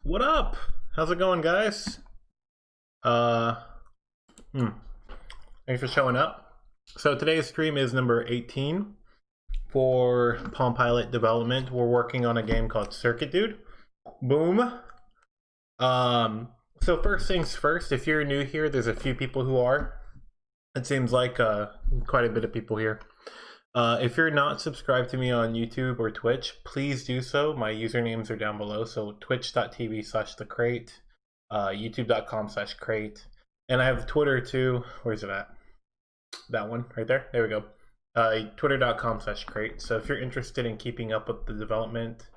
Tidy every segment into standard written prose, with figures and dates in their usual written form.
What up? How's it going, guys? Uh, Thanks for showing up. So today's stream is number 18 for Palm Pilot development. We're working on a game called Circuit Dude. Boom. So first things first, if you're new here, there's a few people who are. It seems like quite a bit of people here. If you're not subscribed to me on YouTube or Twitch, please do so. My usernames are down below. So twitch.tv/thecrate, youtube.com/crate. And I have Twitter too. Where's it at? That one right there. There we go. Twitter.com/crate. So if you're interested in keeping up with the development,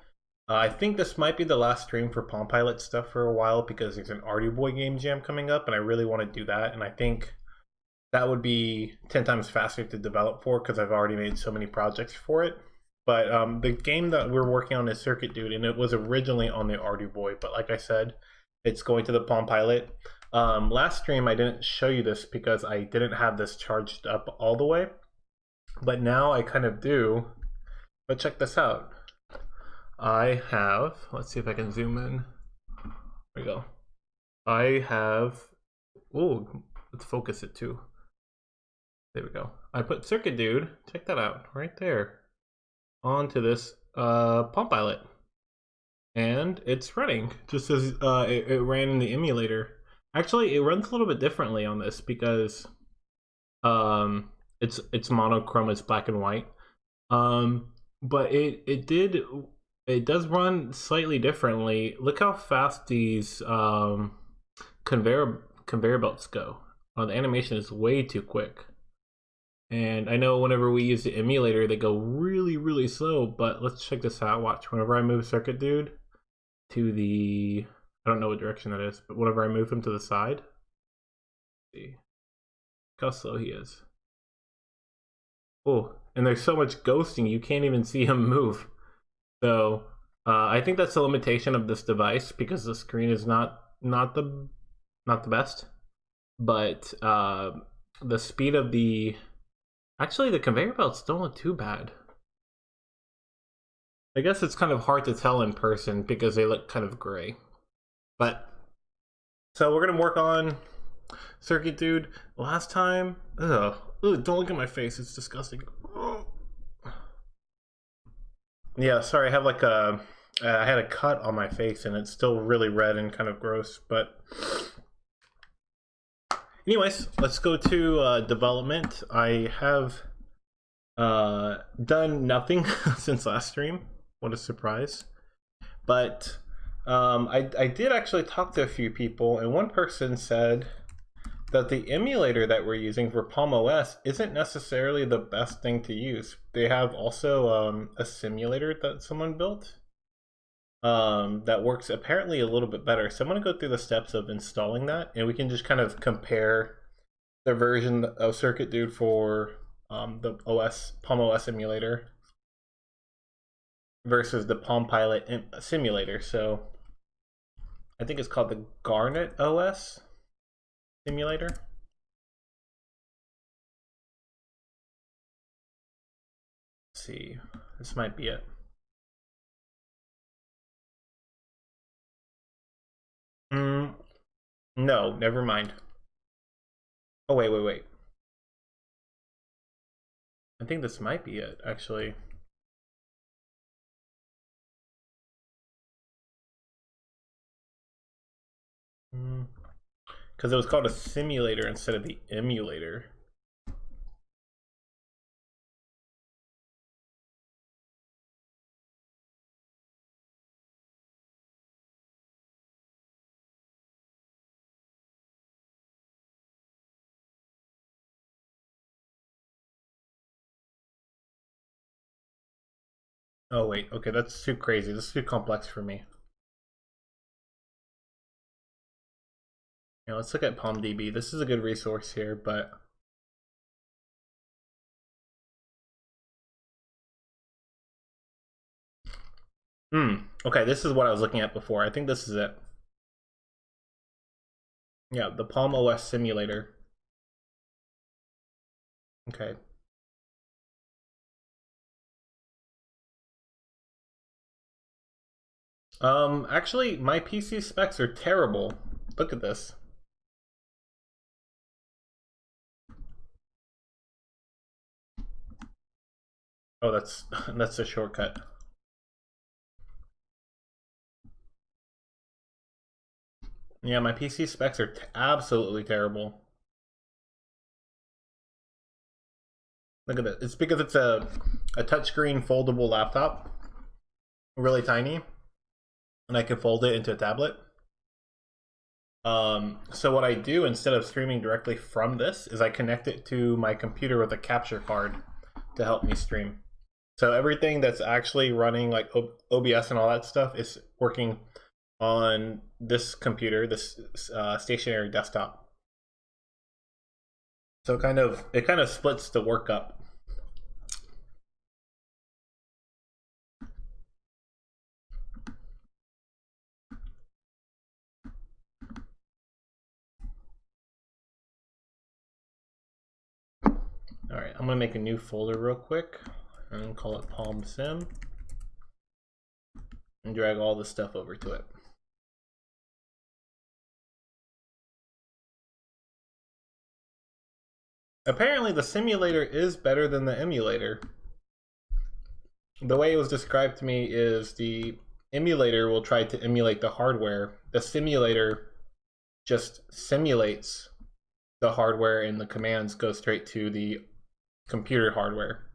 I think this might be the last stream for Palm Pilot stuff for a while because there's an Ardu Boy game jam coming up and I really want to do that. And I think that would be 10 times faster to develop for because I've already made so many projects for it. But the game that we're working on is Circuit Dude, and it was originally on the Ardu Boy, but like I said, it's going to the Palm Pilot. Last stream I didn't show you this because I didn't have this charged up all the way, but now I kind of do. But check this out. I have, let's see if I can zoom in. There we go. I have, oh, let's focus it too. There we go. I put Circuit Dude, check that out, right there, onto this Palm Pilot. And it's running, just as it ran in the emulator. Actually, it runs a little bit differently on this because it's monochrome, it's black and white. But it does run slightly differently. Look how fast these conveyor belts go. The animation is way too quick. And I know whenever we use the emulator, they go really, really slow, but let's check this out. Watch, whenever I move Circuit Dude to the, I don't know what direction that is, but whenever I move him to the side, see, look how slow he is. Oh, and there's so much ghosting, you can't even see him move. So I think that's the limitation of this device because the screen is not the best, but the speed of the, actually, the conveyor belts don't look too bad. I guess it's kind of hard to tell in person because they look kind of gray. But, so we're going to work on Circuit Dude. Last time, ugh, don't look at my face, it's disgusting. Yeah, sorry, I have like I had a cut on my face and it's still really red and kind of gross, but anyways, let's go to development. I have done nothing since last stream. What a surprise. But I did actually talk to a few people, and one person said that the emulator that we're using for Palm OS isn't necessarily the best thing to use. They have also a simulator that someone built that works apparently a little bit better. So I'm going to go through the steps of installing that, and we can just kind of compare the version of Circuit Dude for the Palm OS emulator versus the Palm Pilot simulator. So I think it's called the Garnet OS simulator. Let's see, this might be it. No, never mind. Oh, wait. I think this might be it, actually. Because it was called a simulator instead of the emulator. Oh wait, okay, that's too crazy. This is too complex for me. Yeah, let's look at PalmDB. This is a good resource here, but okay, this is what I was looking at before. I think this is it. Yeah, the Palm OS simulator. Okay. Actually, my PC specs are terrible. Look at this. Oh, that's that's a shortcut. Yeah, my PC specs are absolutely terrible. Look at it. It's because it's a touchscreen foldable laptop, really tiny, and I can fold it into a tablet. So what I do instead of streaming directly from this is I connect it to my computer with a capture card to help me stream. So everything that's actually running like OBS and all that stuff is working on this computer, this stationary desktop. So it kind of splits the work up. All right, I'm gonna make a new folder real quick and call it Palm Sim and drag all this stuff over to it. Apparently the simulator is better than the emulator. The way it was described to me is the emulator will try to emulate the hardware. The simulator just simulates the hardware and the commands go straight to the computer hardware.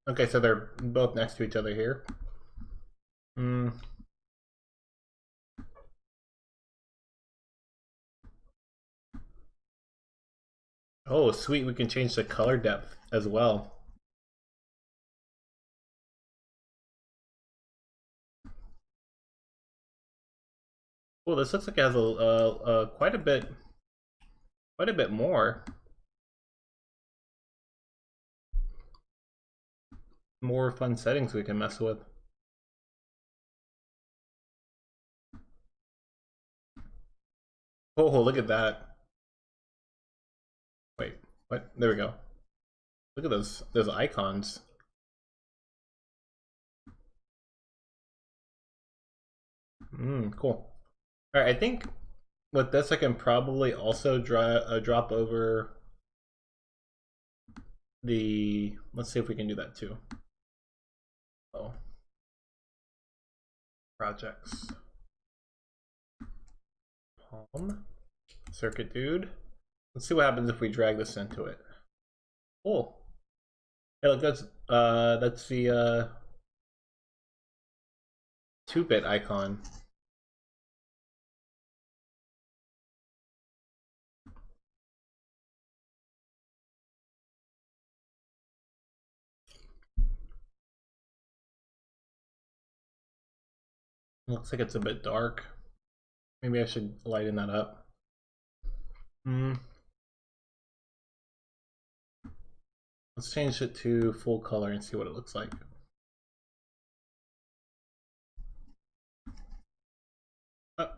Okay, so they're both next to each other here. Oh, sweet, we can change the color depth as well. Well, this looks like it has quite a bit more fun settings we can mess with. Oh, look at that. Wait, what? There we go. Look at those icons. Cool. All right, I think with this I can probably also drop over the. Let's see if we can do that too. Oh, projects. Palm, circuit dude. Let's see what happens if we drag this into it. Cool. Hey, look, that's the 2-bit icon. Looks like it's a bit dark. Maybe I should lighten that up. Let's change it to full color and see what it looks like. Oh.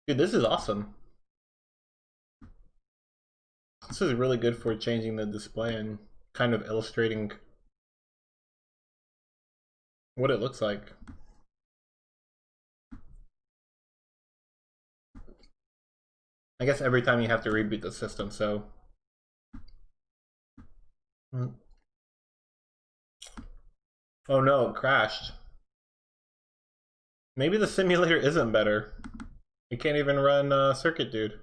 Dude, this is awesome. This is really good for changing the display and kind of illustrating what it looks like. I guess every time you have to reboot the system, so. Oh no, it crashed. Maybe the simulator isn't better. You can't even run Circuit Dude.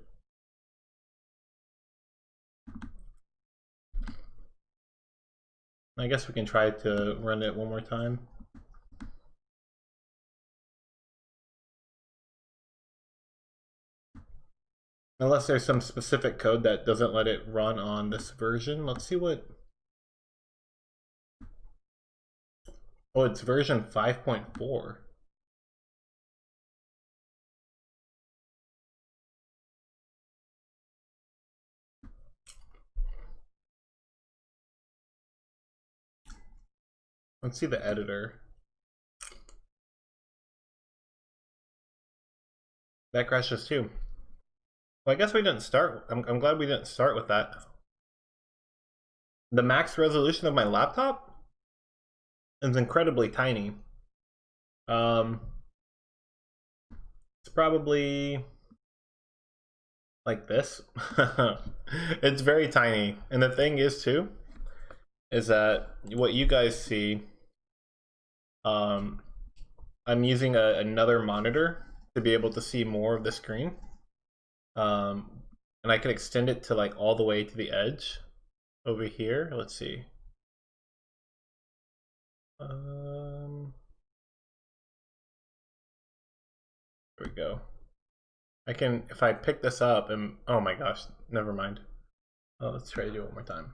I guess we can try to run it one more time. Unless there's some specific code that doesn't let it run on this version. Let's see what... Oh, it's version 5.4. Let's see the editor. That crashes too. Well, I guess we didn't start. I'm glad we didn't start with that. The max resolution of my laptop is incredibly tiny. It's probably like this. It's very tiny. And the thing is too, is that what you guys see, I'm using another monitor to be able to see more of the screen. And I can extend it to like all the way to the edge over here. Let's see. There we go. I can, if I pick this up and, oh my gosh, never mind. Oh, let's try to do it one more time.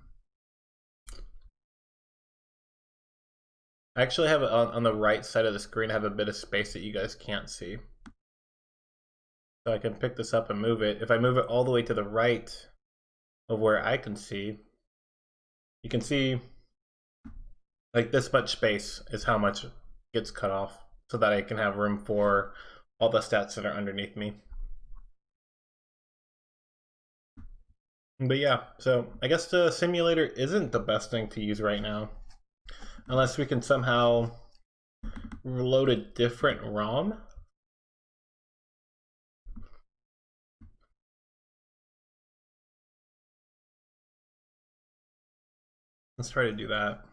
I actually have it on the right side of the screen. I have a bit of space that you guys can't see. So I can pick this up and move it. If I move it all the way to the right of where I can see, you can see like this much space is how much gets cut off so that I can have room for all the stats that are underneath me. But yeah, so I guess the simulator isn't the best thing to use right now. Unless we can somehow load a different ROM. Let's try to do that.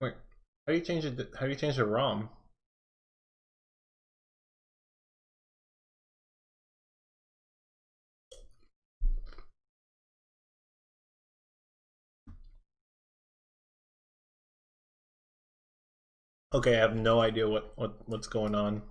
Wait, how do you change it? How do you change the ROM? Okay, I have no idea what's going on.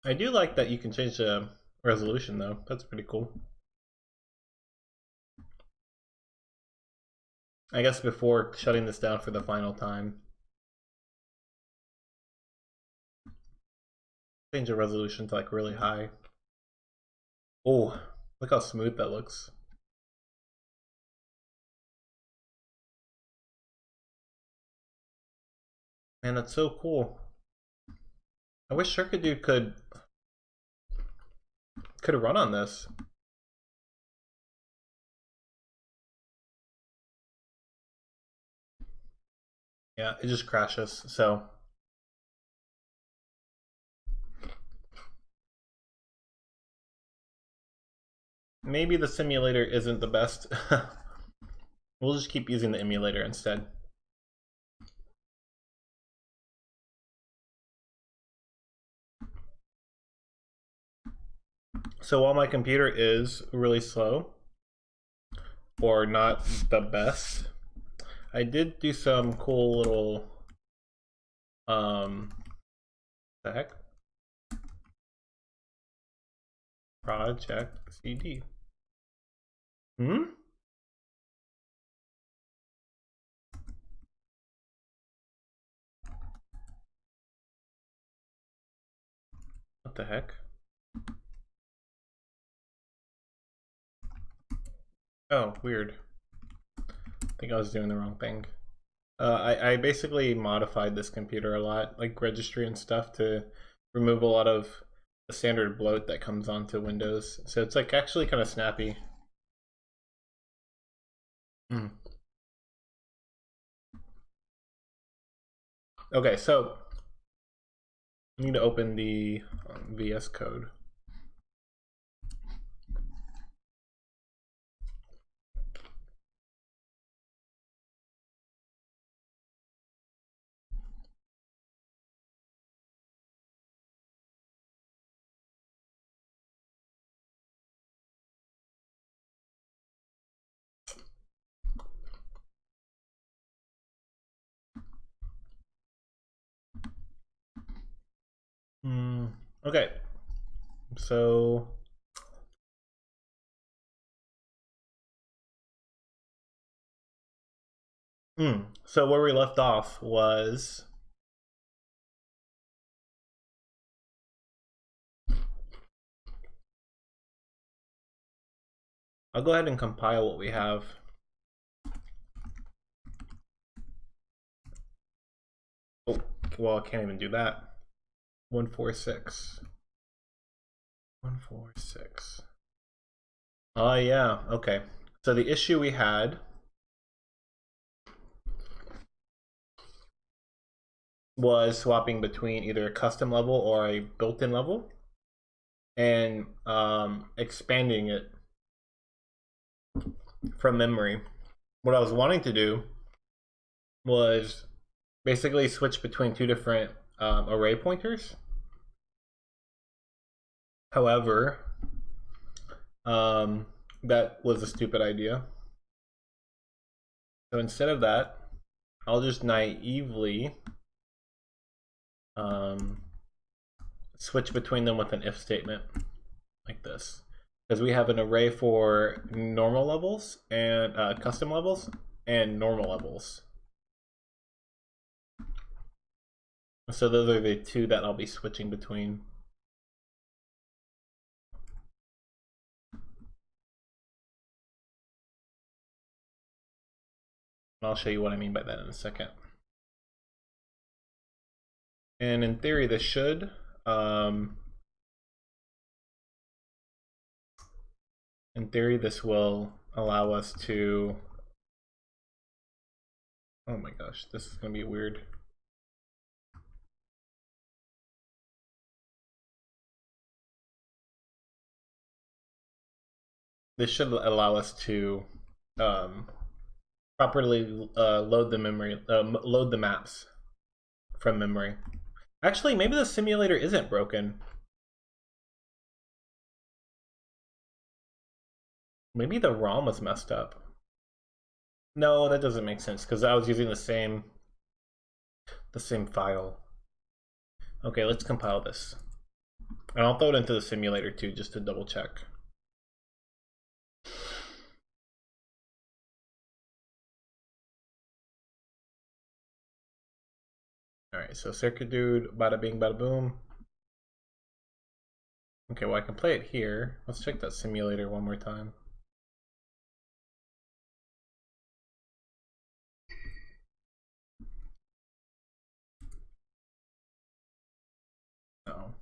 I do like that you can change the resolution though. That's pretty cool. I guess before shutting this down for the final time, change the resolution to like really high. Oh, look how smooth that looks. Man, that's so cool. I wish Circuit Dude could run on this. Yeah, it just crashes. So maybe the simulator isn't the best. We'll just keep using the emulator instead. So while my computer is really slow, or not the best, I did do some cool little the heck? Project CD. What the heck? Oh, weird. I think I was doing the wrong thing. I basically modified this computer a lot, like registry and stuff, to remove a lot of the standard bloat that comes onto Windows. So it's like actually kind of snappy. Okay, so I need to open the VS Code. Okay, so so where we left off was I'll go ahead and compile what we have. Oh, well, I can't even do that. 146. 146. Oh, yeah. Okay. So the issue we had was swapping between either a custom level or a built-in level and expanding it from memory. What I was wanting to do was basically switch between two different array pointers. However, that was a stupid idea. So instead of that, I'll just naively switch between them with an if statement like this. Because we have an array for normal levels and custom levels and normal levels. So those are the two that I'll be switching between. I'll show you what I mean by that in a second. And in theory, this should in theory, this will allow us to. Oh my gosh, this is gonna be weird. This should allow us to properly load the memory, load the maps from memory. Actually, maybe the simulator isn't broken. Maybe the ROM was messed up. No, that doesn't make sense because I was using the same file. Okay, let's compile this. And I'll throw it into the simulator too, just to double check. Alright, so circuit dude, bada bing, bada boom. Okay, well I can play it here. Let's check that simulator one more time. No.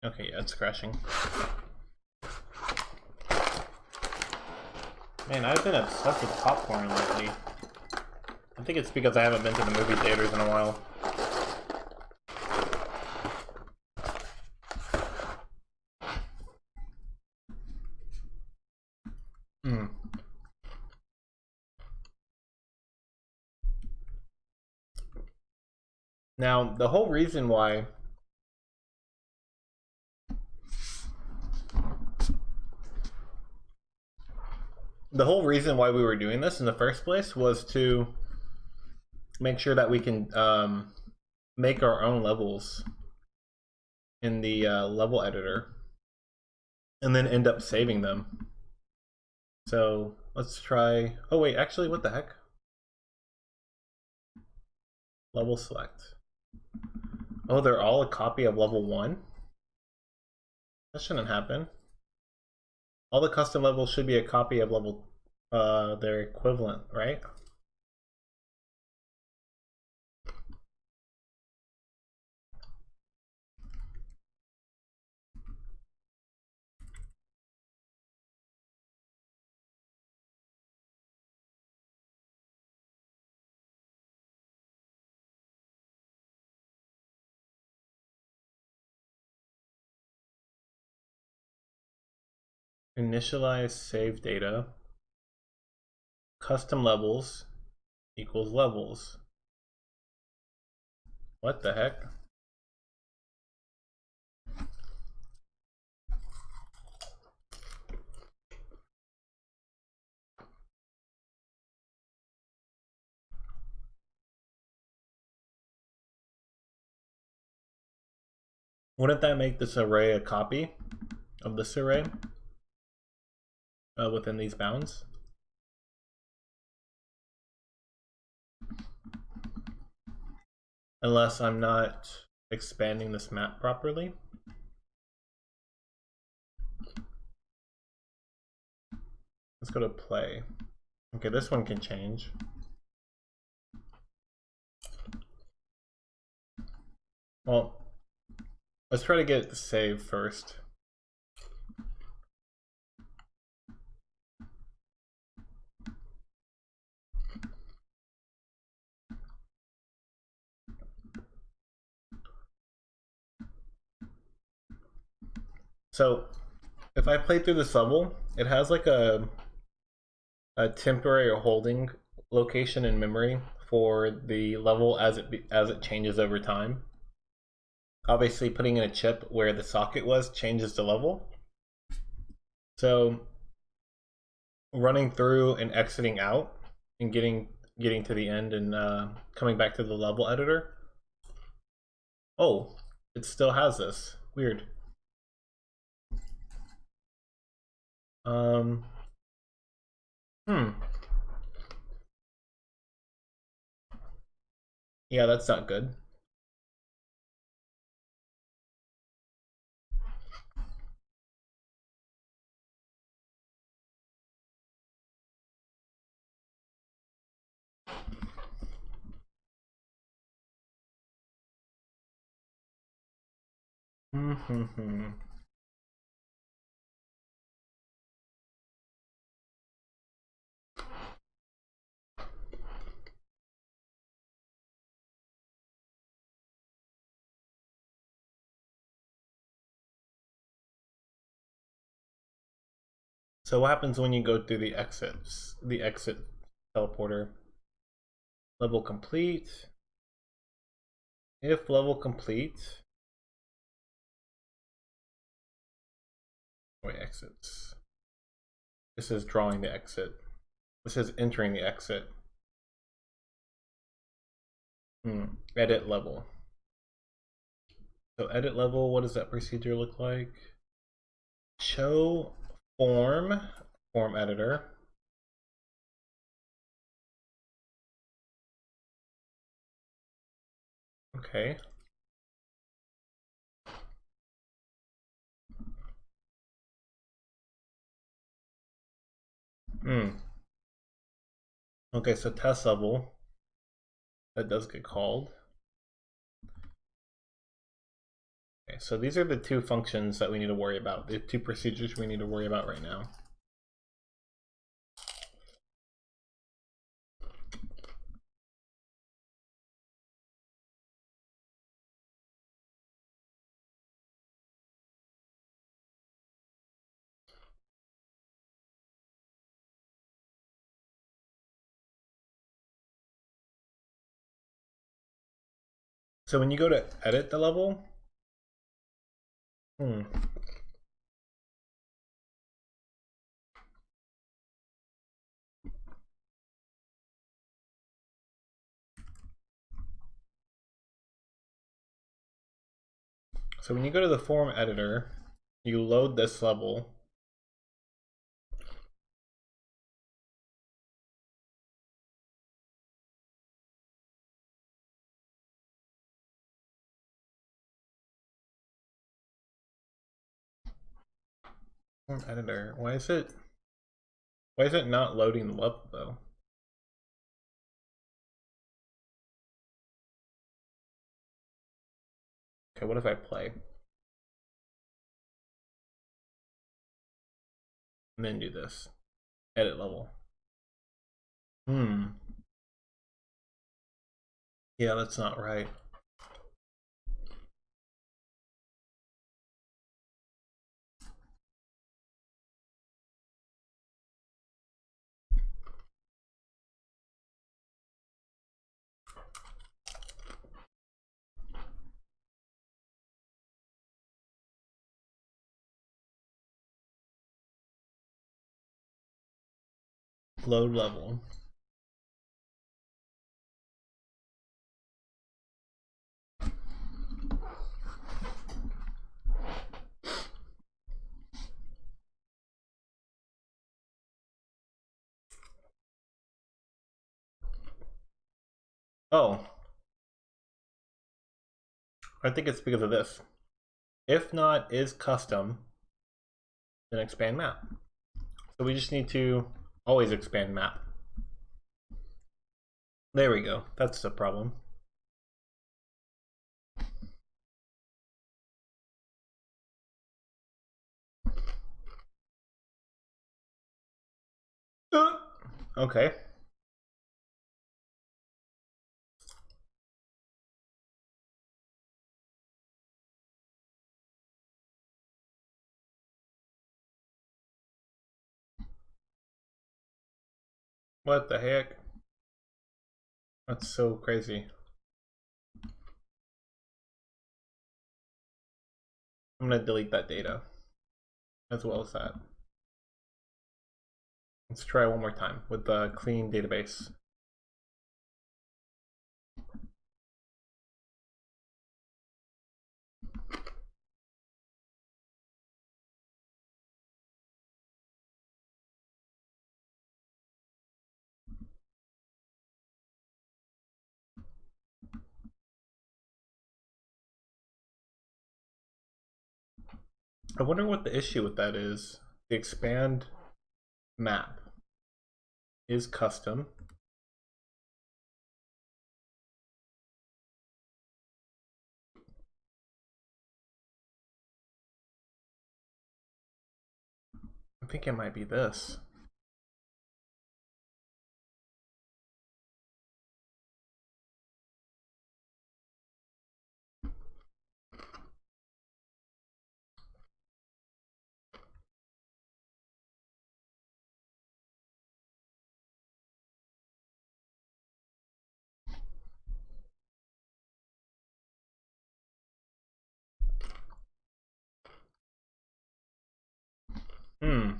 Okay, yeah, it's crashing. Man, I've been obsessed with popcorn lately. I think it's because I haven't been to the movie theaters in a while. Now, the whole reason why we were doing this in the first place was to make sure that we can make our own levels in the level editor and then end up saving them. So let's try. Oh wait, actually, what the heck? Level select. Oh, they're all a copy of level 1? That shouldn't happen. All the custom levels should be a copy of level their equivalent, right? Initialize save data. Custom levels equals levels. What the heck? Wouldn't that make this array a copy of this array within these bounds? Unless I'm not expanding this map properly. Let's go to play. Okay, this one can change. Well, let's try to get it to save first. So if I play through this level, it has like a temporary holding location in memory for the level as it changes over time. Obviously, putting in a chip where the socket was changes the level. So running through and exiting out and getting to the end and coming back to the level editor. Oh, it still has this. Weird. Yeah, that's not good. So what happens when you go through the exits? The exit teleporter. Level complete. If level complete. Wait, exits. This is drawing the exit. This is entering the exit. Edit level. So edit level, what does that procedure look like? Show form editor. Okay. Okay, so test level. That does get called. Okay, so these are the two functions that we need to worry about. The two procedures we need to worry about right now. So when you go to edit the level, so when you go to the form editor, you load this level. Form editor. Why is it not loading the level though? Okay, what if I play? And then do this. Edit level. Yeah, that's not right. Load level. Oh, I think it's because of this. If not is custom, then expand map. So we just need to always expand map. There we go. That's the problem. Okay. What the heck? That's so crazy. I'm gonna delete that data as well as that. Let's try one more time with the clean database. I wonder what the issue with that is. The expand map is custom. I think it might be this. Hmm.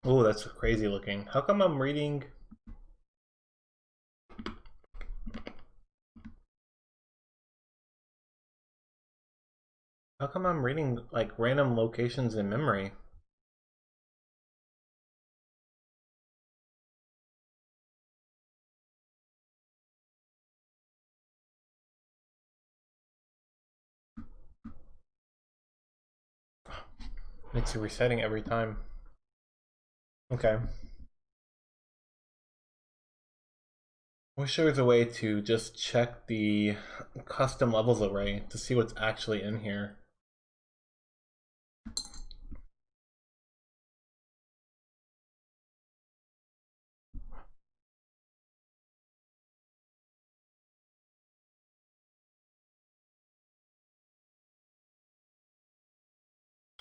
Oh, that's crazy looking. How come I'm reading? How come I'm reading like random locations in memory? It's resetting every time. Okay. Wish there was a way to just check the custom levels array to see what's actually in here.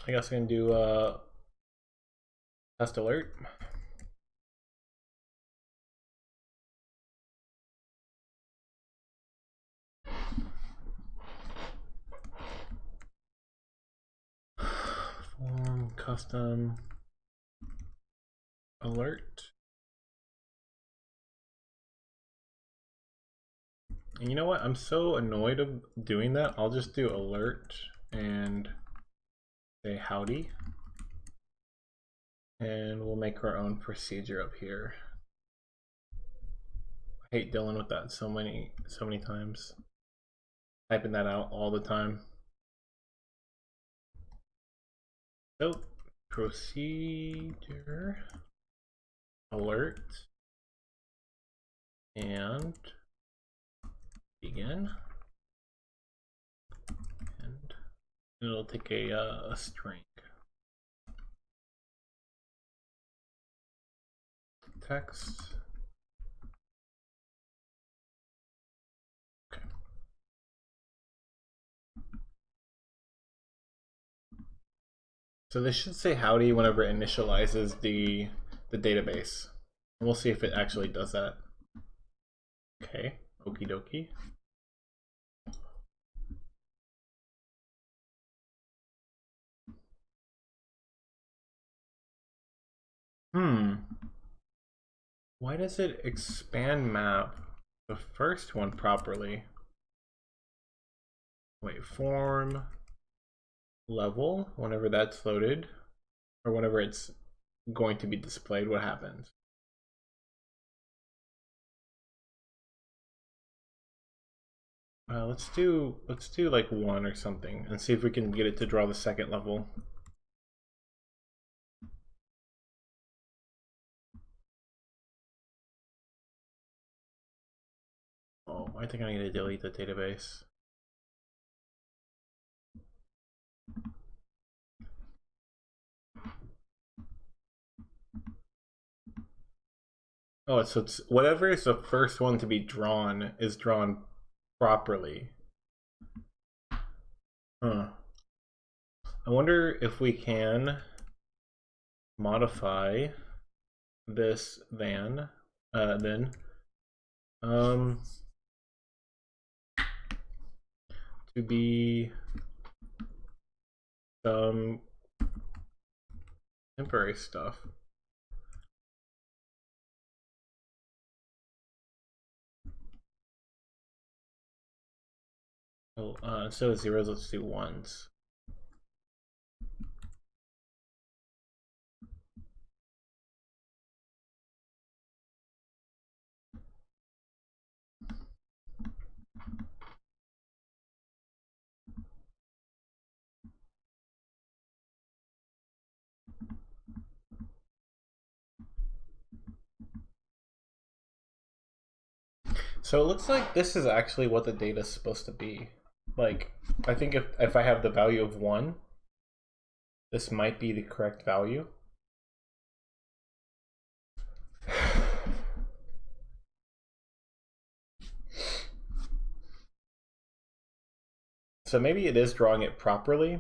I guess I can do test alert. Form custom alert. And you know what? I'm so annoyed of doing that. I'll just do alert and say howdy. And we'll make our own procedure up here. I hate dealing with that so many times. Typing that out all the time. So procedure alert and begin, and it'll take a string text. Okay. So this should say howdy whenever it initializes the database. And we'll see if it actually does that. Okay, okie dokie. Why does it expand map the first one properly? Wait, form level, whenever that's loaded, or whenever it's going to be displayed, what happens? Let's do like 1 or something and see if we can get it to draw the second level. Oh, I think I need to delete the database. Oh, so it's whatever is the first one to be drawn is drawn properly. Huh. I wonder if we can modify this then to be some temporary stuff. Oh, instead of zeros, let's do ones. So it looks like this is actually what the data is supposed to be. Like, I think if I have the value of 1, this might be the correct value. So maybe it is drawing it properly.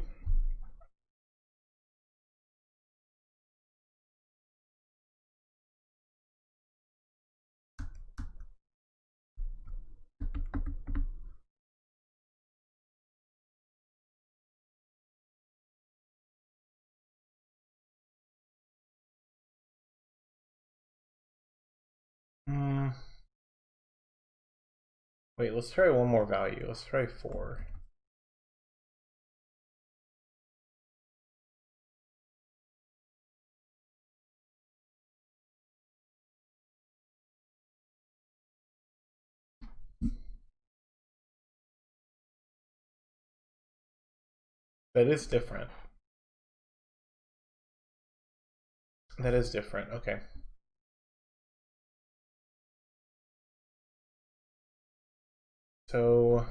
Wait, let's try one more value. Let's try 4. That is different. That is different. Okay. So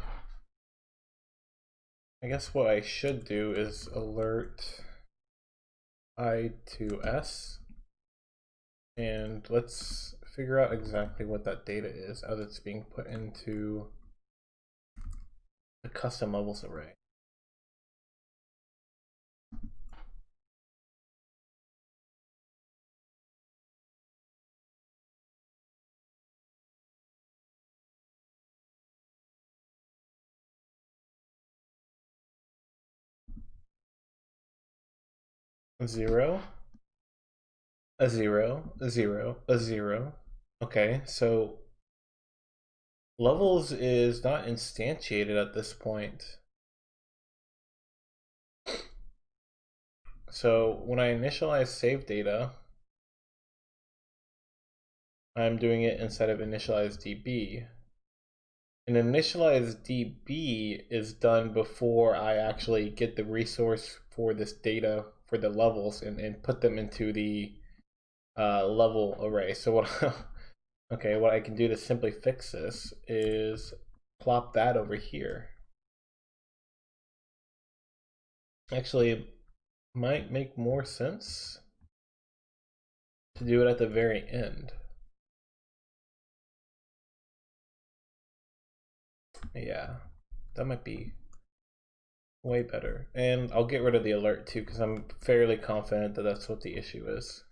I guess what I should do is alert I to S, and let's figure out exactly what that data is as it's being put into the custom levels array. A 0, a 0, a 0, a 0. Okay, so levels is not instantiated at this point. So when I initialize save data, I'm doing it instead of initialize DB. And initialize DB is done before I actually get the resource for this data for the levels and put them into the level array. So what okay, what I can do to simply fix this is plop that over here. Actually, it might make more sense to do it at the very end. Yeah, that might be way better. And I'll get rid of the alert too, because I'm fairly confident that that's what the issue is.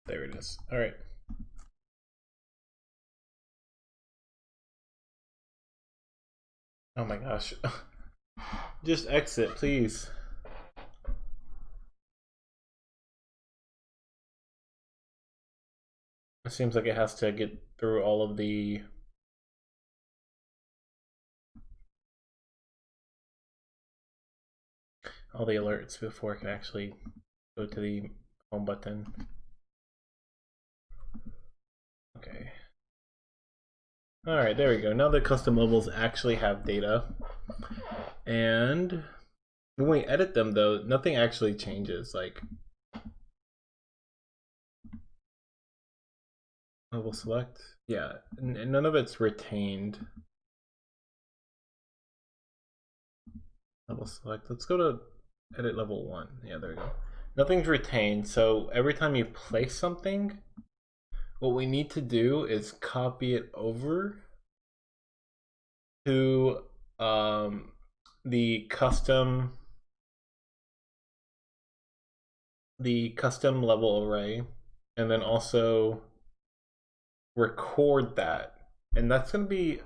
There it is. All right. Oh my gosh. Just exit, please. It seems like it has to get through all of the alerts before it can actually go to the home button. Okay. All right, there we go. Now the custom levels actually have data. And when we edit them though, nothing actually changes. Like level select, yeah, and none of it's retained. Level select, let's go to edit level 1. Yeah, there we go. Nothing's retained, so every time you place something, what we need to do is copy it over to the custom level array, and then also record that. And that's going to be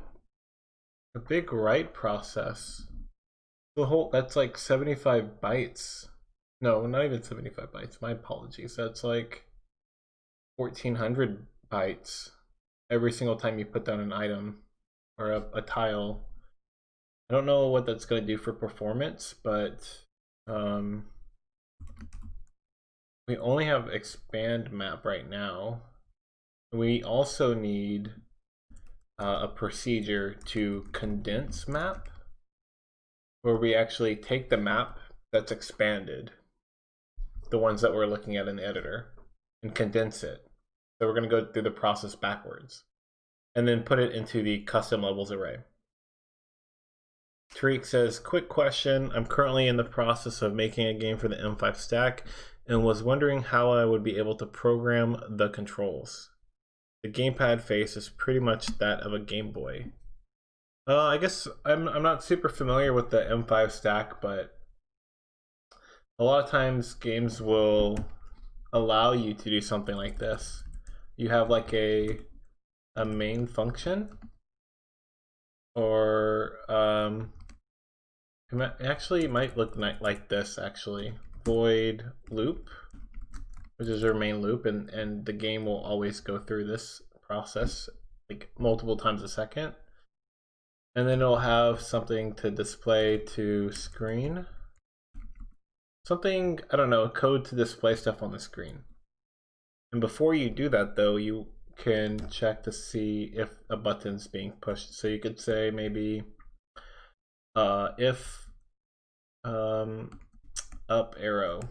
a big write process. The whole, that's like 75 bytes. No, not even 75 bytes. My apologies. That's like 1400 bytes every single time you put down an item or a tile. I don't know what that's going to do for performance, but we only have expand map right now. We also need a procedure to condense map, where we actually take the map that's expanded, the ones that we're looking at in the editor, and condense it. So we're going to go through the process backwards and then put it into the custom levels array. Tariq says, quick question. I'm currently in the process of making a game for the M5 stack and was wondering how I would be able to program the controls. The gamepad face is pretty much that of a Game Boy. I guess I'm not super familiar with the M5 stack, but a lot of times games will allow you to do something like this. You have like a main function, or it actually might look like this actually. Void loop, which is your main loop, and the game will always go through this process like multiple times a second. And then it'll have something to display to screen. Something, I don't know, code to display stuff on the screen. And before you do that though, you can check to see if a button's being pushed. So you could say maybe if up arrow.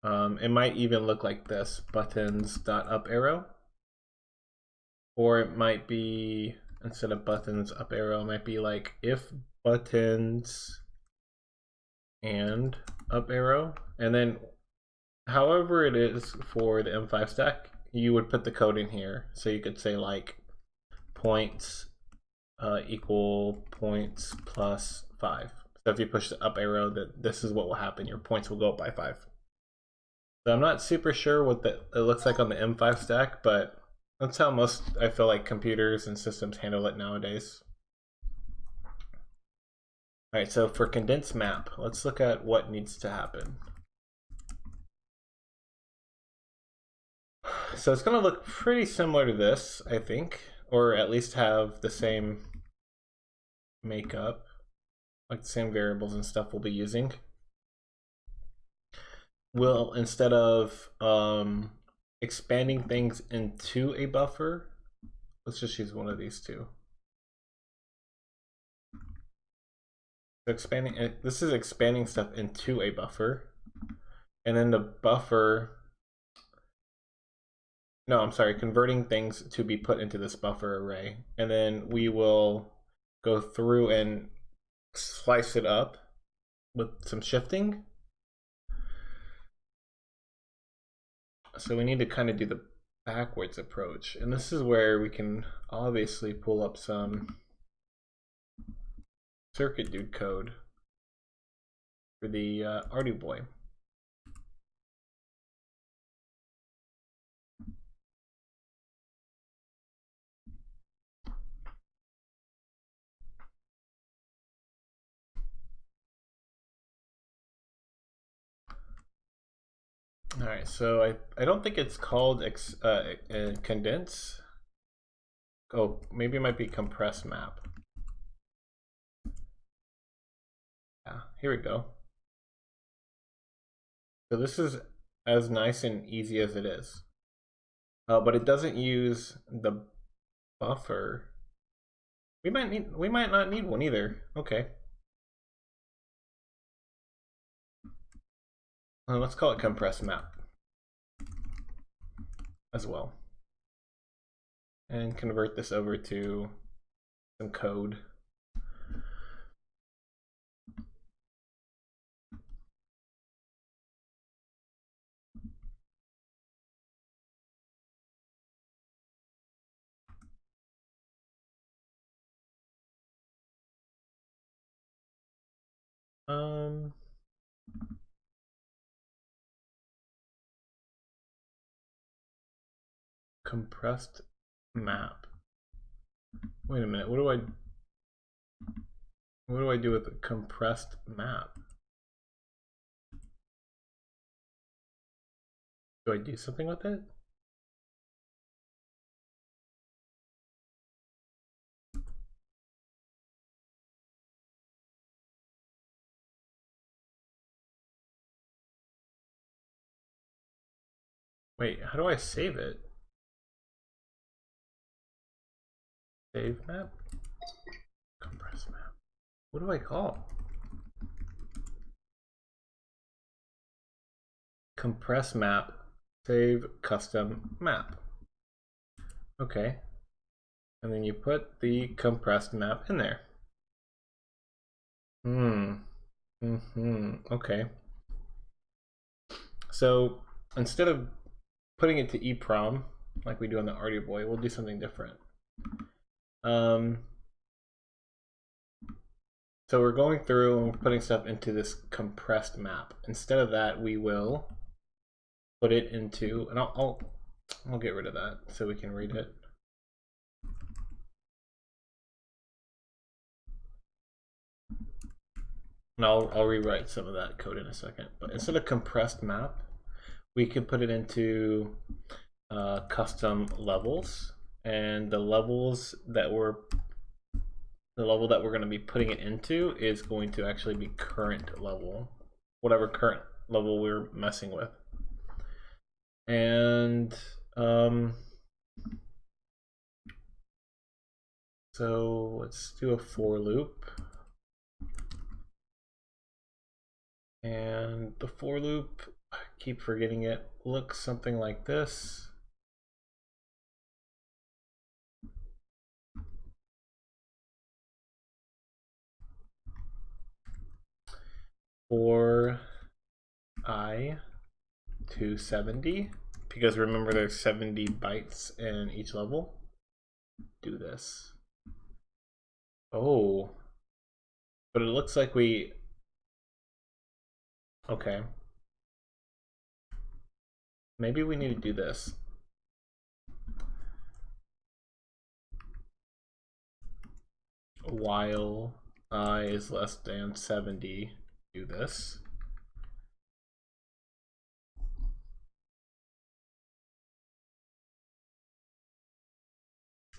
It might even look like this, buttons.up arrow. Or it might be, instead of buttons up arrow, it might be like if buttons and up arrow. And then however it is for the M5 stack, you would put the code in here. So you could say like points equal points plus 5. So if you push the up arrow, that this is what will happen. Your points will go up by 5. So I'm not super sure what it looks like on the M5 stack, but that's how most, I feel like, computers and systems handle it nowadays. All right, so for condensed map, let's look at what needs to happen. So it's going to look pretty similar to this, I think, or at least have the same makeup, like the same variables and stuff we'll be using. We'll, instead of expanding things into a buffer, let's just use one of these two. So expanding, this is expanding stuff into a buffer, and then the buffer, no, I'm sorry, converting things to be put into this buffer array, and then we will go through and slice it up with some shifting. So we need to kind of do the backwards approach, and this is where we can obviously pull up some circuit dude code for the Arduino boy. All right, so I don't think it's called condense. Oh, maybe it might be compress map. Yeah, here we go. So this is as nice and easy as it is, but it doesn't use the buffer. We might not need one either. Okay. Let's call it compress map as well, and convert this over to some code. Compressed map. Wait a minute. What do I do with a compressed map? Do I do something with it? Wait, how do I save it? Save map? Compress map. What do I call? Compress map. Save custom map. Okay. And then you put the compressed map in there. Okay. So instead of putting it to EEPROM like we do on the Artie Boy, we'll do something different. So we're going through and we're putting stuff into this compressed map. Instead of that, we will put it into, and I'll get rid of that so we can read it. And I'll rewrite some of that code in a second. But instead of compressed map, we could put it into custom levels, and the level that we're going to be putting it into is going to actually be current level, whatever current level we're messing with. And so let's do a for loop. And the for loop, I keep forgetting it, looks something like this. For I to 70, because remember there's 70 bytes in each level. Do this. Oh, but it looks like we, okay. Maybe we need to do this. While I is less than 70, do this.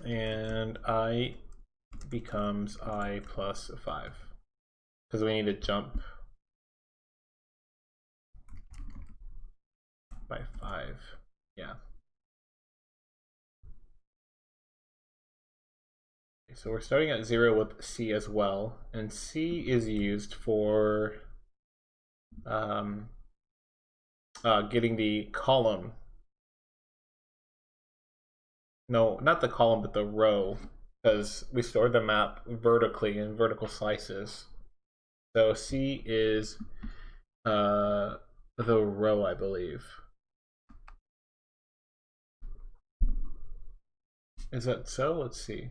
And I becomes I plus 5, because we need to jump by 5. Yeah. Okay, so we're starting at 0 with C as well, and C is used for getting the column. No, not the column, but the row, because we store the map vertically in vertical slices. So C is the row, I believe. Is that so? Let's see.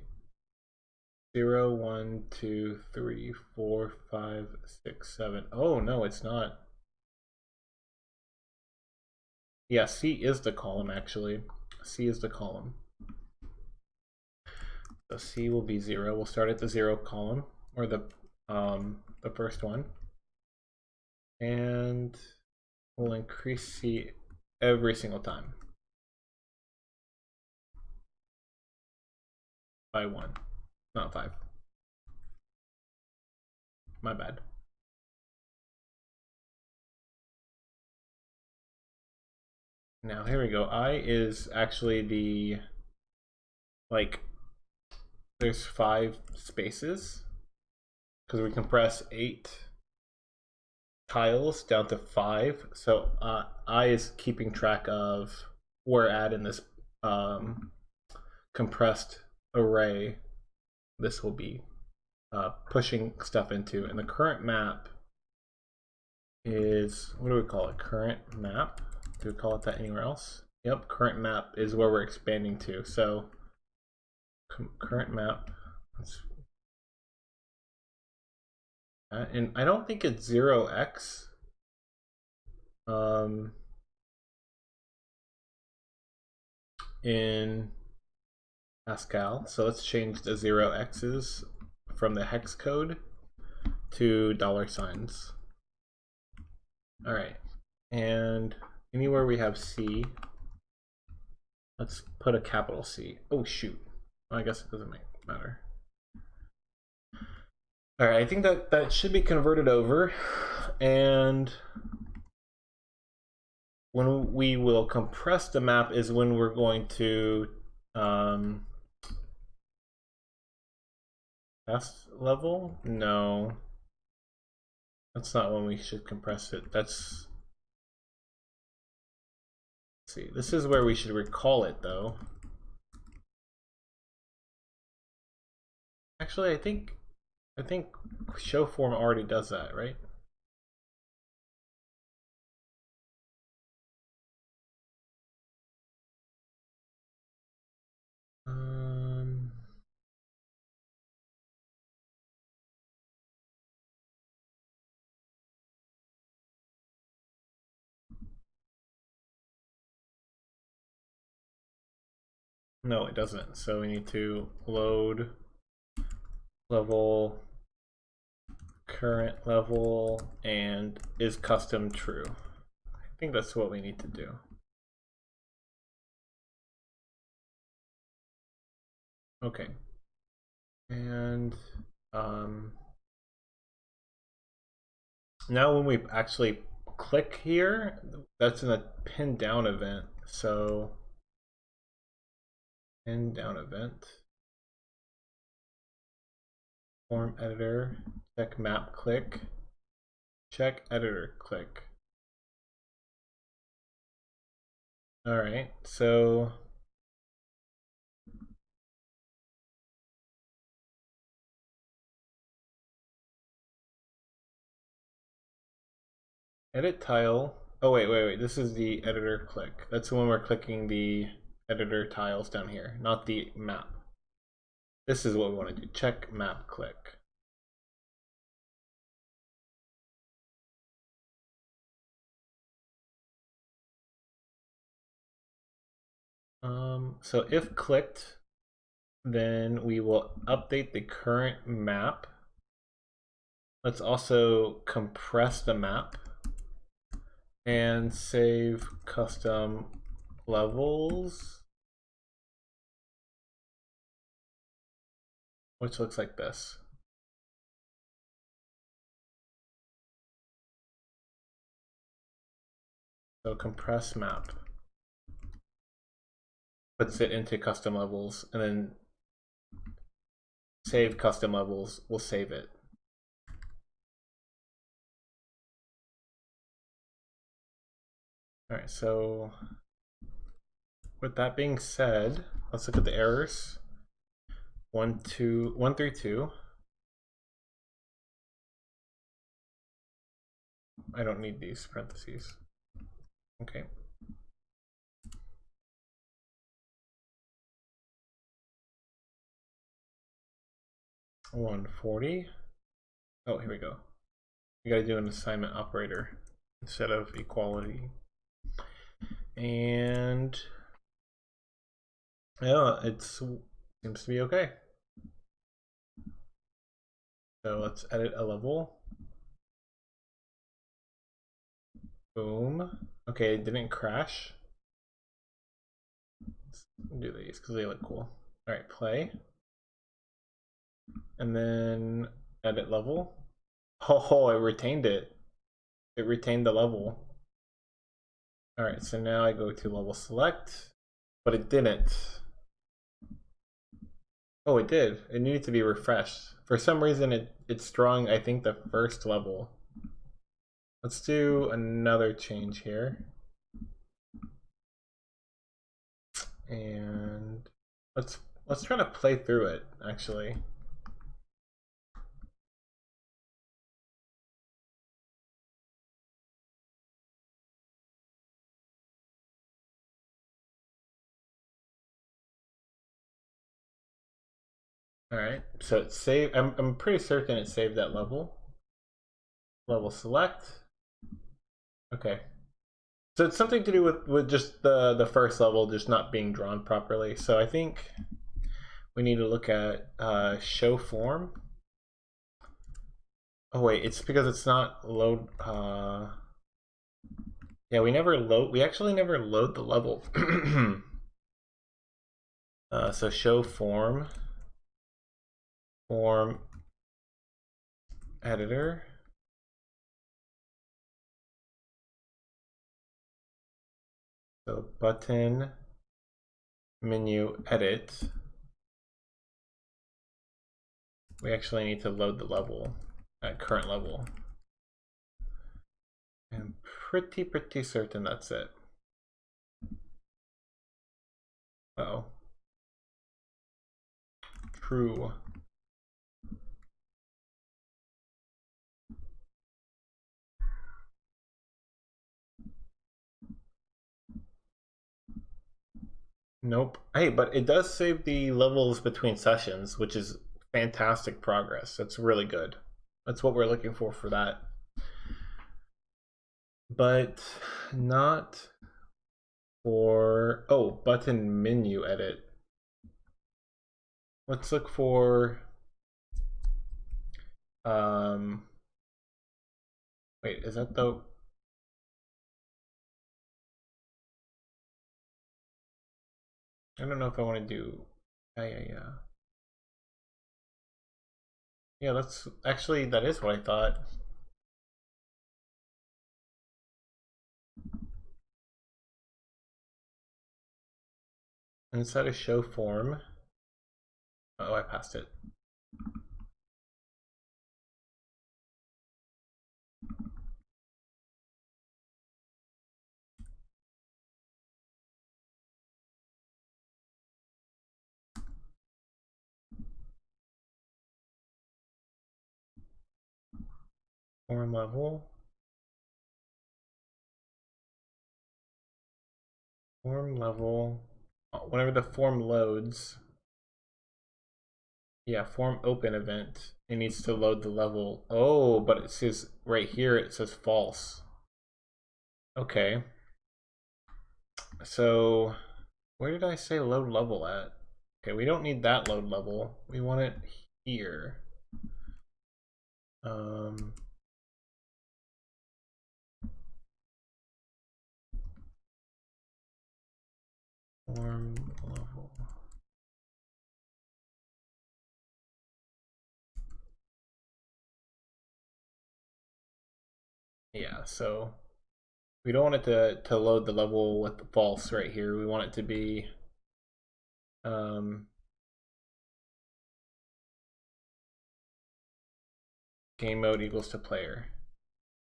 0, 1, 2, 3, 4, 5, 6, 7. Oh, no, it's not. Yeah, C is the column, actually. C is the column. So C will be 0. We'll start at the 0 column, or the first one. And we'll increase C every single time by 1, not 5. My bad. Now here we go. I is actually the, like, there's 5 spaces because we compress 8 tiles down to 5. So I is keeping track of where at in this compressed array this will be pushing stuff into. And the current map is, what do we call it? Current map? Do we call it that anywhere else? Yep, current map is where we're expanding to. So current map, and I don't think it's 0x. In Pascal. So let's change the 0x's from the hex code to $signs. All right, and anywhere we have C, let's put a capital C. Oh shoot, well, I guess it doesn't matter. All right, I think that should be converted over, and when we will compress the map is when we're going to test level? No, that's not when we should compress it. That's, let's see, this is where we should recall it though. Actually, I think show form already does that, right? No, it doesn't. So we need to load level, current level, and is custom true. I think that's what we need to do. Okay. And now when we actually click here, that's in a pin down event. So pin down event, form editor, check map click, check editor click. All right, so edit tile. Oh wait. This is the editor click. That's when we're clicking the editor tiles down here, not the map. This is what we want to do. Check map click. So if clicked, then we will update the current map. Let's also compress the map and save custom levels, which looks like this. So compress map puts it into custom levels, and then save custom levels will save it. All right, so with that being said, let's look at the errors. 1 through 2. I don't need these parentheses. Okay. $140. Oh, here we go. We got to do an assignment operator instead of equality. And yeah, it seems to be okay. So let's edit a level. Boom. Okay, it didn't crash. Let's do these because they look cool. All right, play. And then edit level. Oh, it retained it. It retained the level. All right, so now I go to level select, but it didn't. Oh, it did. It needed to be refreshed. For some reason, it's drawing, I think, the first level. Let's do another change here. And let's try to play through it, actually. All right, so it's saved. I'm pretty certain it saved that level. Level select. Okay. So it's something to do with just the first level just not being drawn properly. So I think we need to look at show form. Oh wait, it's because it's not load. Yeah, we actually never load the level. So show form editor. So button menu edit. We actually need to load the level at current level. I'm pretty certain that's it. Uh-oh. True. Nope. Hey, but it does save the levels between sessions, which is fantastic progress. That's really good. That's what we're looking for that. But not for, oh, button menu edit. Let's look for, wait, is that the, I don't know if I want to do, yeah. Yeah, that's actually, that is what I thought. Inside of show form. Oh, I passed it. Form level. Form level. Whenever the form loads, yeah, form open event, it needs to load the level. Oh, but it says right here, it says false. Okay. So where did I say load level at? Okay, we don't need that load level. We want it here. Form level. Yeah, so we don't want it to load the level with the false right here. We want it to be game mode equals to player.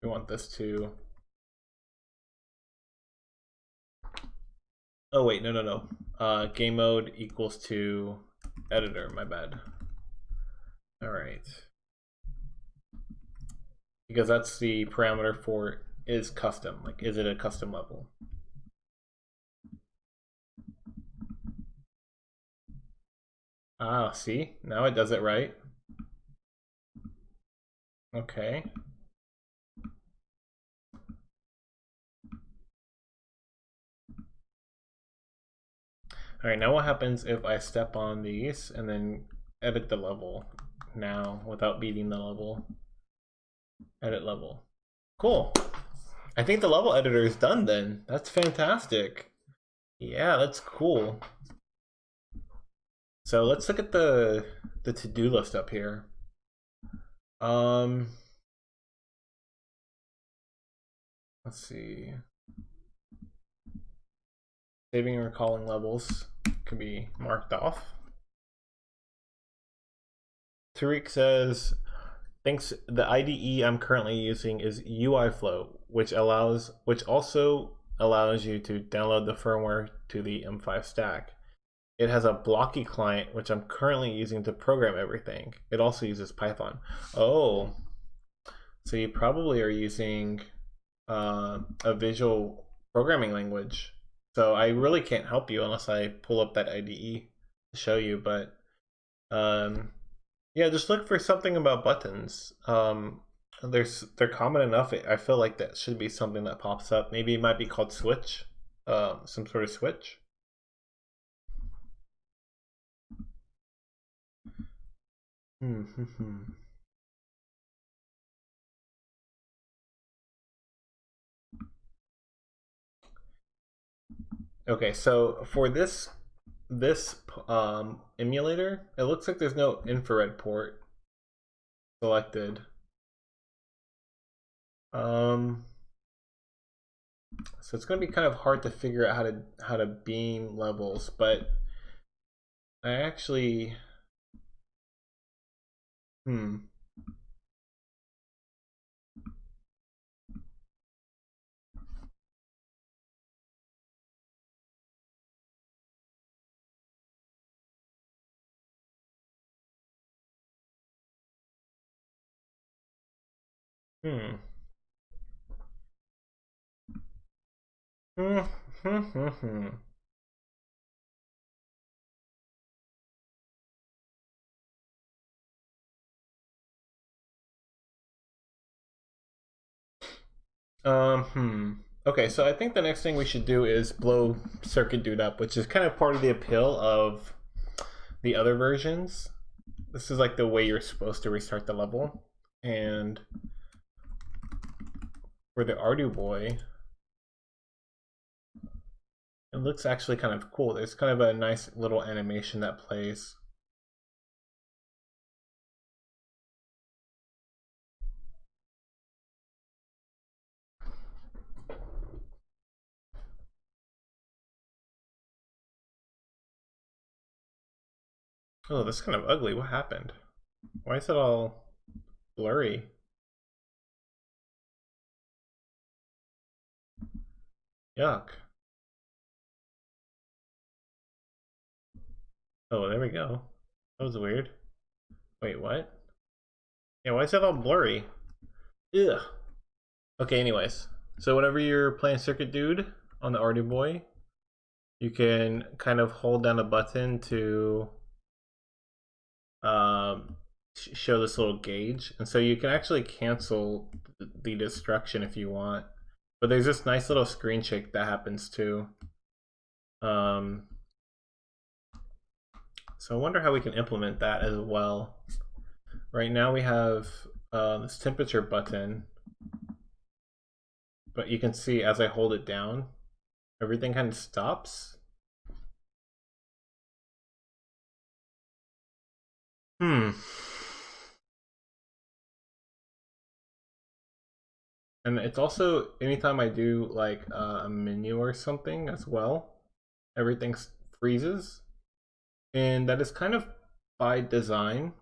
We want this to, oh wait, no. Game mode equals to editor, my bad. All right. Because that's the parameter for is custom, like is it a custom level? Ah, see, now it does it right. Okay. All right, now what happens if I step on these and then edit the level now without beating the level? Edit level. Cool. I think the level editor is done then. That's fantastic. Yeah, that's cool. So let's look at the to-do list up here. Let's see. Saving and recalling levels can be marked off. Tariq says, thinks the IDE I'm currently using is UIFlow, which also allows you to download the firmware to the M5 stack. It has a blocky client, which I'm currently using to program everything. It also uses Python. Oh, so you probably are using a visual programming language. So I really can't help you unless I pull up that IDE to show you. But yeah, just look for something about buttons. They're common enough. I feel like that should be something that pops up. Maybe it might be called switch, some sort of switch. Okay, so for this emulator, it looks like there's no infrared port selected. So it's going to be kind of hard to figure out how to beam levels, but I actually Okay, so I think the next thing we should do is blow Circuit Dude up, which is kind of part of the appeal of the other versions. This is like the way you're supposed to restart the level. And for the Ardu Boy, it looks actually kind of cool. There's kind of a nice little animation that plays. Oh, this is kind of ugly. What happened? Why is it all blurry? Yuck. Oh, there we go. That was weird. Wait, what? Yeah, why is that all blurry? Ugh. Okay, anyways. So whenever you're playing Circuit Dude on the Ardu Boy, you can kind of hold down a button to show this little gauge. And so you can actually cancel the destruction if you want. But there's this nice little screen shake that happens too. So I wonder how we can implement that as well. Right now we have this temperature button, but you can see as I hold it down, everything kind of stops. And it's also anytime I do like a menu or something as well, everything freezes, and that is kind of by design.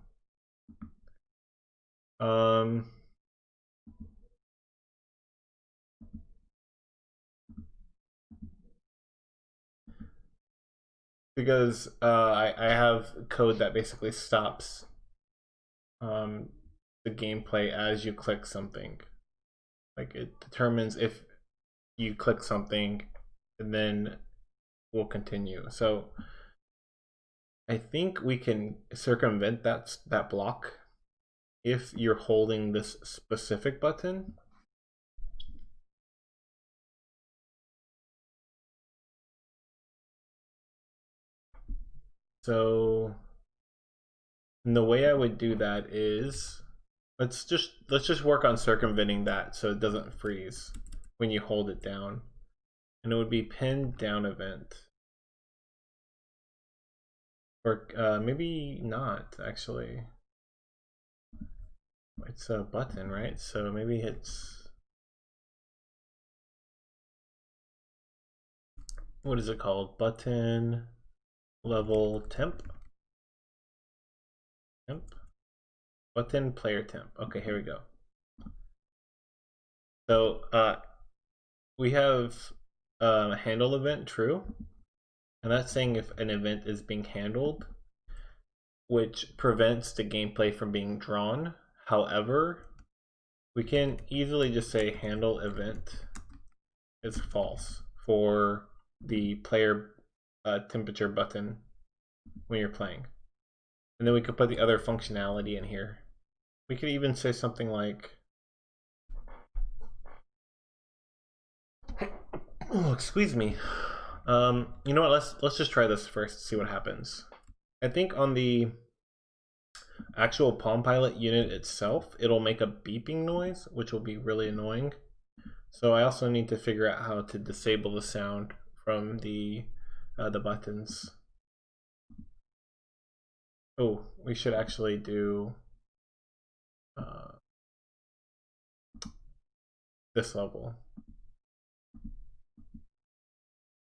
Because I have code that basically stops the gameplay as you click something. Like it determines if you click something and then we'll continue. So I think we can circumvent that block if you're holding this specific button. So the way I would do that is let's just work on circumventing that so it doesn't freeze when you hold it down. And it would be pinned down event. Or maybe not, actually. It's a button, right? So maybe it's... What is it called? Button level temp? Temp? Button player temp. Okay, here we go. So we have handle event true. And that's saying if an event is being handled, which prevents the gameplay from being drawn. However, we can easily just say handle event is false for the player temperature button when you're playing. And then we could put the other functionality in here. We could even say something like, oh, excuse me. You know what? Let's just try this first, see what happens. I think on the actual Palm Pilot unit itself, it'll make a beeping noise, which will be really annoying. So I also need to figure out how to disable the sound from the buttons. Oh, we should actually do this level.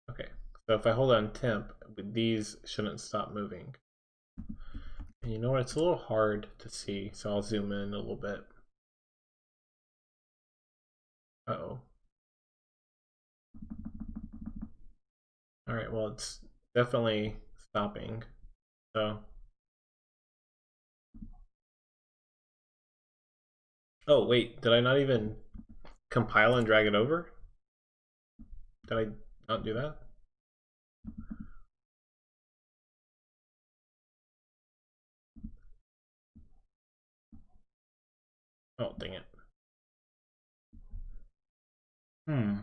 Okay, so if I hold on temp, these shouldn't stop moving. And you know what, it's a little hard to see, so I'll zoom in a little bit. Uh-oh. Alright, well, it's definitely stopping, so. Oh, wait, did I not even compile and drag it over? Did I not do that? Oh, dang it. Hmm.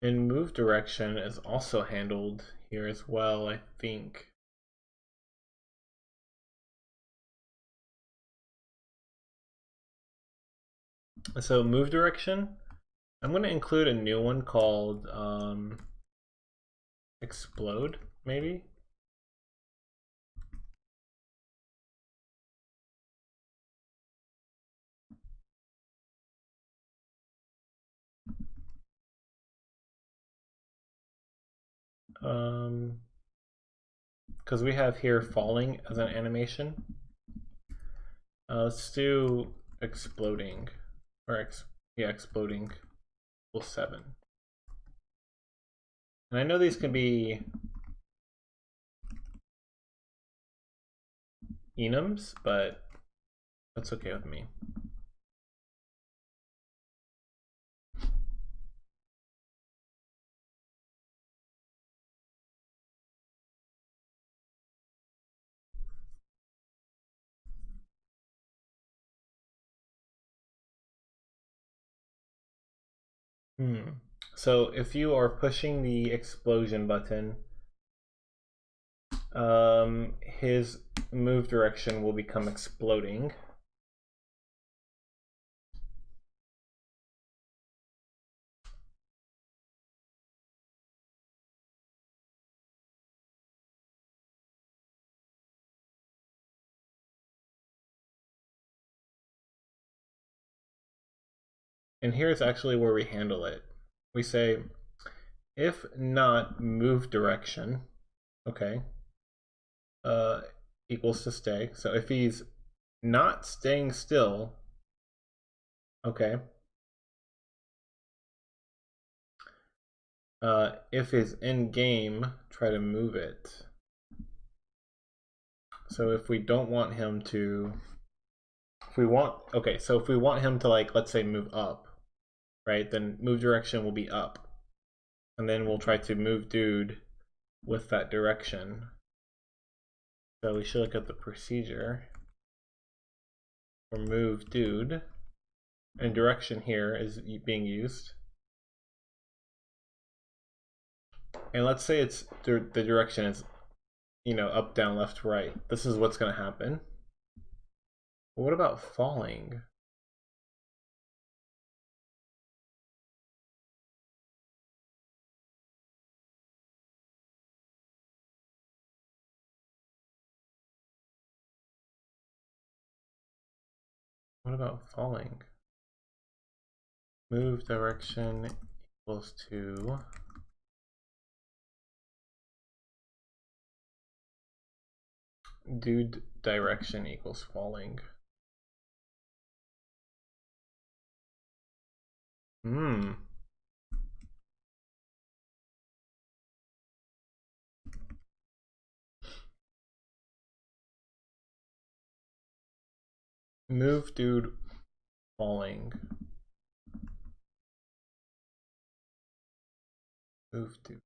And move direction is also handled here as well, I think. So move direction, I'm going to include a new one called explode, maybe. Because we have here falling as an animation. Let's do exploding, or yeah, exploding equals 7. And I know these can be enums, but that's okay with me. So if you are pushing the explosion button, his move direction will become exploding. And here's actually where we handle it. We say, if not move direction, okay, equals to stay. So if he's not staying still, okay, if he's in game, try to move it. So if we don't want him to, if we want, okay, so if we want him to, like, let's say move up, right, then move direction will be up. And then we'll try to move dude with that direction. So we should look at the procedure for move dude, and direction here is being used. And let's say it's the direction is, up, down, left, right. This is what's going to happen. But what about falling? What about falling? Move direction equals to do direction equals falling. Move dude falling. Move dude.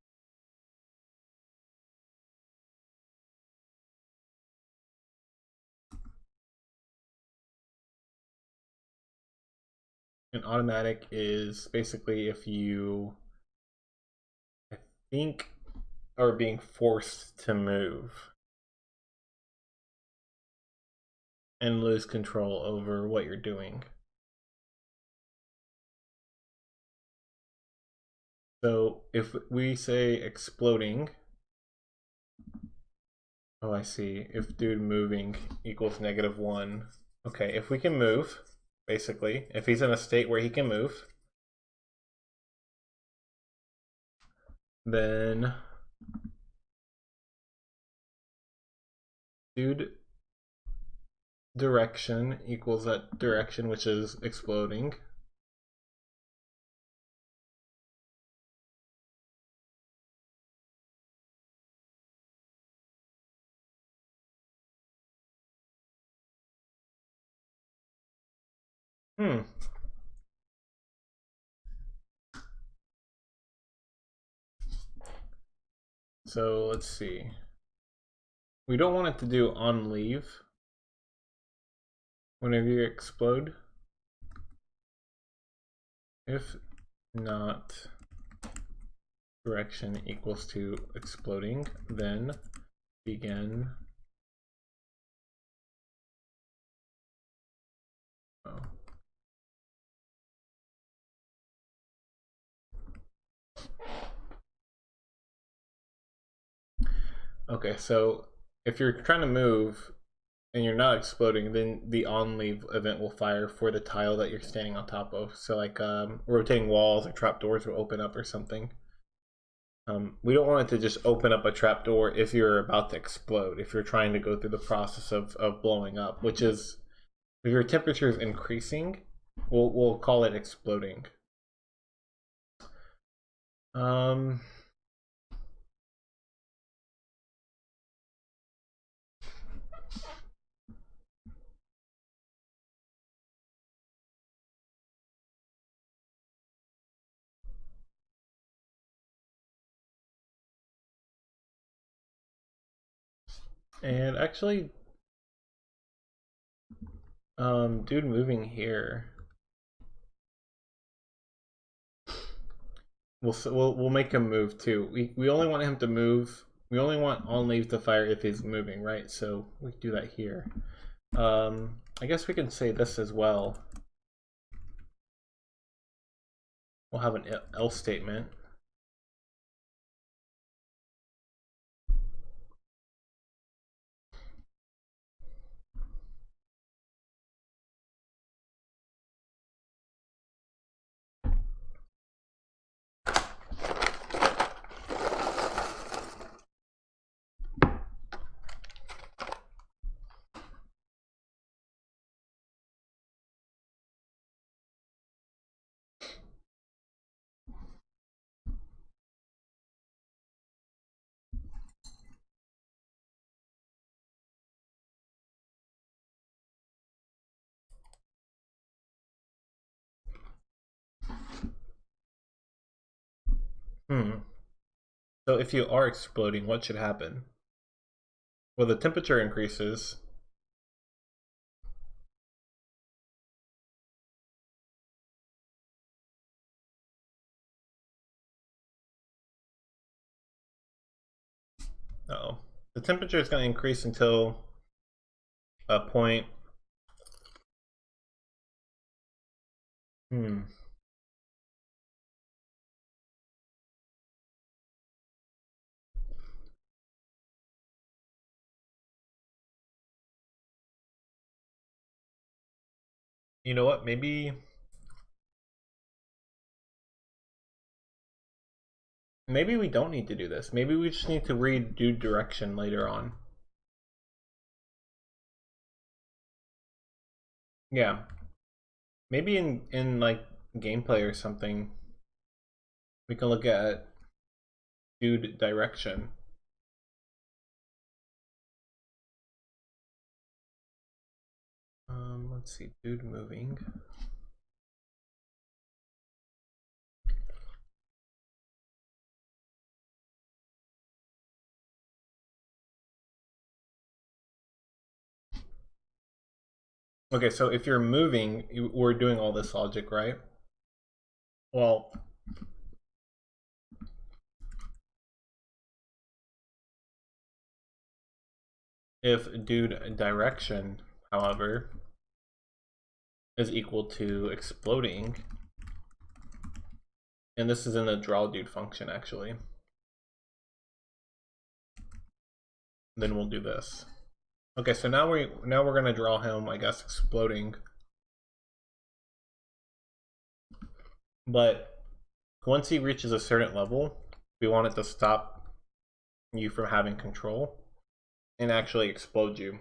An automatic is basically if you, I think, are being forced to move and lose control over what you're doing. So if we say exploding, oh, I see. If dude moving equals -1. Okay, if we can move, basically, if he's in a state where he can move, then dude direction equals that direction, which is exploding. So let's see. We don't want it to do on leave whenever you explode. If not direction equals to exploding, then begin. Oh. Okay, so if you're trying to move and you're not exploding, then the on leave event will fire for the tile that you're standing on top of. So like rotating walls or trapdoors will open up or something. We don't want it to just open up a trapdoor if you're about to explode, if you're trying to go through the process of blowing up, which is if your temperature is increasing, we'll call it exploding. And actually, dude moving here. We'll make him move too. We only want him to move. We only want on leave to fire if he's moving, right? So we can do that here. I guess we can say this as well. We'll have an else statement. So if you are exploding, what should happen? Well, the temperature increases. Uh-oh. The temperature is going to increase until a point. You know what? Maybe we don't need to do this. Maybe we just need to redo direction later on. Yeah. Maybe in like gameplay or something, we can look at dude direction. Let's see, dude moving. Okay, so if you're moving, we're doing all this logic, right? Well, if dude direction, however, is equal to exploding, and this is in the draw dude function actually, then we'll do this. Okay, so now we're gonna draw him, I guess, exploding. But once he reaches a certain level, we want it to stop you from having control and actually explode you.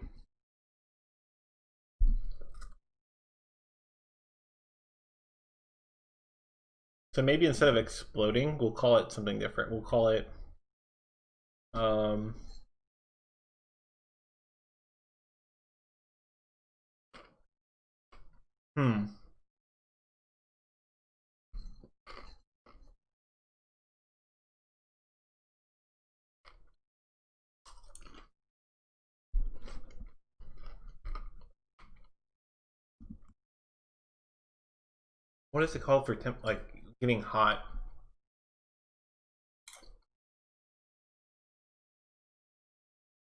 So maybe instead of exploding, we'll call it something different. We'll call it what is it called for like getting hot?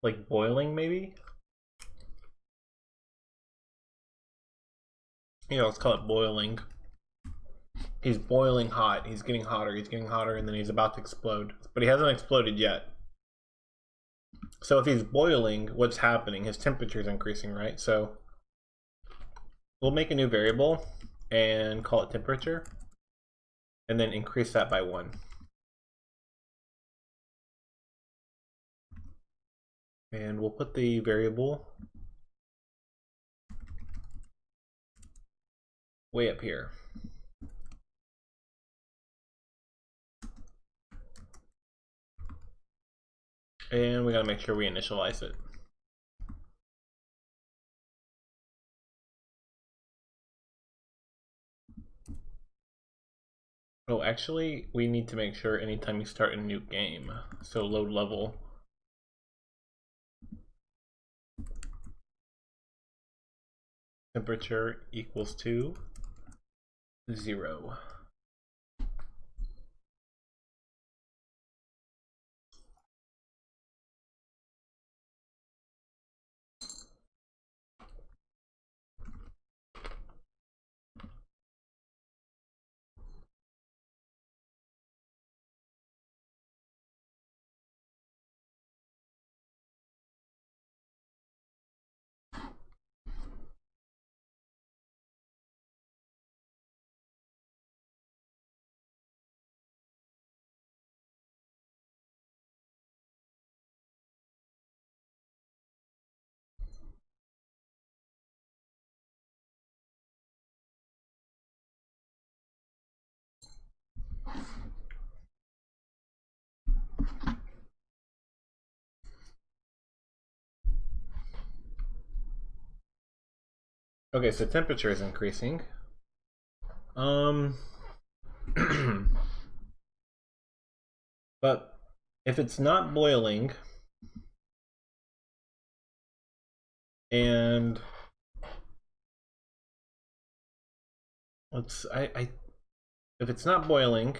Like boiling, maybe? Yeah, let's call it boiling. He's boiling hot. He's getting hotter, and then he's about to explode. But he hasn't exploded yet. So if he's boiling, what's happening? His temperature is increasing, right? So we'll make a new variable and call it temperature, and then increase that by 1. And we'll put the variable way up here. And we gotta make sure we initialize it. Oh, actually, we need to make sure anytime you start a new game. So load level. Temperature equals to 0. Okay, so temperature is increasing. But if it's not boiling and if it's not boiling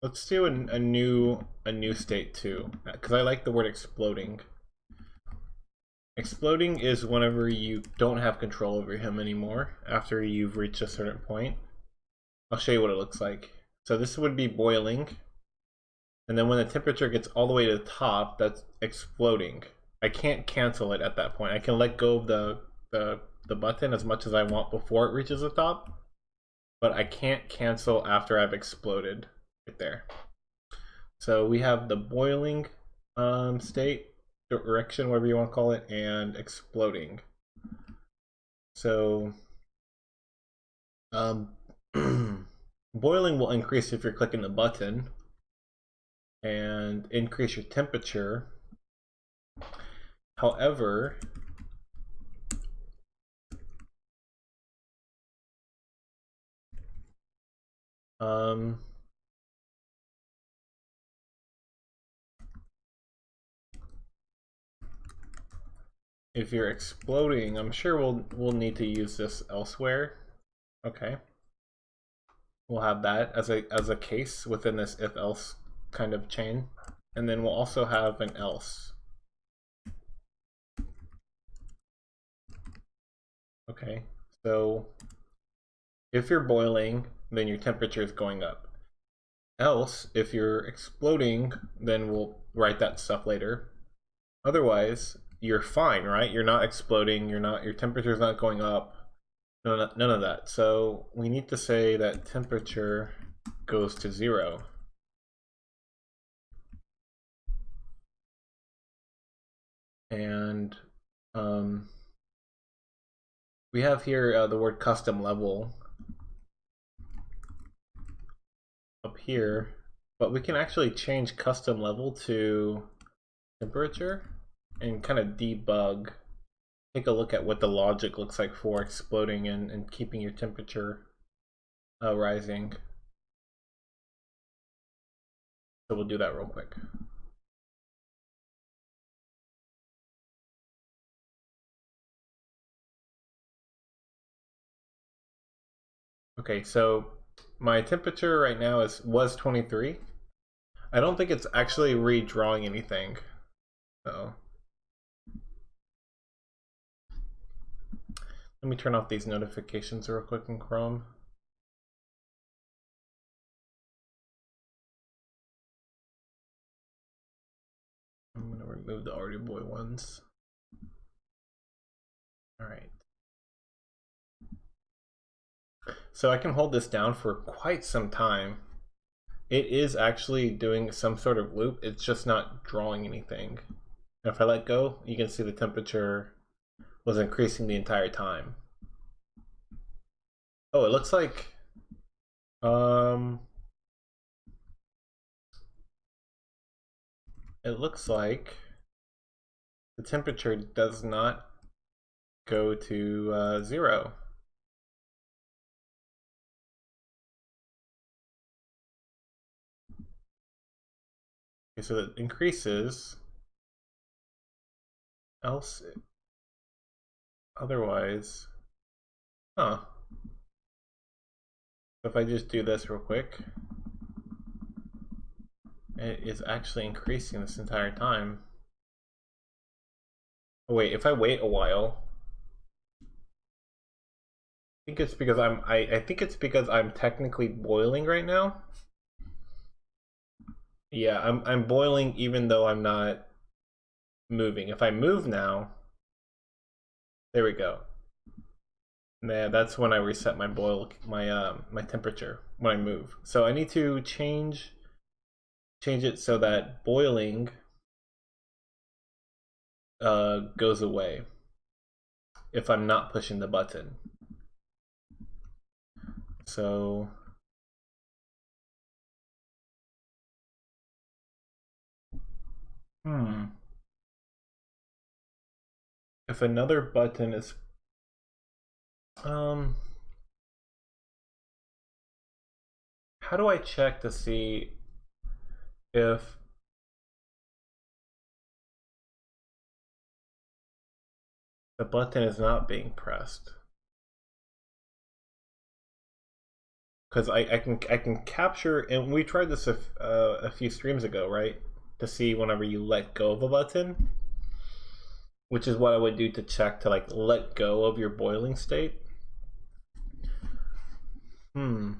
Let's do a new state too, because I like the word exploding. Exploding is whenever you don't have control over him anymore after you've reached a certain point. I'll show you what it looks like. So this would be boiling, and then when the temperature gets all the way to the top, that's exploding. I can't cancel it at that point. I can let go of the button as much as I want before it reaches the top, but I can't cancel after I've exploded right there. So we have the boiling state, direction, whatever you want to call it, and exploding. So boiling will increase if you're clicking the button and increase your temperature. However, if you're exploding, I'm sure we'll need to use this elsewhere. Okay, we'll have that as a case within this if else kind of chain, and then we'll also have an else. Okay, so if you're boiling, then your temperature is going up. Else, if you're exploding, then we'll write that stuff later. Otherwise, you're fine, right? You're not exploding, your temperature's not going up. None of that. So we need to say that temperature goes to 0. And we have here the word custom level up here, but we can actually change custom level to temperature and kind of debug, take a look at what the logic looks like for exploding and keeping your temperature rising. So we'll do that real quick. Okay, so my temperature right now was 23. I don't think it's actually redrawing anything. So let me turn off these notifications real quick in Chrome. I'm gonna remove the Artie Boy ones. All right. So I can hold this down for quite some time. It is actually doing some sort of loop. It's just not drawing anything. And if I let go, you can see the temperature was increasing the entire time. Oh, it looks like it looks like the temperature does not go to 0. Okay, so it increases. Else, otherwise, huh? So if I just do this real quick, it is actually increasing this entire time. Oh wait, if I wait a while, I think it's because I think it's because I'm technically boiling right now. Yeah, I'm boiling even though I'm not moving. If I move now, there we go. Yeah, that's when I reset my my temperature when I move. So I need to change it so that boiling goes away if I'm not pushing the button. So if another button is how do I check to see if the button is not being pressed? because I can capture, and we tried this a few streams ago, right? To see whenever you let go of a button, which is what I would do to check to like let go of your boiling state. Hmm.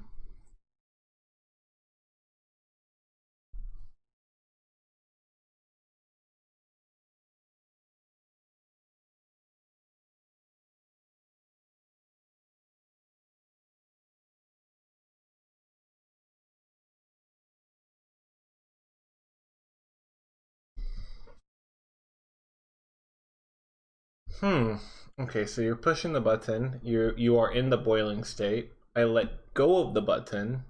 Hmm. Okay, so you're pushing the button. You are in the boiling state. I let go of the button.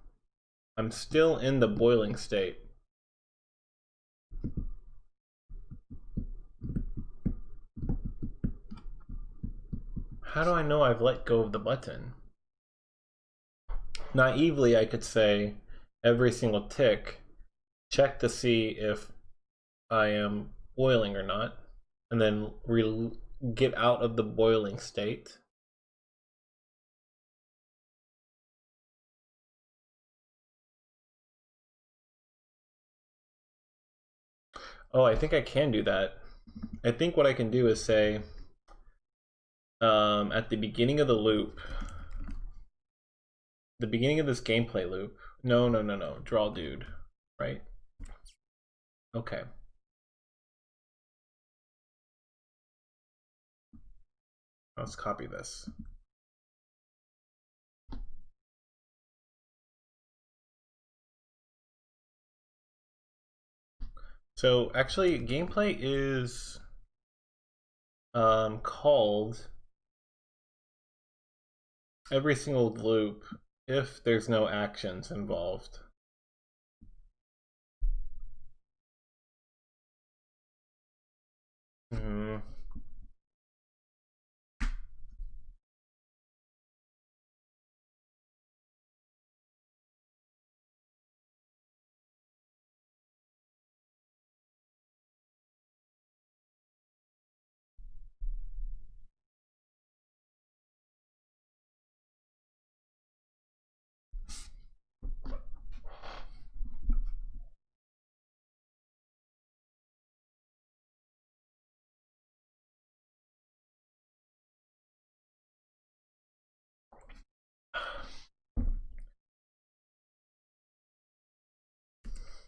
I'm still in the boiling state. How do I know I've let go of the button? Naively, I could say every single tick, check to see if I am boiling or not, and then get out of the boiling state. Oh, I think I can do that. I think what I can do is say, at the beginning of the loop, the beginning of this gameplay loop. No. Draw dude, right? Okay. Let's copy this. So actually, gameplay is called every single loop if there's no actions involved. Hmm.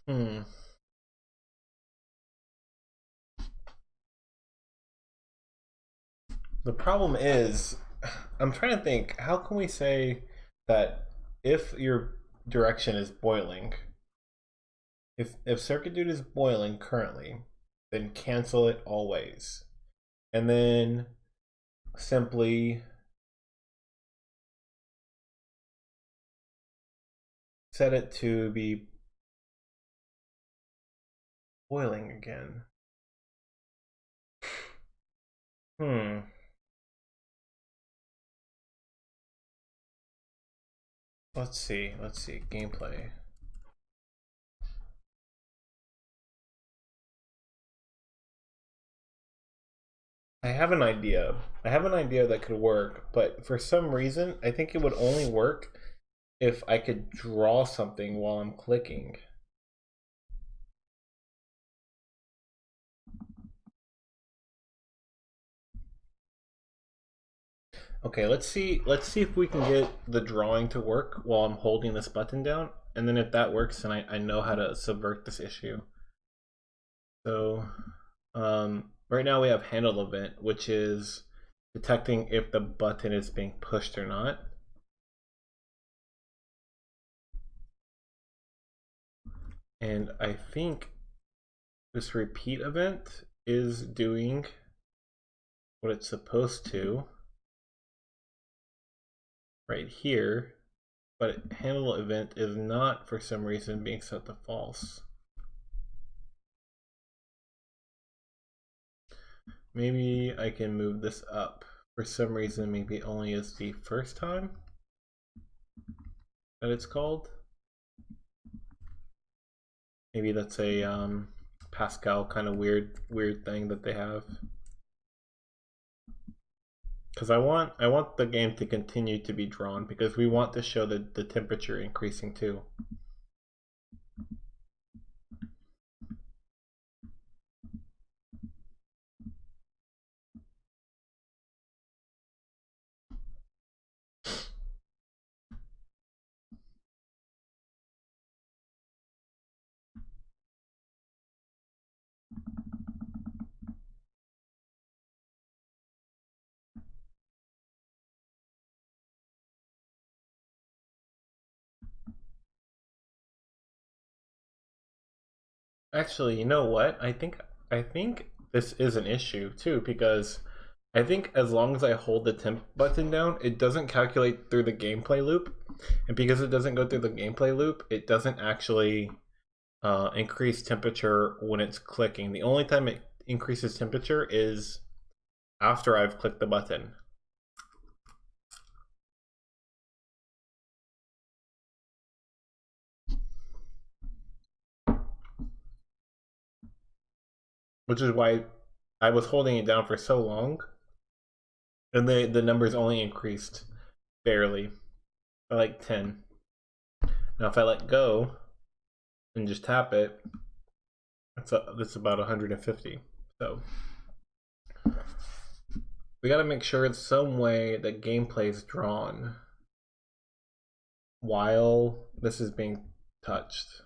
Hmm. The problem is, I'm trying to think. How can we say that if your direction is boiling, if circuit dude is boiling currently, then cancel it always, and then simply set it to be boiling again. Hmm. Let's see. Let's see. Gameplay. I have an idea. I have an idea that could work, but for some reason, I think it would only work if I could draw something while I'm clicking. Okay, let's see. Let's see if we can get the drawing to work while I'm holding this button down, and then if that works, then I know how to subvert this issue. So, right now we have handle event, which is detecting if the button is being pushed or not. And I think this repeat event is doing what it's supposed to right here, but handle event is not for some reason being set to false. Maybe I can move this up. For some reason, maybe it only is the first time that it's called. Maybe that's a Pascal kind of weird thing that they have. Because I want the game to continue to be drawn because we want to show the temperature increasing too. Actually, you know what? I think this is an issue too because I think as long as I hold the temp button down, it doesn't calculate through the gameplay loop, and because it doesn't go through the gameplay loop, it doesn't actually increase temperature when it's clicking. The only time it increases temperature is after I've clicked the button. Which is why I was holding it down for so long, and the numbers only increased barely by like 10. Now if I let go and just tap it, that's about 150. So we got to make sure it's some way that gameplay is drawn while this is being touched.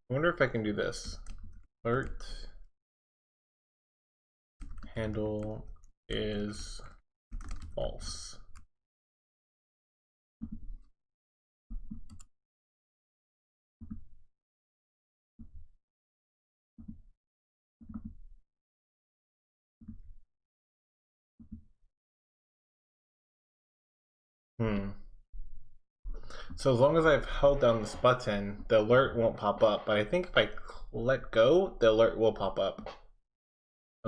I wonder if I can do this. Alert handle is false. So as long as I've held down this button, the alert won't pop up. But I think if I let go, the alert will pop up.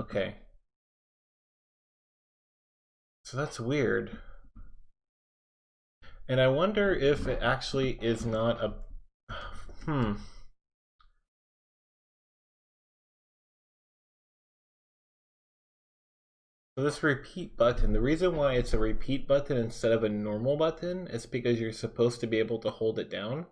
Okay. So that's weird. And I wonder if it actually is not a... So this repeat button, the reason why it's a repeat button instead of a normal button is because you're supposed to be able to hold it down.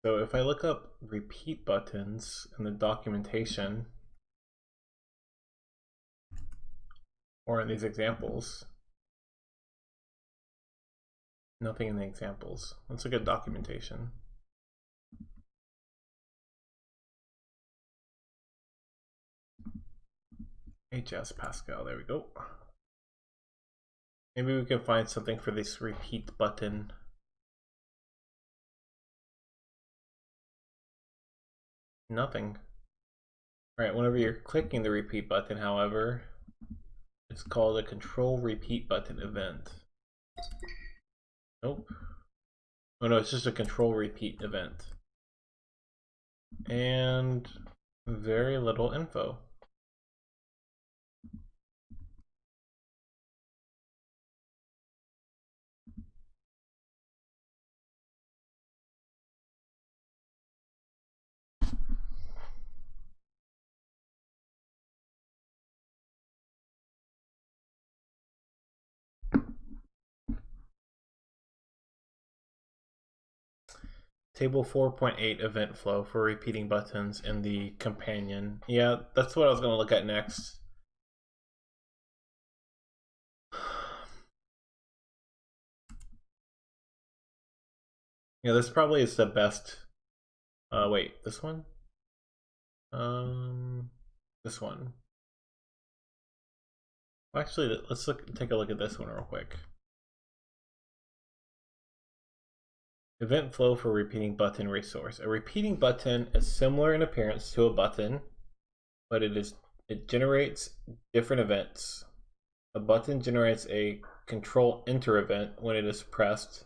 So if I look up repeat buttons in the documentation, or in these examples, nothing in the examples. Let's look at documentation. HS Pascal, there we go. Maybe we can find something for this repeat button. Nothing. Alright, whenever you're clicking the repeat button, however, it's called a control repeat button event. Nope. Oh no, it's just a control repeat event. And very little info. Table 4.8 event flow for repeating buttons in the companion. Yeah, that's what I was going to look at next. Yeah, this probably is the best. Wait, this one? This one. Well, actually, let's take a look at this one real quick. Event flow for repeating button resource. A repeating button is similar in appearance to a button, but it generates different events. A button generates a control enter event when it is pressed,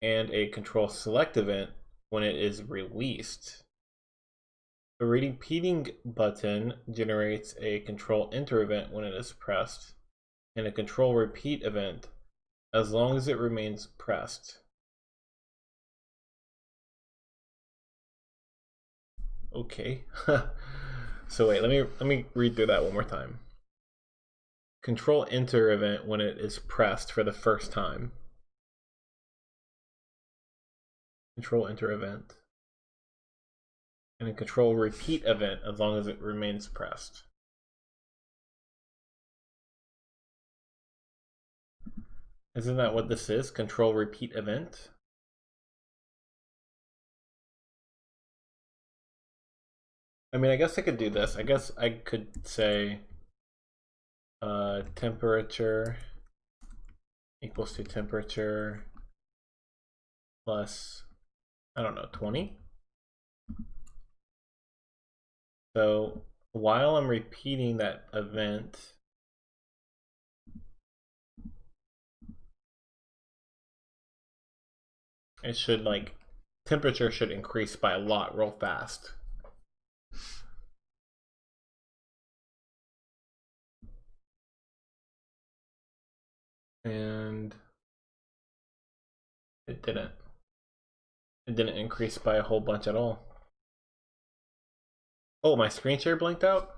and a control select event when it is released. The repeating button generates a control enter event when it is pressed, and a control repeat event as long as it remains pressed. Okay. So wait, let me read through that one more time. Control enter event when it is pressed for the first time. Control enter event. And a control repeat event as long as it remains pressed. Isn't that what this is? Control repeat event? I mean, I guess I could do this. I guess I could say temperature equals to temperature plus, I don't know, 20. So while I'm repeating that event, it should, like, temperature should increase by a lot real fast. And it didn't. It didn't increase by a whole bunch at all. Oh, my screen share blinked out?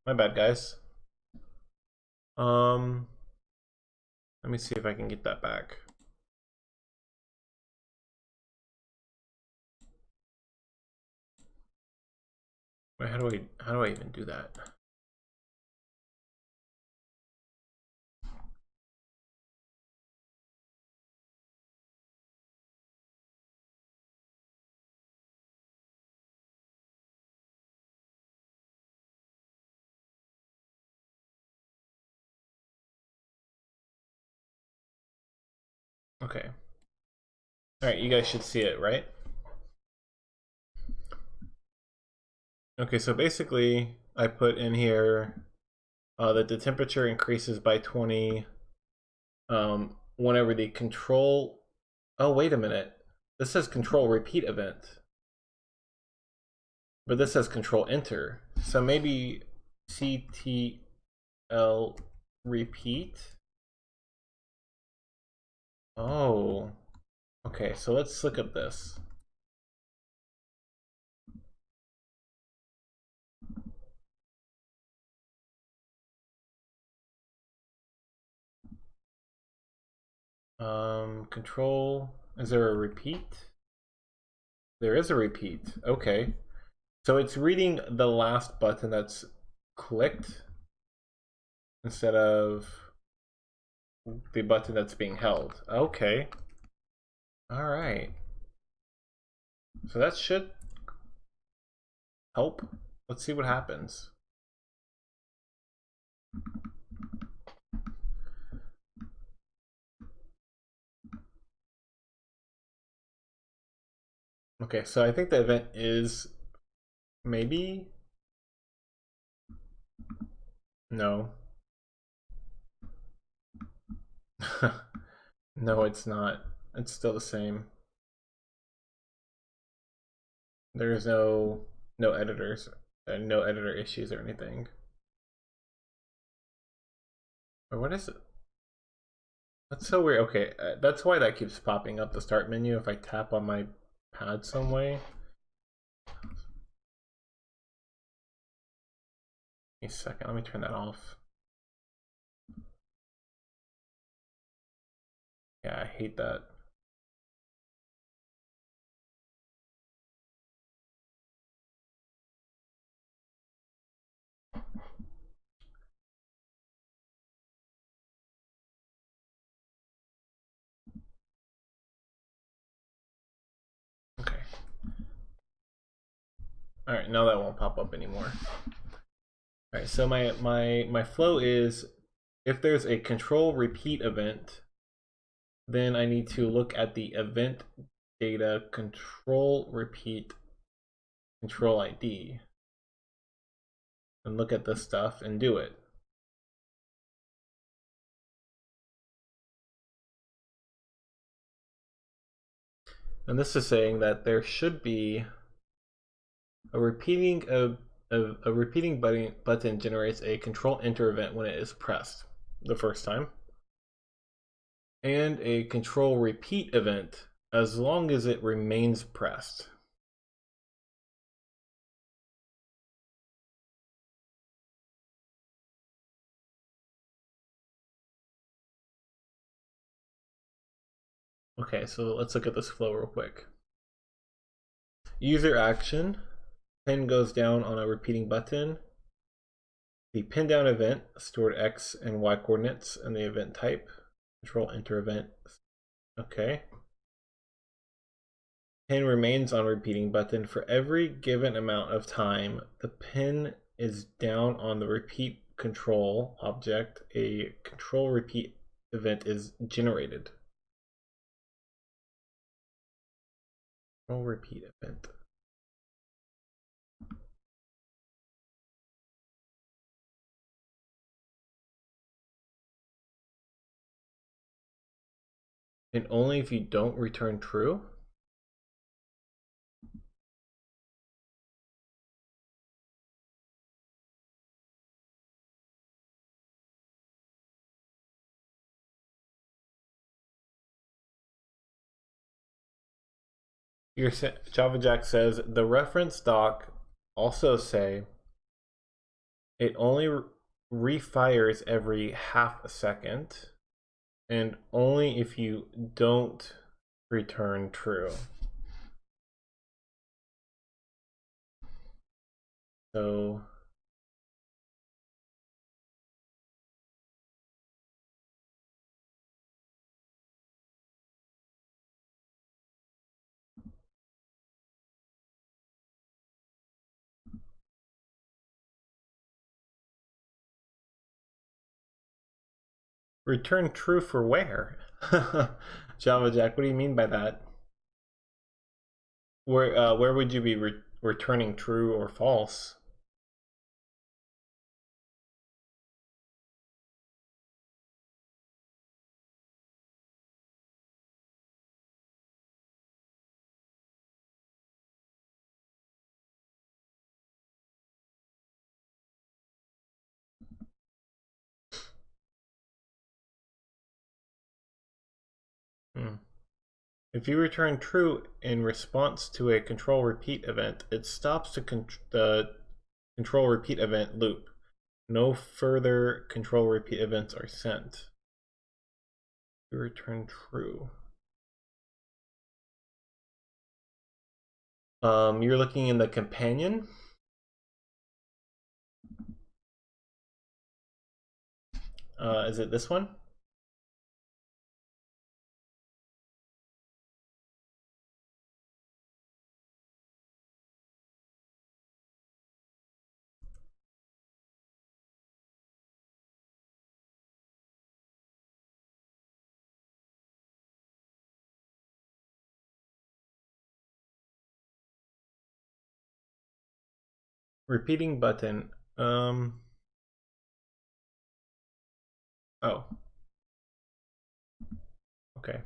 My bad, guys. Let me see if I can get that back. Wait, how do I even do that? Okay. All right, you guys should see it, right? Okay, so basically I put in here that the temperature increases by 20 whenever the control, oh, wait a minute. This says control repeat event, but this says control enter. So maybe CTL repeat. Oh, okay, so let's look at this. Control, is there a repeat? There is a repeat. Okay. So it's reading the last button that's clicked instead of the button that's being held. Okay. All right. So that should help. Let's see what happens. Okay, so I think the event is maybe, no. No, it's not. It's still the same. There's no editors, no editor issues or anything. Or what is it? That's so weird. Okay, that's why that keeps popping up the start menu if I tap on my pad some way. A second, let me turn that off. Yeah, I hate that. Okay. All right, now that won't pop up anymore. All right, so my flow is, if there's a control repeat event, then I need to look at the event data control repeat control ID and look at this stuff and do it. And this is saying that there should be a repeating button generates a control enter event when it is pressed the first time, and a control repeat event as long as it remains pressed. Okay, so let's look at this flow real quick. User action, pin goes down on a repeating button. The pin down event stored X and Y coordinates and the event type. Control enter event. Okay. Pin remains on repeating button for every given amount of time. The pin is down on the repeat control object. A control repeat event is generated. Control repeat event. And only if you don't return true. Your JavaJack says the reference doc also say it only refires every half a second and only if you don't return true. So return true for where? JavaJack, what do you mean by that? Where would you be returning true or false? Hmm. If you return true in response to a control repeat event, it stops the control repeat event loop. No further control repeat events are sent. You return true. You're looking in the companion. Is it this one? Repeating button. Oh. Okay.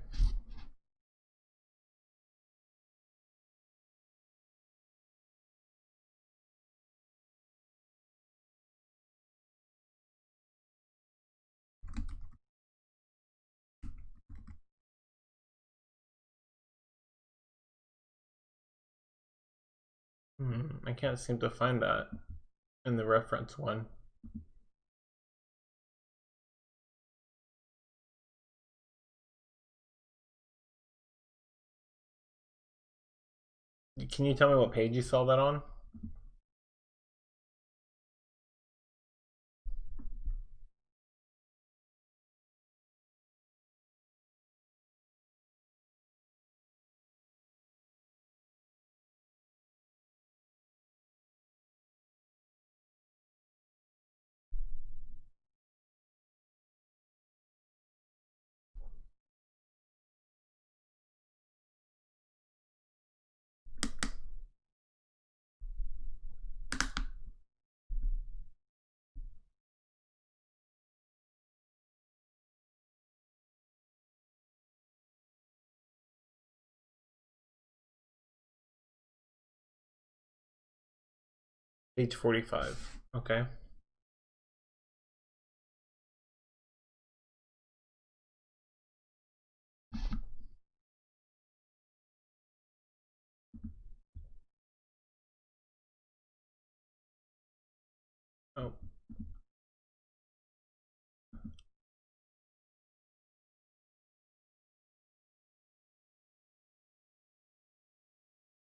I can't seem to find that in the reference one. Can you tell me what page you saw that on? Page 45. Okay. Oh.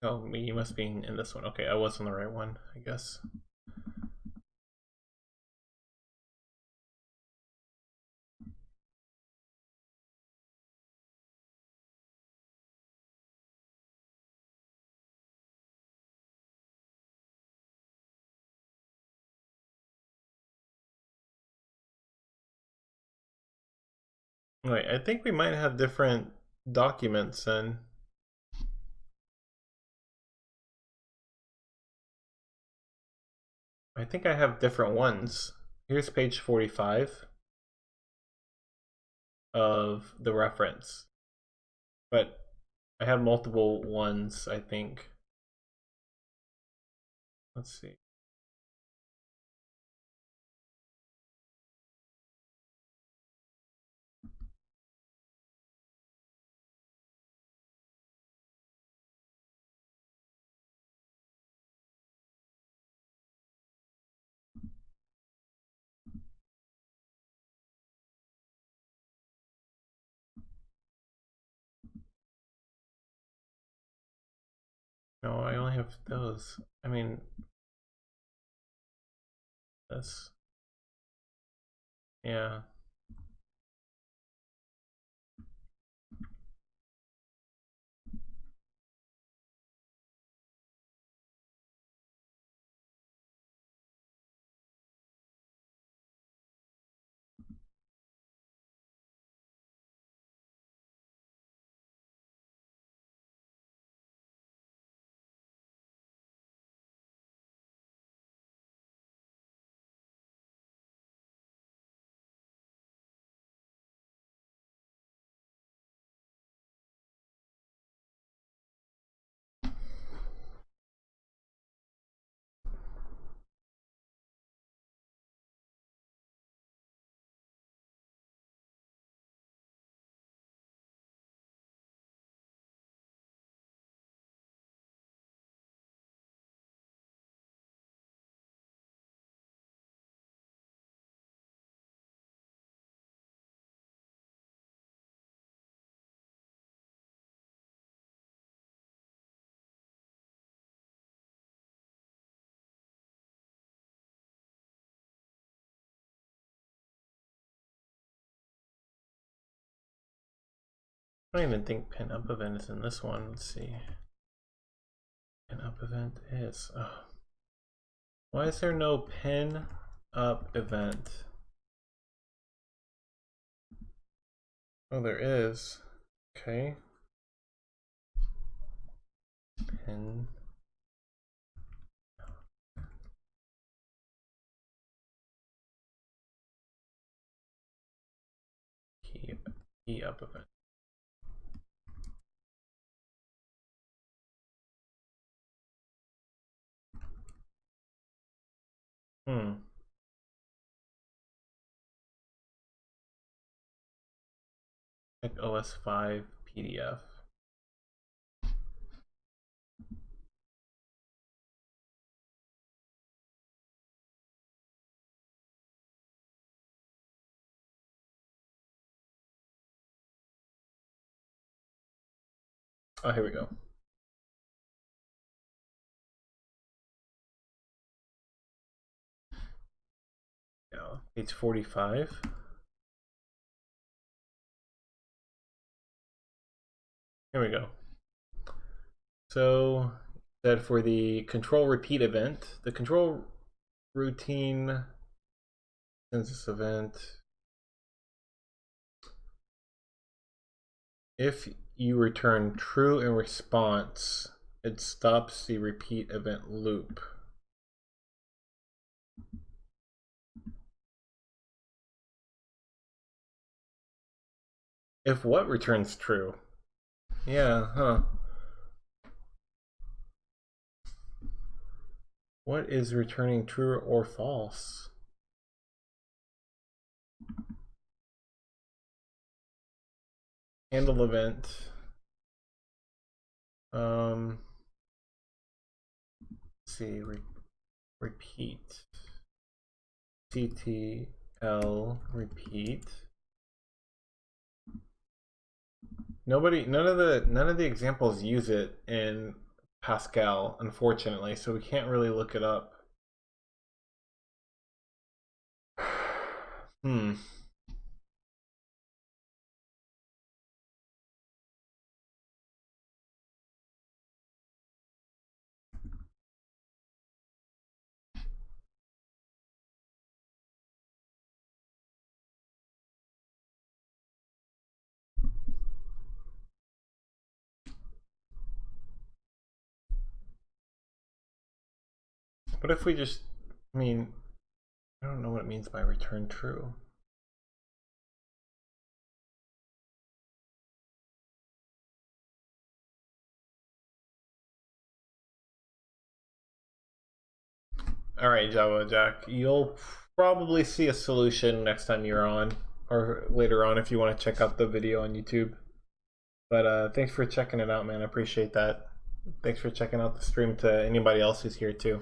Oh, you must be in this one. Okay, I was on the right one, I guess. Wait, I think we might have different documents then. I think I have different ones. Here's page 45 of the reference. But I have multiple ones, I think. Let's see. No, I only have those. I mean, this. Yeah. I don't even think pin up event is in this one. Let's see. Pin up event is. Oh. Why is there no pin up event? Oh, there is. Okay. Pin. Key up event. Hmm. Check OS5 PDF. Oh, here we go. Yeah, page 45. Here we go. So that for the control repeat event, the control routine census event, if you return true in response, it stops the repeat event loop. If what returns true? Yeah, huh. What is returning true or false? Handle event. Let's see, repeat. CTL repeat. None of the examples use it in Pascal, unfortunately, so we can't really look it up. Hmm. What if we just, I mean, I don't know what it means by return true. All right, Java Jack, you'll probably see a solution next time you're on, or later on if you want to check out the video on YouTube. But thanks for checking it out, man. I appreciate that. Thanks for checking out the stream to anybody else who's here too.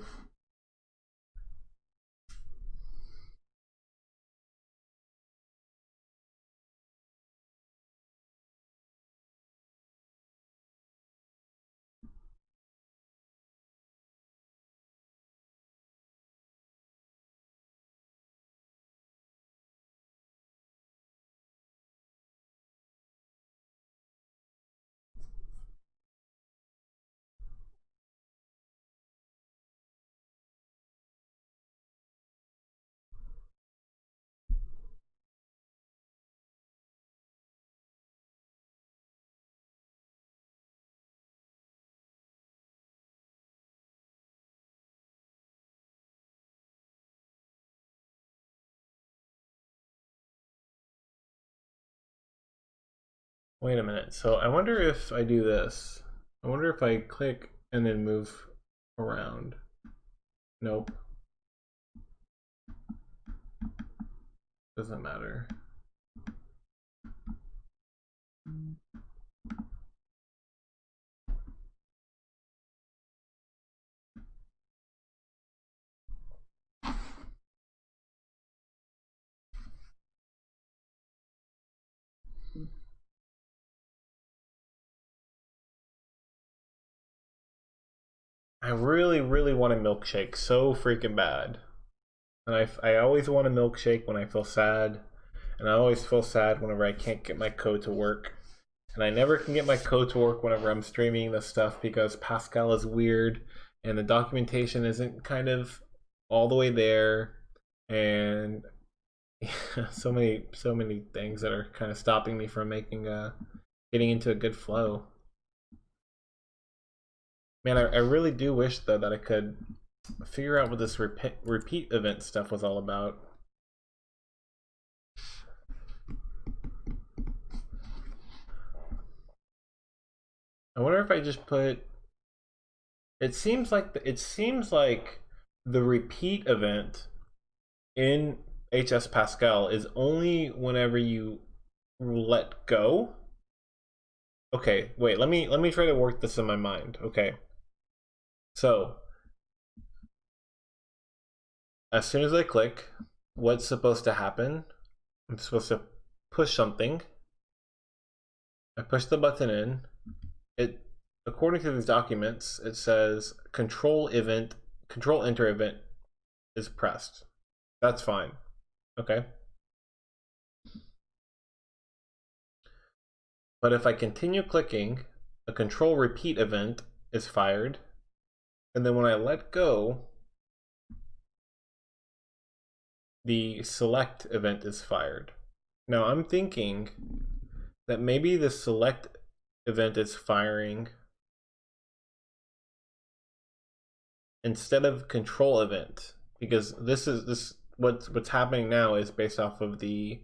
Wait a minute. So I wonder if I do this. I wonder if I click and then move around. Nope. Doesn't matter. I really, really want a milkshake so freaking bad. And I always want a milkshake when I feel sad. And I always feel sad whenever I can't get my code to work. And I never can get my code to work whenever I'm streaming this stuff because Pascal is weird and the documentation isn't kind of all the way there. And so many things that are kind of stopping me from making getting into a good flow. Man, I really do wish though that I could figure out what this repeat event stuff was all about. I wonder if I just put. It seems like the repeat event in HS Pascal is only whenever you let go. Okay, wait. Let me try to work this in my mind. Okay. So, as soon as I click, what's supposed to happen? I'm supposed to push something. I push the button in. It, according to these documents, it says control enter event is pressed. That's fine. Okay. But if I continue clicking, a control repeat event is fired. And then when I let go, the select event is fired. Now I'm thinking that maybe the select event is firing instead of control event, because this what's happening now is based off of the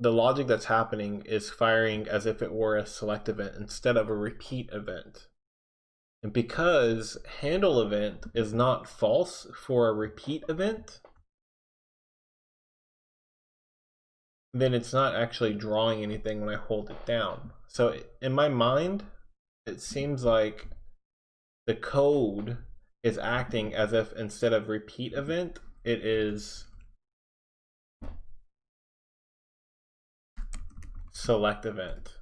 logic that's happening is firing as if it were a select event instead of a repeat event. And because handle event is not false for a repeat event, then it's not actually drawing anything when I hold it down. So in my mind, it seems like the code is acting as if instead of repeat event, it is select event.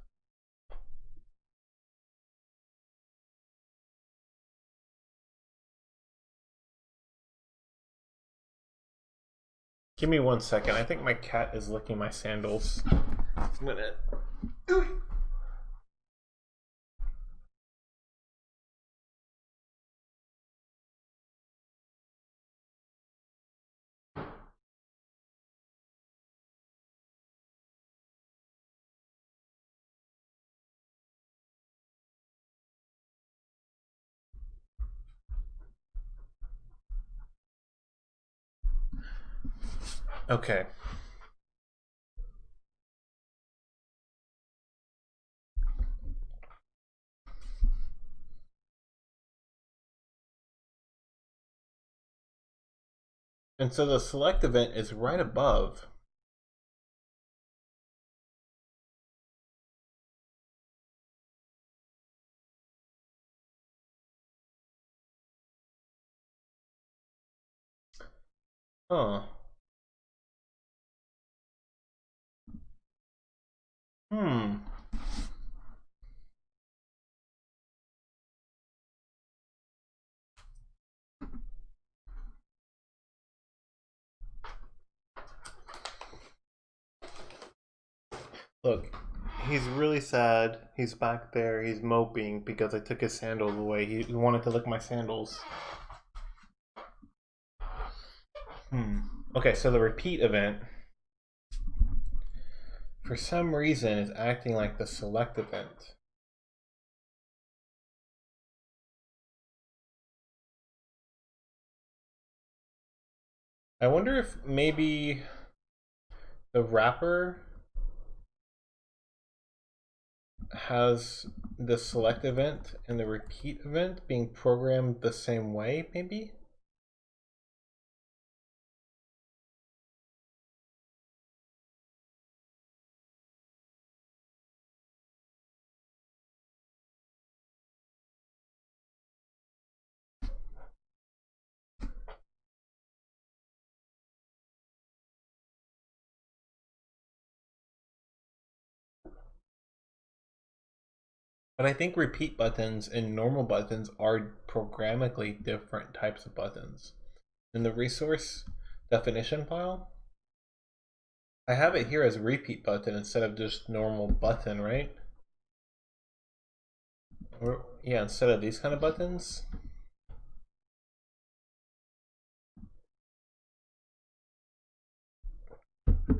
Give me 1 second. I think my cat is licking my sandals. I'm gonna. Okay. And so the select event is right above. Huh. Hmm. Look, he's really sad. He's back there. He's moping because I took his sandals away. He wanted to lick my sandals. Okay, so the repeat event, for some reason, is acting like the select event. I wonder if maybe the wrapper has the select event and the repeat event being programmed the same way, maybe? But I think repeat buttons and normal buttons are programmatically different types of buttons. In the resource definition file, I have it here as repeat button instead of just normal button, right? Or, yeah, instead of these kind of buttons.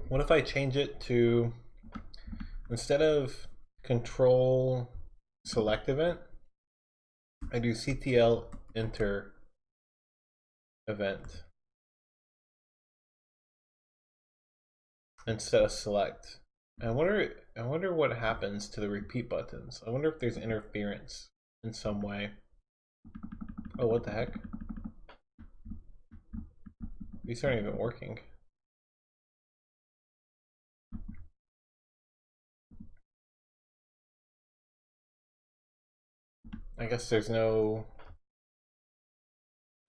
What if I change it to, instead of control select event, I do CTL enter event instead of select. I wonder what happens to the repeat buttons. I wonder if there's interference in some way. Oh, what the heck? These aren't even working. I guess there's no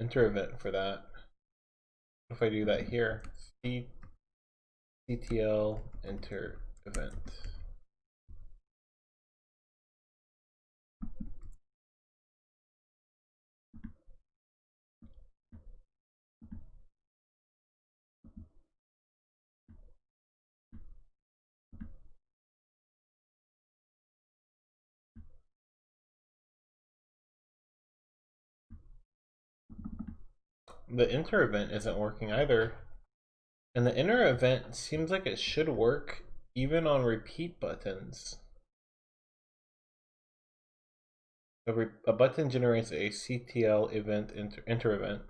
enter event for that. What if I do that here? CTL enter event. The enter event isn't working either. And the enter event seems like it should work even on repeat buttons. A button generates a CTL event enter event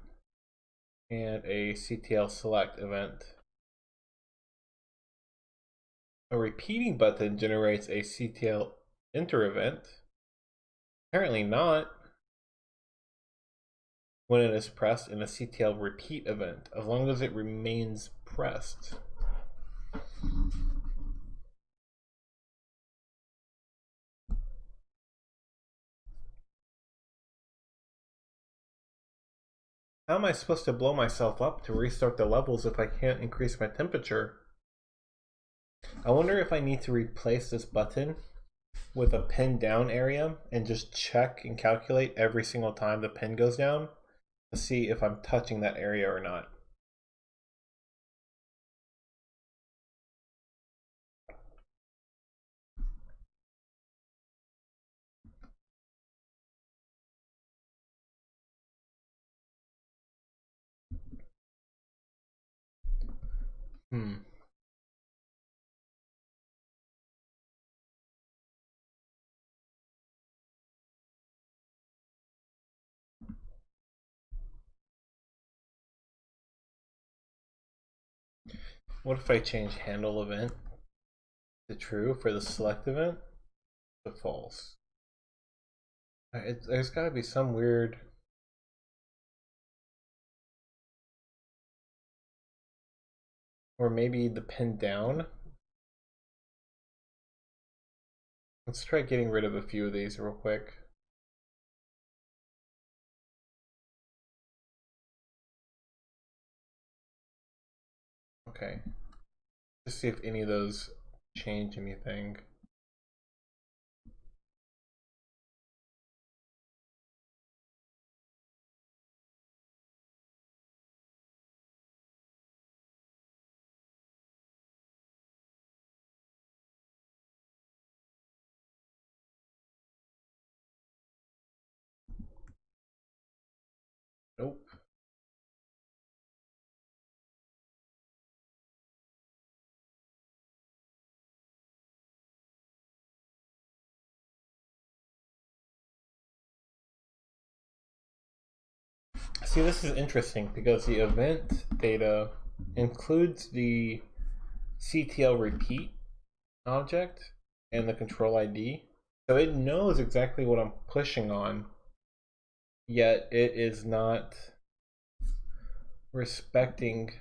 and a CTL select event. A repeating button generates a CTL enter event. Apparently not. when it is pressed in a CTL repeat event, as long as it remains pressed. How am I supposed to blow myself up to restart the levels if I can't increase my temperature? I wonder if I need to replace this button with a pin down area and just check and calculate every single time the pin goes down to see if I'm touching that area or not. Hmm. What if I change handle event to true for the select event to false? There's got to be some weird. Or maybe the pin down. Let's try getting rid of a few of these real quick. Okay. Just see if any of those change anything. Nope. See, this is interesting because the event data includes the CTL repeat object and the control ID. So it knows exactly what I'm pushing on, yet it is not respecting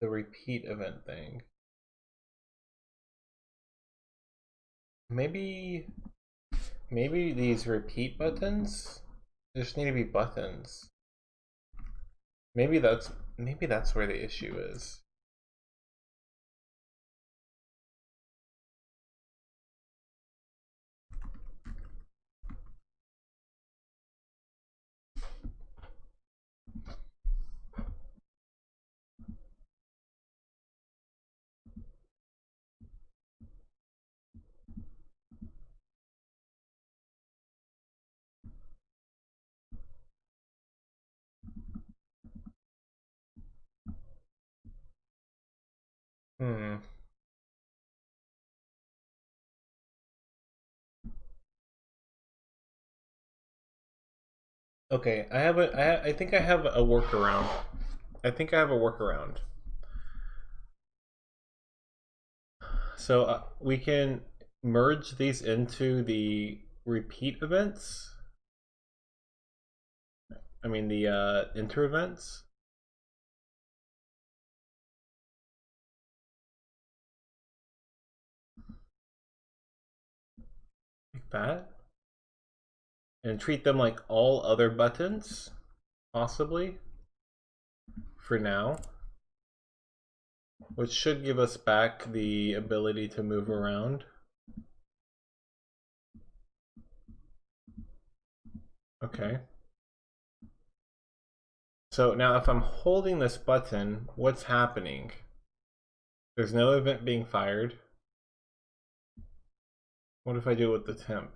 the repeat event thing. Maybe these repeat buttons just need to be buttons. Maybe that's where the issue is. Hmm. Okay, I think I have a workaround. I think I have a workaround. So we can merge these into the repeat events. I mean the inter events. Like that. And treat them like all other buttons, possibly, for now. Which should give us back the ability to move around. Okay. So now if I'm holding this button, what's happening? There's no event being fired. What if I do it with the temp?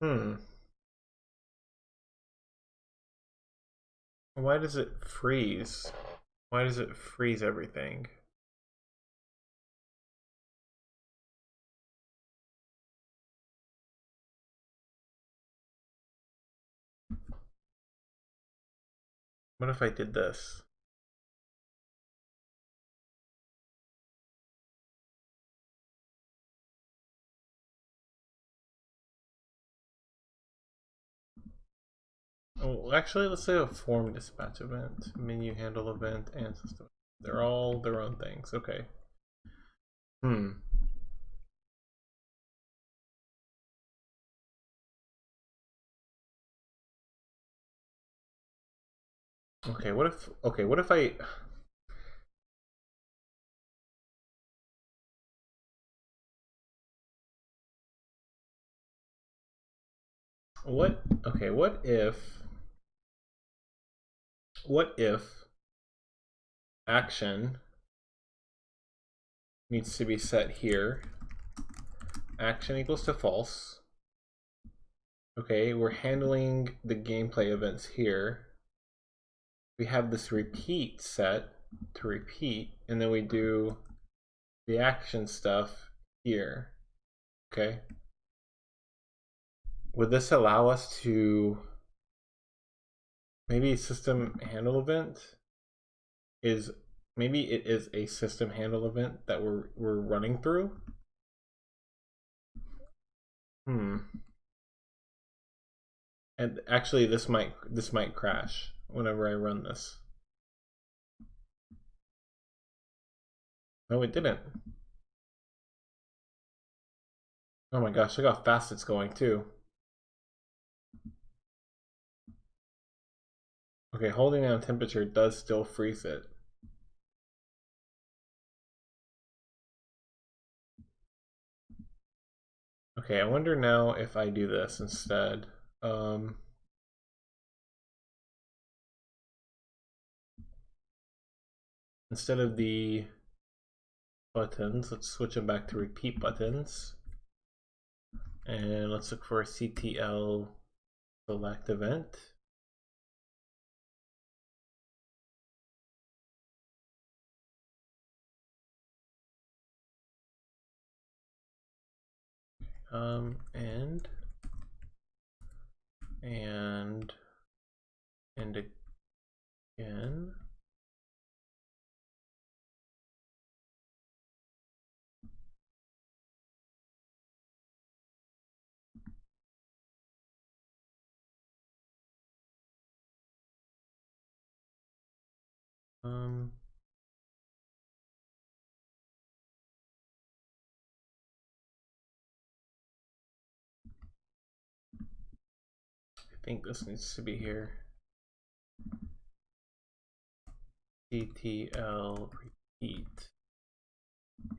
Hmm. Why does it freeze? Why does it freeze everything? What if I did this? Oh, actually, let's say a form dispatch event, menu handle event, and system. They're all their own things. Okay. Hmm. Okay. What if? Okay. What if I? What? Okay. What if? What if action needs to be set here? Action equals to false. Okay, we're handling the gameplay events here. We have this repeat set to repeat, and then we do the action stuff here. Okay. Would this allow us to maybe system handle event is maybe it is a system handle event that we're running through? Hmm. And actually this might crash whenever I run this. No, it didn't. Oh my gosh, look how fast it's going too. Okay, holding down temperature does still freeze it. Okay, I wonder now if I do this instead. Instead of the buttons, let's switch them back to repeat buttons. And let's look for a CTL select event. And again. Um, I think this needs to be here. CTL repeat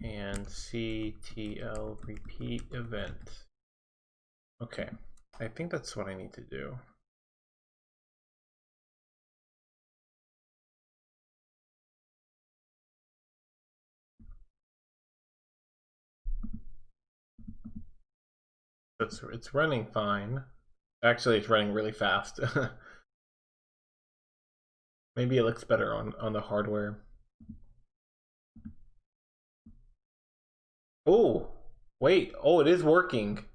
and CTL repeat event. Okay, I think that's what I need to do. It's running fine. Actually, it's running really fast. Maybe it looks better on the hardware. Oh, wait. Oh, it is working.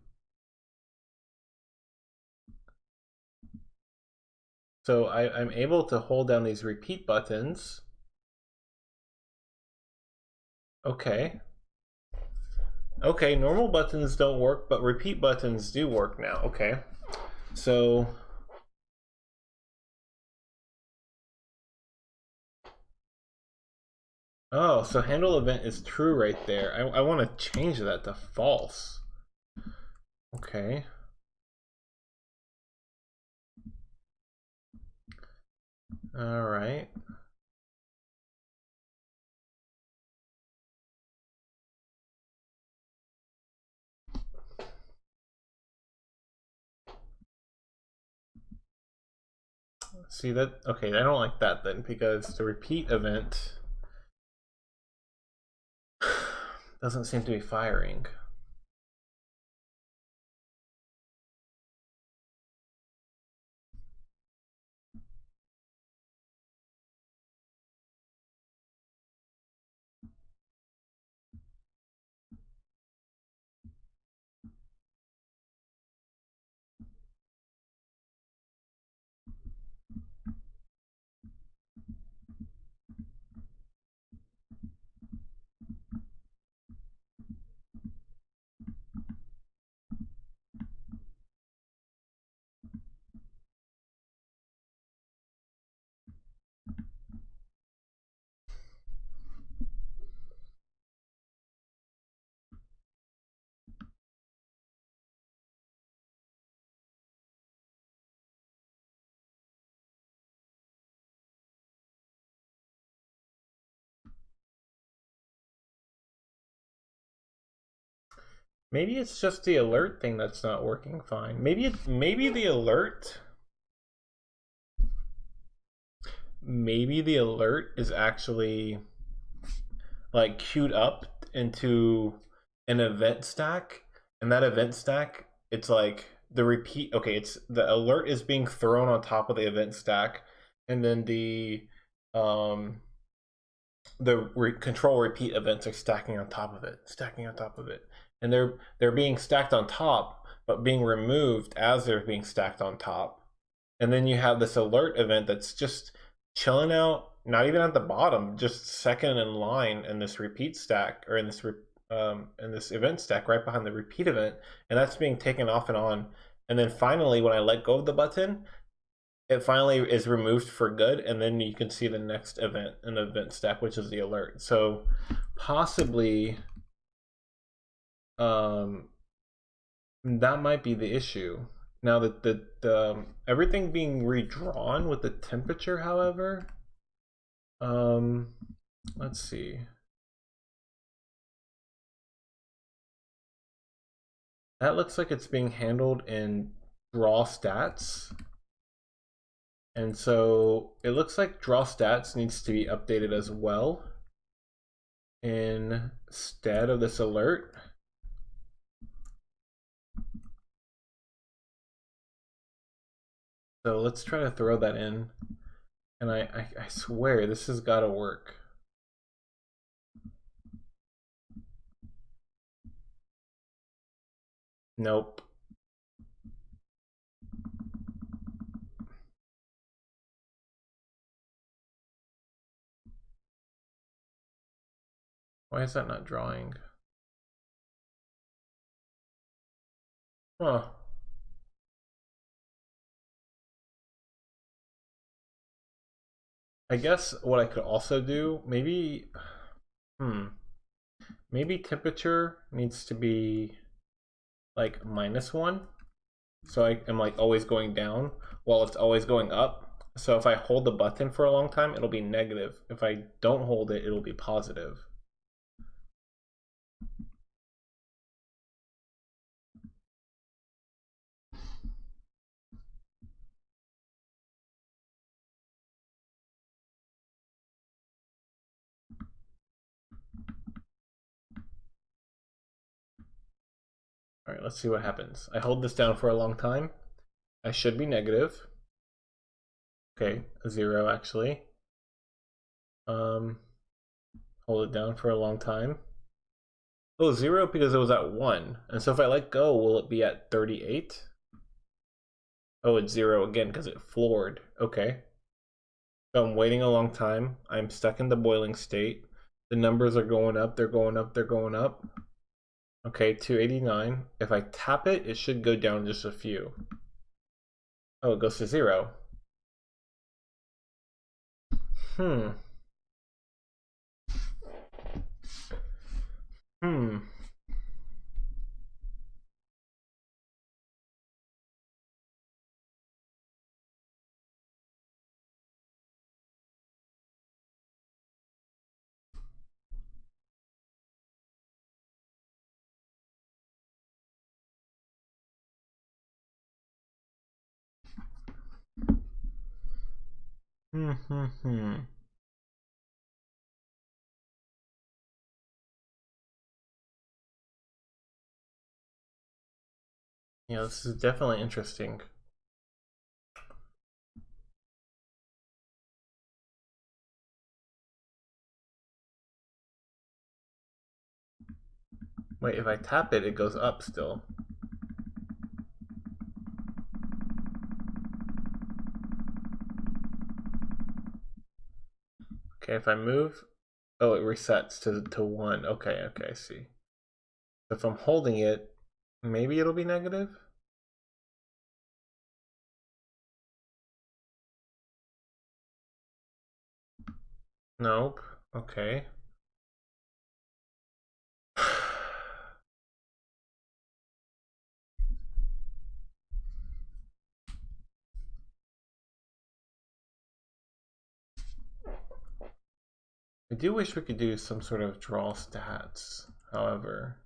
So I'm able to hold down these repeat buttons. Okay. Okay, normal buttons don't work, but repeat buttons do work now. Okay. So oh, so handle event is true right there. I want to change that to false. Okay. All right. See that? Okay, I don't like that then because the repeat event doesn't seem to be firing. Maybe it's just the alert thing that's not working fine. Maybe the alert. Maybe the alert is actually like queued up into an event stack, and that event stack, it's like the repeat. Okay, it's the alert is being thrown on top of the event stack, and then um control repeat events are stacking on top of it, stacking on top of it, and they're being stacked on top, but being removed as they're being stacked on top. And then you have this alert event that's just chilling out, not even at the bottom, just second in line in this repeat stack, or in this event stack right behind the repeat event, and that's being taken off and on. And then finally, when I let go of the button, it finally is removed for good, and then you can see the next event in the event stack, which is the alert. So possibly that might be the issue. Now that the everything being redrawn with the temperature, however, let's see. That looks like it's being handled in draw stats. And so it looks like draw stats needs to be updated as well instead of this alert. So let's try to throw that in. And I swear this has got to work. Nope. Why is that not drawing? Huh. I guess what I could also do, maybe, maybe temperature needs to be like -1. So I am like always going down while it's always going up. So if I hold the button for a long time, it'll be negative. If I don't hold it, it'll be positive. All right, let's see what happens. I hold this down for a long time. I should be negative. Okay, 0 actually. Hold it down for a long time. Oh, 0 because it was at 1. And so if I let go, will it be at 38? Oh, it's 0 again because it floored. Okay. So I'm waiting a long time. I'm stuck in the boiling state. The numbers are going up, they're going up, they're going up. Okay, 289. If I tap it, it should go down just a few. Oh, it goes to 0. Hmm. Hmm. Hmm. Hmm. Hmm. Yeah, this is definitely interesting. Wait, if I tap it, it goes up still. Okay, if I move, oh, it resets to 1. Okay, okay, I see. If I'm holding it, maybe it'll be negative? Nope. Okay. I do wish we could do some sort of draw stats, however.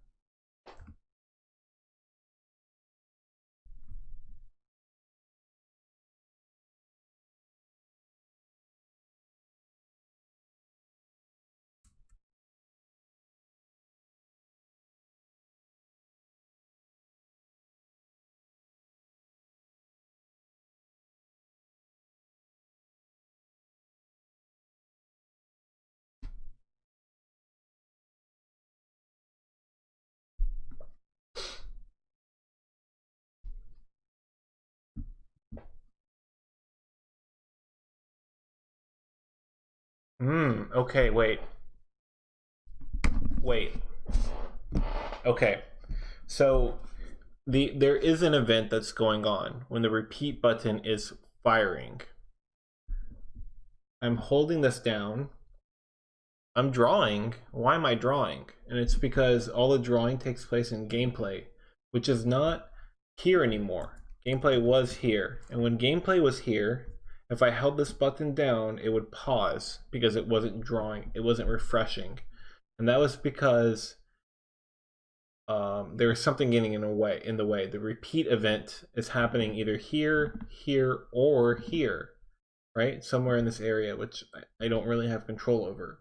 Okay, wait. Wait. Okay. So there is an event that's going on when the repeat button is firing. I'm holding this down. I'm drawing. Why am I drawing? And it's because all the drawing takes place in gameplay, which is not here anymore. Gameplay was here. And when gameplay was here, if I held this button down, it would pause because it wasn't drawing, it wasn't refreshing. And that was because there was something getting in the way. The repeat event is happening either here, here, or here, right? Somewhere in this area, which I don't really have control over.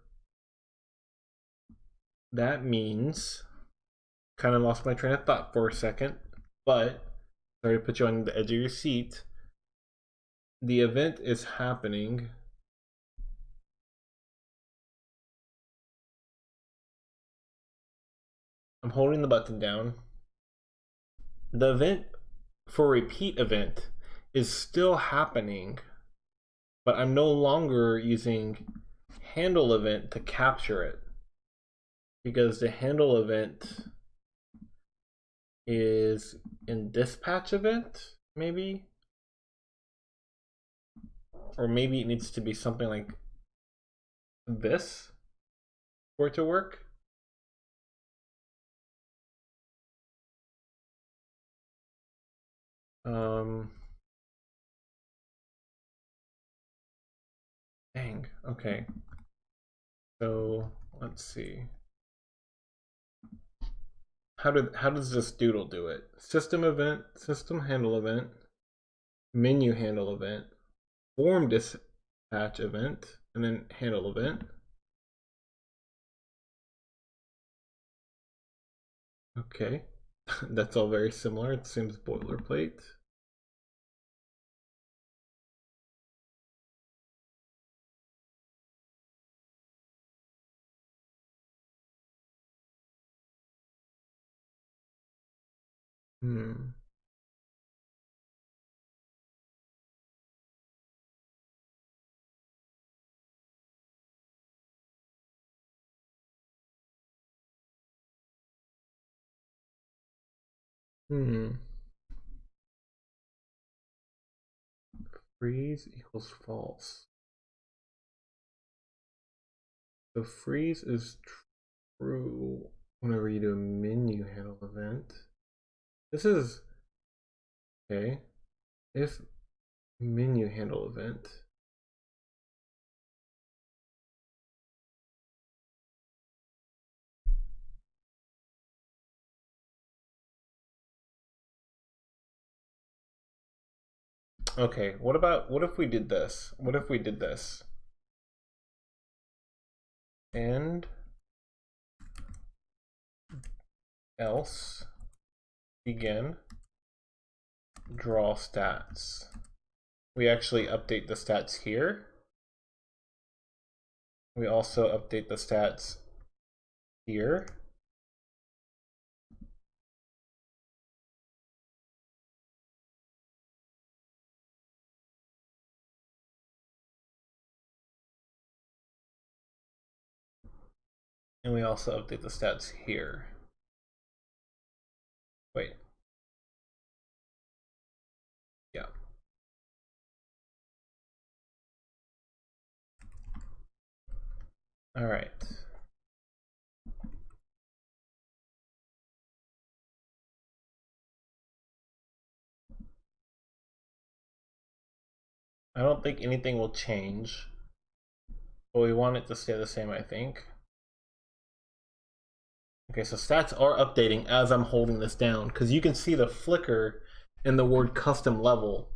That means, kind of lost my train of thought for a second, but sorry to put you on the edge of your seat. The event is happening. I'm holding the button down. The event for repeat event is still happening, but I'm no longer using handle event to capture it because the handle event is in dispatch event, maybe, or maybe it needs to be something like this for it to work. Dang. Okay. So let's see. How does this doodle do it? System event, system handle event, menu handle event, form dispatch event, and then handle event. Okay. That's all very similar. It seems boilerplate. Hmm. Freeze equals false. So freeze is true whenever you do a menu handle event. This is okay. If menu handle event. Okay, what if we did this? What if we did this? And else begin draw stats. We actually update the stats here. We also update the stats here. And we also update the stats here. Wait. Yeah. All right. I don't think anything will change, but we want it to stay the same, I think. Okay, so stats are updating as I'm holding this down because you can see the flicker in the word custom level.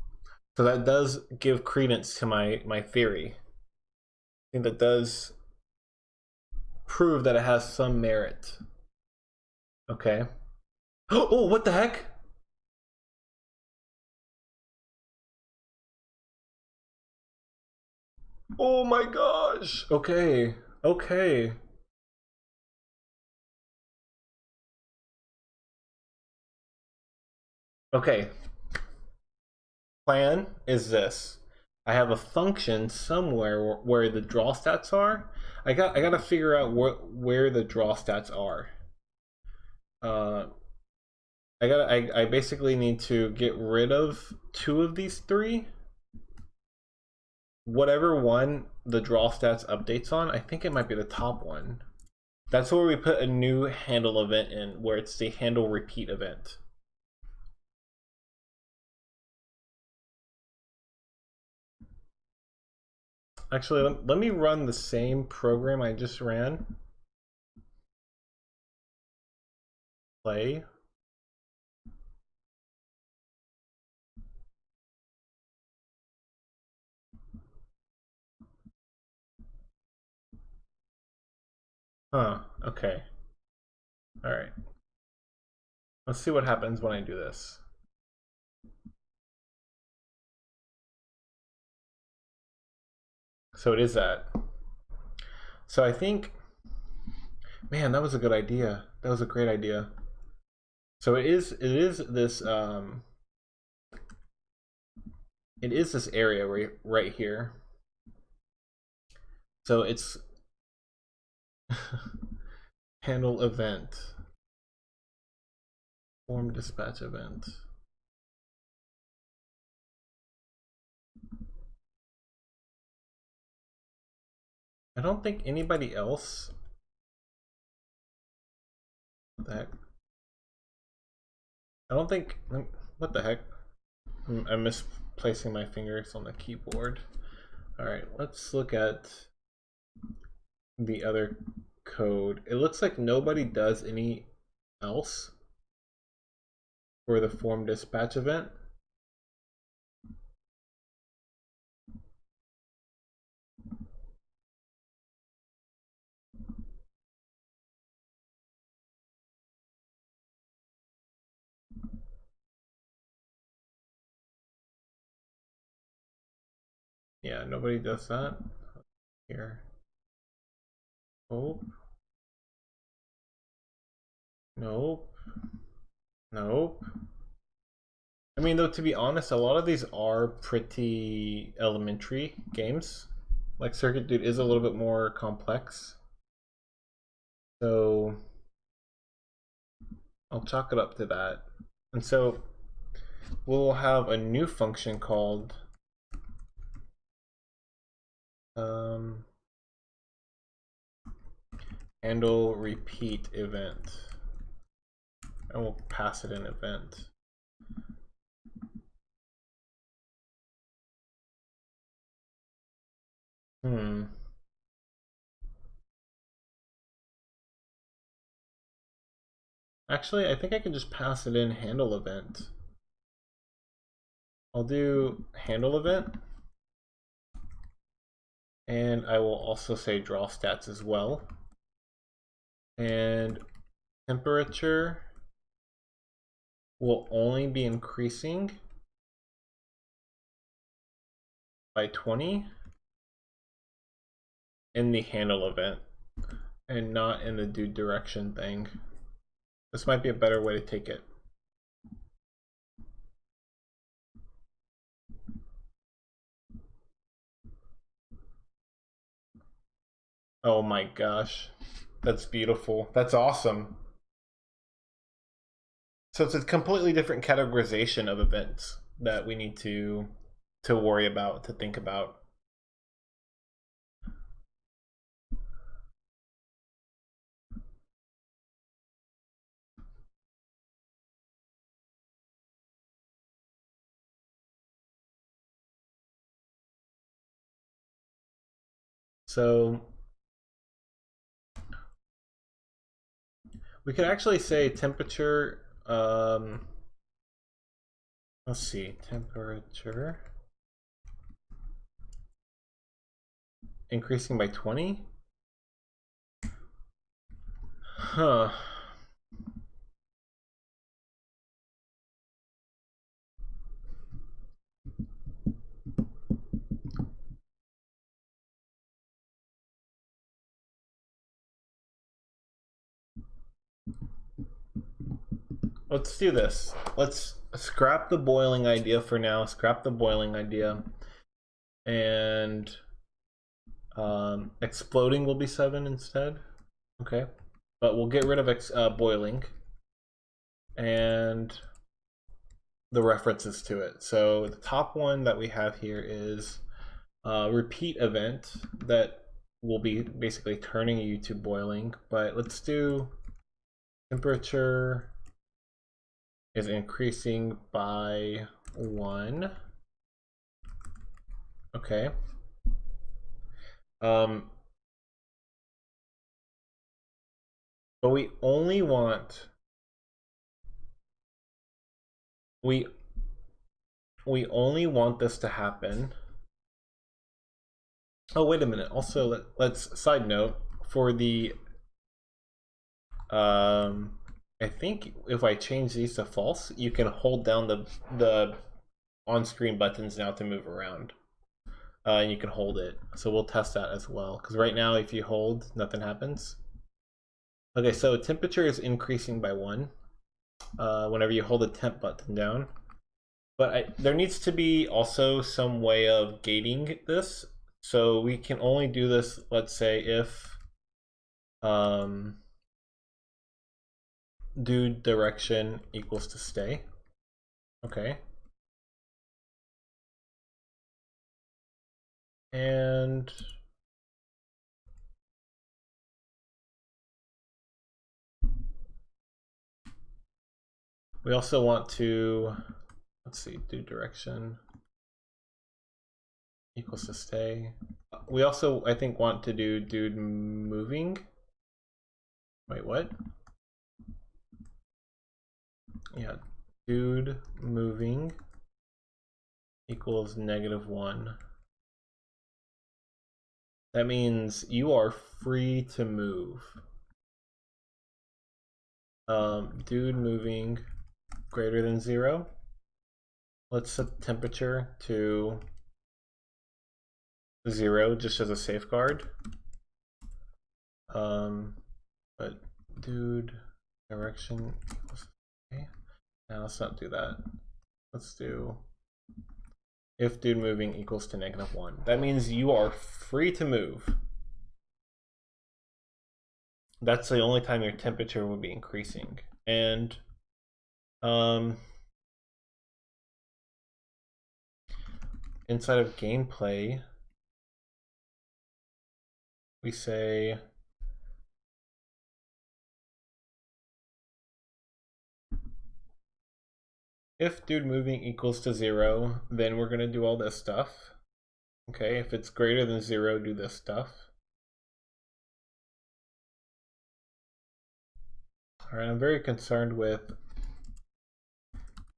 So that does give credence to my theory. I think that does prove that it has some merit. Okay. Oh, what the heck? Oh my gosh. Okay. Okay. Okay. Plan is this. I have a function somewhere where the draw stats are. I gotta figure out where the draw stats are. I basically need to get rid of 2 of these 3. Whatever one the draw stats updates on, I think it might be the top one. That's where we put a new handle event in, where it's the handle repeat event. Actually, let me run the same program I just ran. Play. Huh, okay. Alright. Let's see what happens when I do this. So it is that. So I think, man, that was a good idea. That was a great idea. So it is this it is this area right here. So it's handle event, form dispatch event. I don't think anybody else. What the heck? I don't think. What the heck? I'm misplacing my fingers on the keyboard. All right, let's look at the other code. It looks like nobody does any else for the form dispatch event. Yeah, nobody does that. Here. Nope. Nope. Nope. I mean, though, to be honest, a lot of these are pretty elementary games. Like Circuit Dude is a little bit more complex. So I'll chalk it up to that. And so we'll have a new function called handle repeat event. And we'll pass it an event. Actually, I think I can just pass it in handle event. I'll do handle event. And I will also say draw stats as well. And temperature will only be increasing by 20 in the handle event and not in the do direction thing. This might be a better way to take it. Oh my gosh, that's beautiful. That's awesome. So it's a completely different categorization of events that we need to worry about, to think about. So we could actually say temperature, let's see, temperature increasing by 20? Huh. Let's do this. Let's scrap the boiling idea for now. Scrap the boiling idea. and exploding will be 7 instead. Okay, but we'll get rid of boiling and the references to it. So the top one that we have here is a repeat event that will be basically turning you to boiling, but let's do temperature is increasing by 1. Okay. But we only want we only want this to happen. Oh, wait a minute. Also, let's side note for the I think if I change these to false, you can hold down the on-screen buttons now to move around. And you can hold it. So we'll test that as well. Because right now, if you hold, nothing happens. Okay, so temperature is increasing by 1 whenever you hold the temp button down. But there needs to be also some way of gating this. So we can only do this, let's say, if do direction equals to stay. Okay. And we also want to, let's see, do direction equals to stay. We also, I think, want to do dude moving. Wait, what? Yeah, dude moving equals -1. That means you are free to move. Dude moving greater than 0. Let's set temperature to 0 just as a safeguard. But dude direction equals, okay. Now let's not do that. Let's do if dude moving equals to -1. That means you are free to move. That's the only time your temperature will be increasing. And inside of gameplay, we say if dude moving equals to 0, then we're going to do all this stuff. Okay, if it's greater than 0, do this stuff. All right, I'm very concerned with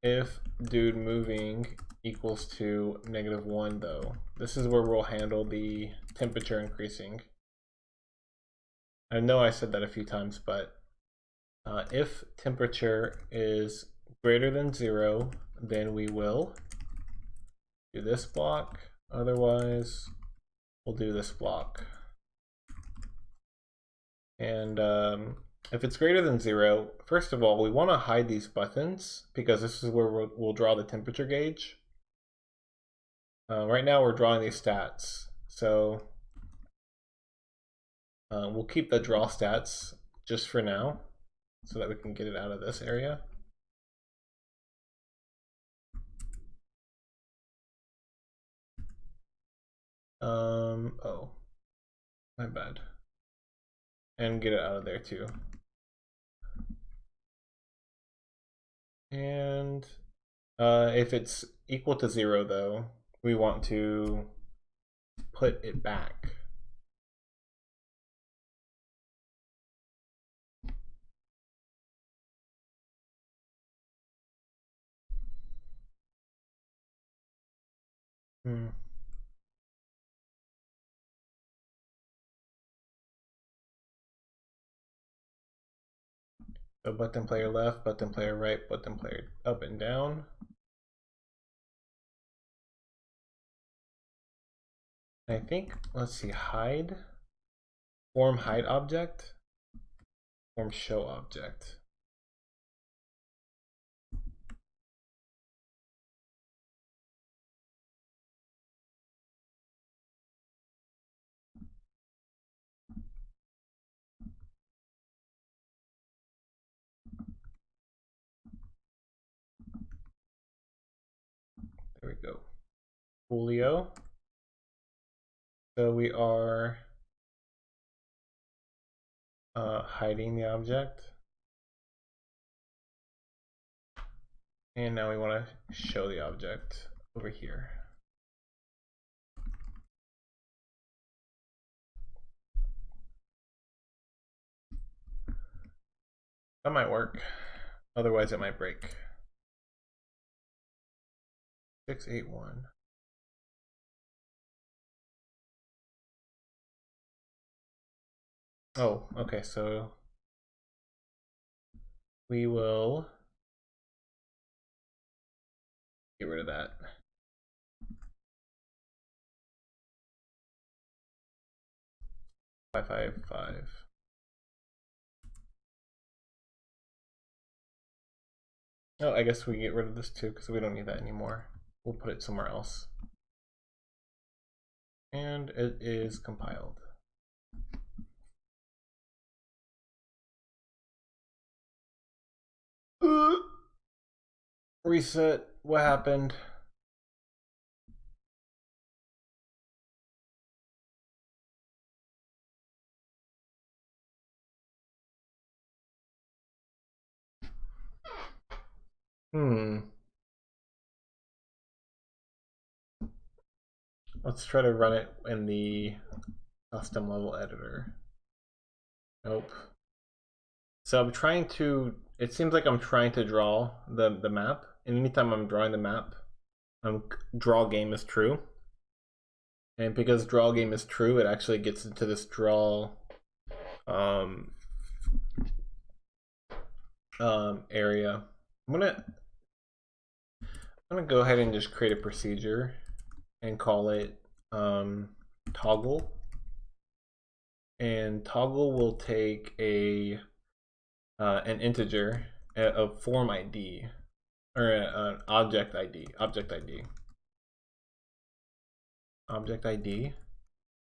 if dude moving equals to -1 though. This is where we'll handle the temperature increasing. I know I said that a few times, but if temperature is greater than 0, then we will do this block. Otherwise, we'll do this block. And if it's greater than 0, first of all, we want to hide these buttons because this is where we'll draw the temperature gauge. Right now we're drawing these stats, so we'll keep the draw stats just for now so that we can get it out of this area. Oh, my bad. And get it out of there too. And if it's equal to 0 though, we want to put it back. So button player left, button player right, button player up and down. I think, let's see, hide, form hide object, form show object. Julio. So we are hiding the object. And now we want to show the object over here. That might work. Otherwise, it might break. 681. Oh, okay, so we will get rid of that. Five, 5. Oh, I guess we get rid of this too because we don't need that anymore. We'll put it somewhere else. And it is compiled. Reset. What happened? Let's try to run it in the custom level editor. Nope. So I'm trying to, it seems like I'm trying to draw the map. And anytime I'm drawing the map, draw game is true. And because draw game is true, it actually gets into this draw area. I'm gonna go ahead and just create a procedure and call it toggle. And toggle will take an integer, a form ID, or an object ID,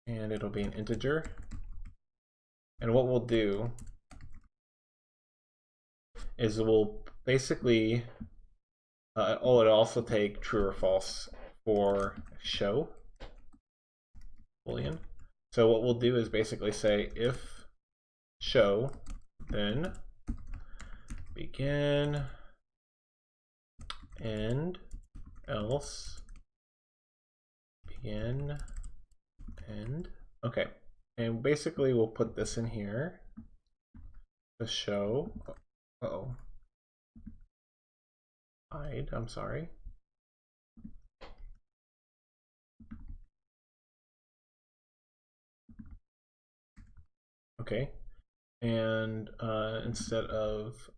and it'll be an integer. And what we'll do is we'll basically, it'll also take true or false for show boolean. So what we'll do is basically say if show, then begin, end, else, begin, end. Okay, and basically we'll put this in here, the show, hide, I'm sorry. Okay, and instead of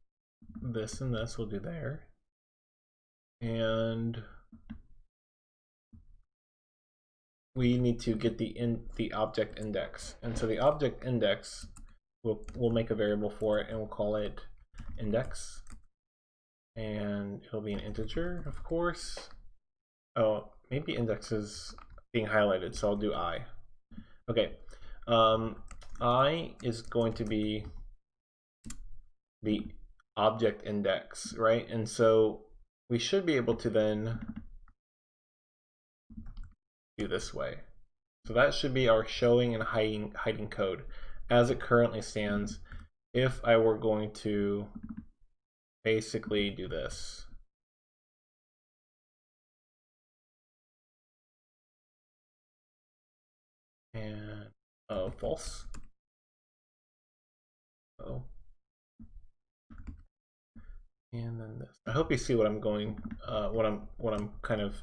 this and this, we'll do there. And we need to get the object index. And so the object index, we'll make a variable for it and we'll call it index. And it'll be an integer, of course. Oh, maybe index is being highlighted, so I'll do I. Okay, I is going to be the object index, right? And so we should be able to then do this way. So that should be our showing and hiding code. As it currently stands, if I were going to basically do this. And false. Oh. And then this. I hope you see what I'm going, what I'm kind of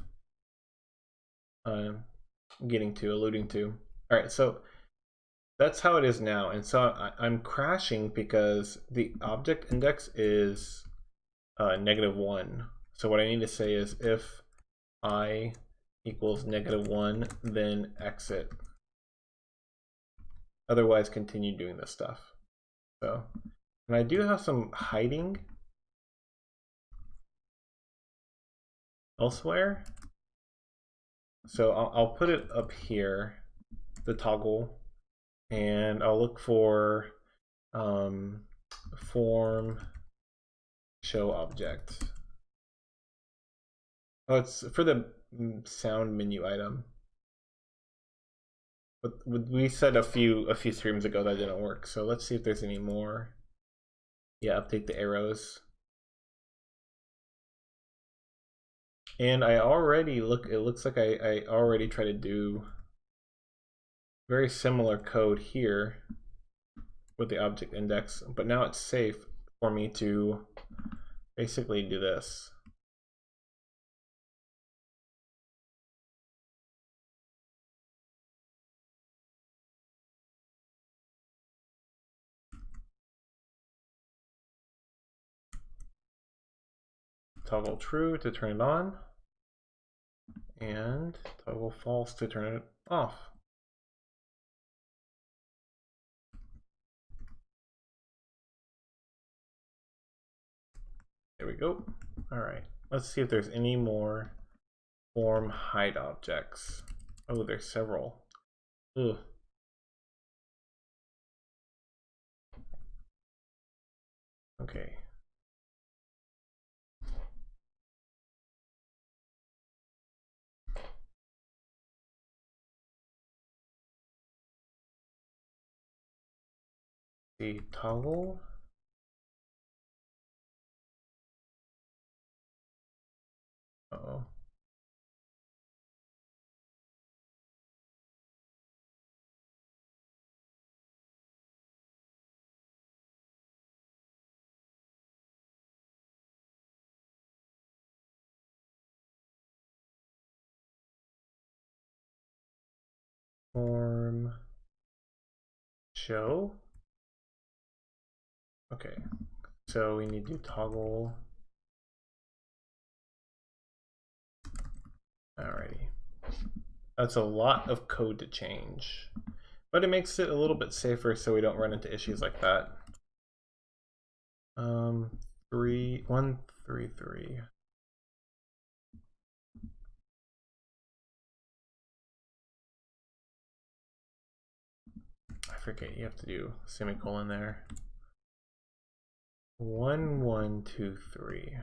alluding to. All right, so that's how it is now. And so I'm crashing because the object index is -1. So what I need to say is if I equals -1, then exit. Otherwise, continue doing this stuff. So, and I do have some hiding elsewhere. So I'll put it up here, the toggle, and I'll look for form show object. Oh, it's for the sound menu item. But we said a few streams ago that didn't work. So let's see if there's any more. Yeah, update the arrows. And I already it looks like I already tried to do very similar code here with the object index, but now it's safe for me to basically do this. Toggle true to turn it on, and toggle false to turn it off. There we go. All right, let's see if there's any more form hide objects. Oh, there's several. Ugh. Okay. The toggle. Uh-oh. Form show. Okay, so we need to toggle. Alrighty. That's a lot of code to change, but it makes it a little bit safer so we don't run into issues like that. 133. I forget you have to do semicolon there. 1123.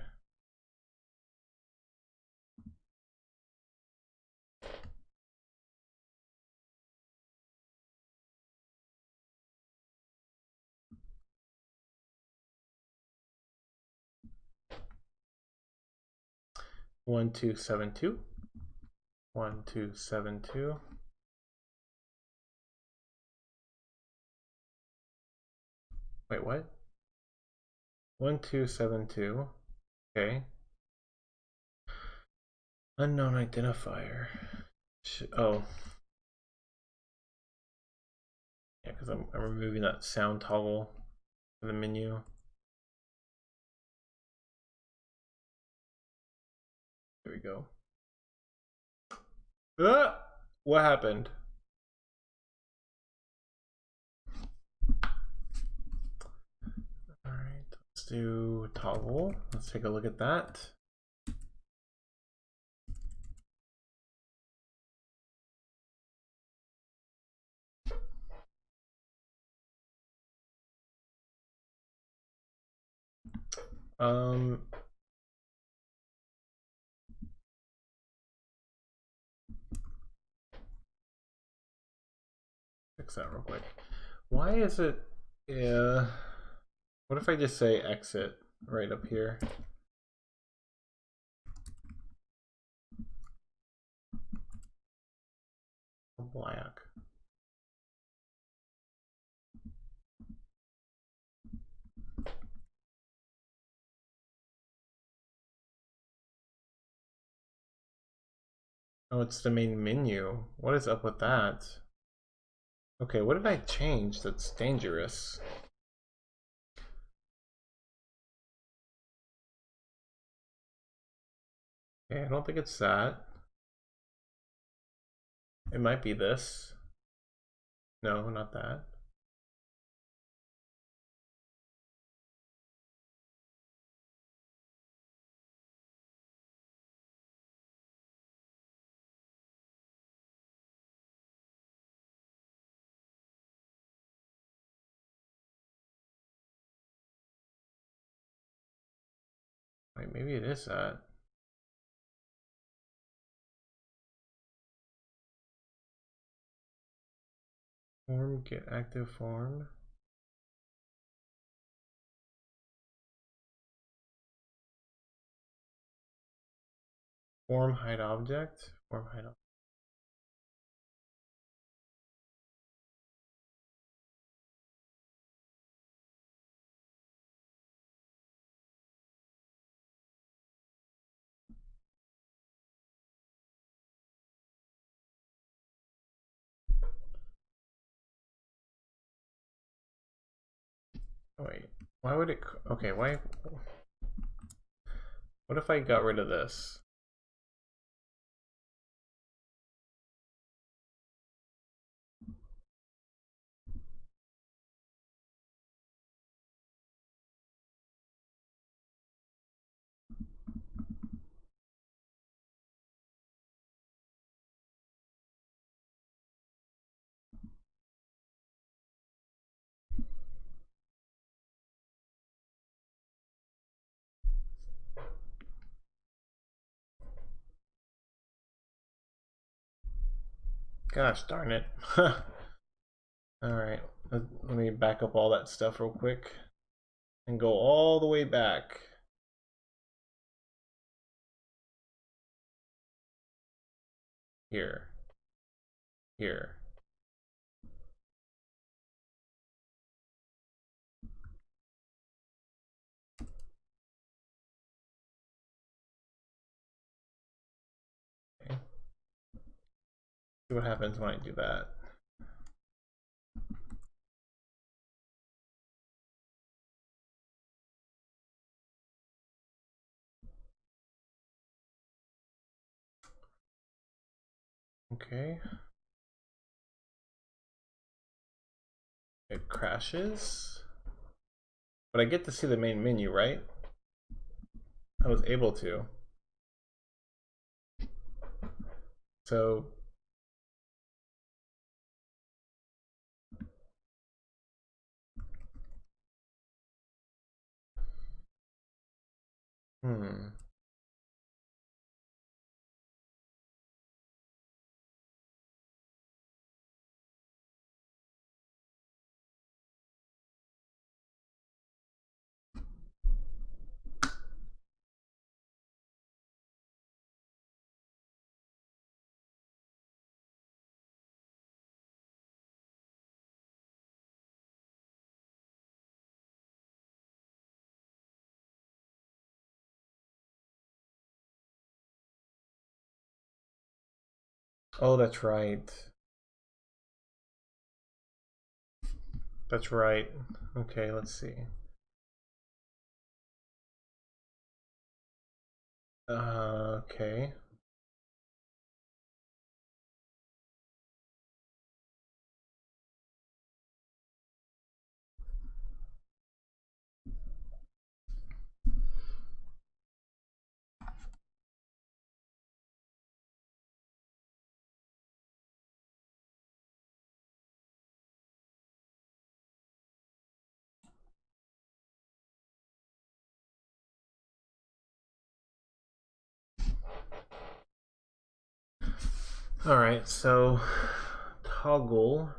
One, 2, 7, 2. 1, 2, 7, 2. Wait, what? 1, 2, 7, 2. Okay. Unknown identifier. Oh. Yeah, because I'm removing that sound toggle from the menu. There we go. What happened? All right, let's do toggle. Let's take a look at that. Fix that real quick. Why is it? Yeah. What if I just say exit right up here? Black. Oh, it's the main menu. What is up with that? Okay, what did I change that's dangerous? Okay, I don't think it's that. It might be this. No, not that. Wait, maybe it is that. Form, get active form. Form hide object. Form hide object. Wait, why would it? Okay, why? What if I got rid of this? Gosh darn it. Alright, let me back up all that stuff real quick and go all the way back. Here. Here. Okay. See what happens when I do that. Okay. It crashes. But I get to see the main menu, right? I was able to. So oh, that's right. That's right. Okay, let's see. Okay. All right, so toggle.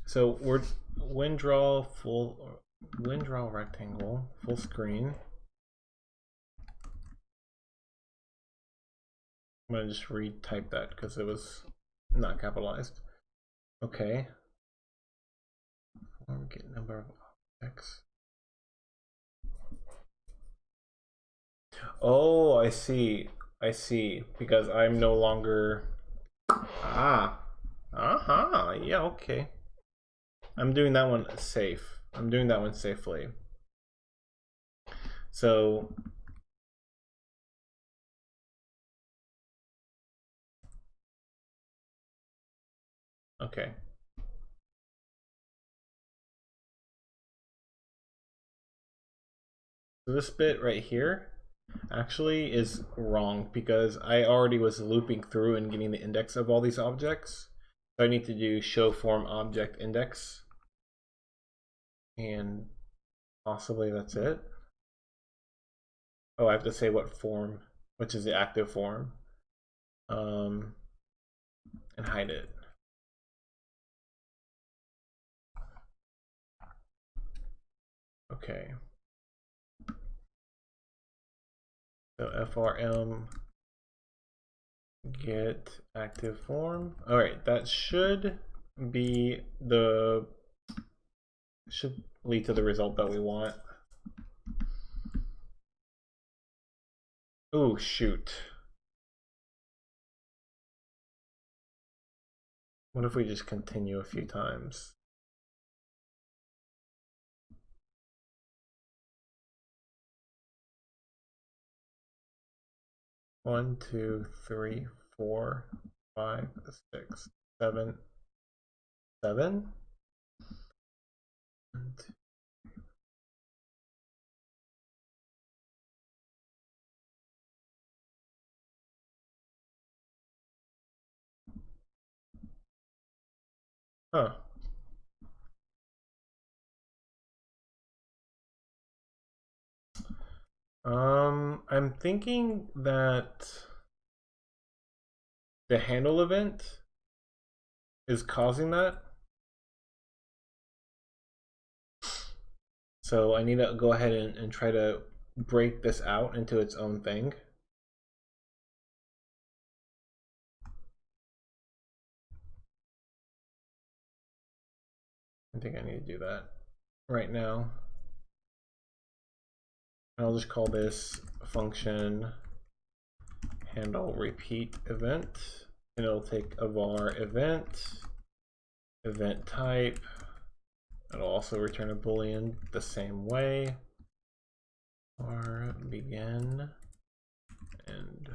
So we're WinDraw rectangle full screen. I'm gonna just retype that because it was not capitalized. Okay. Form get number of objects. Oh, I see. I see. Because I'm no longer. Ah. Uh-huh. Yeah, okay. I'm doing that one safe. I'm doing that one safely. So okay. So this bit right here actually is wrong because I already was looping through and getting the index of all these objects. So I need to do show form object index. And possibly that's it. Oh, I have to say what form, which is the active form. And hide it. Okay. So frm get active form. All right, that should be the should lead to the result that we want. Oh shoot. What if we just continue a few times? One, two, three, 4, 5, 6, 7, 7. Huh. I'm thinking that the handle event is causing that. So I need to go ahead and try to break this out into its own thing. I think I need to do that right now. I'll just call this function handle repeat event, and it'll take a var event type. It'll also return a boolean the same way, var begin end.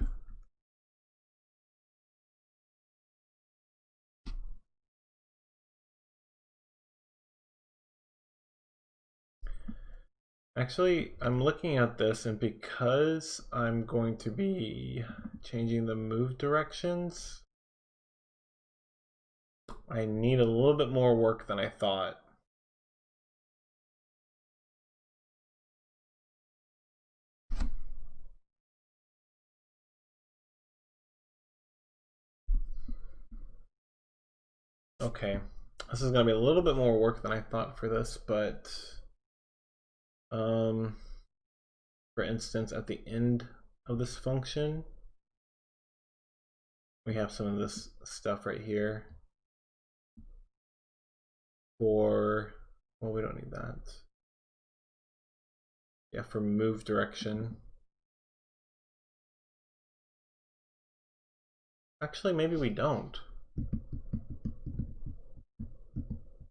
Actually, I'm looking at this, and because I'm going to be changing the move directions, I need a little bit more work than I thought. Okay, this is gonna be a little bit more work than I thought for this, but for instance, at the end of this function, we have some of this stuff right here for, well, we don't need that. Yeah, for move direction. Actually, maybe we don't.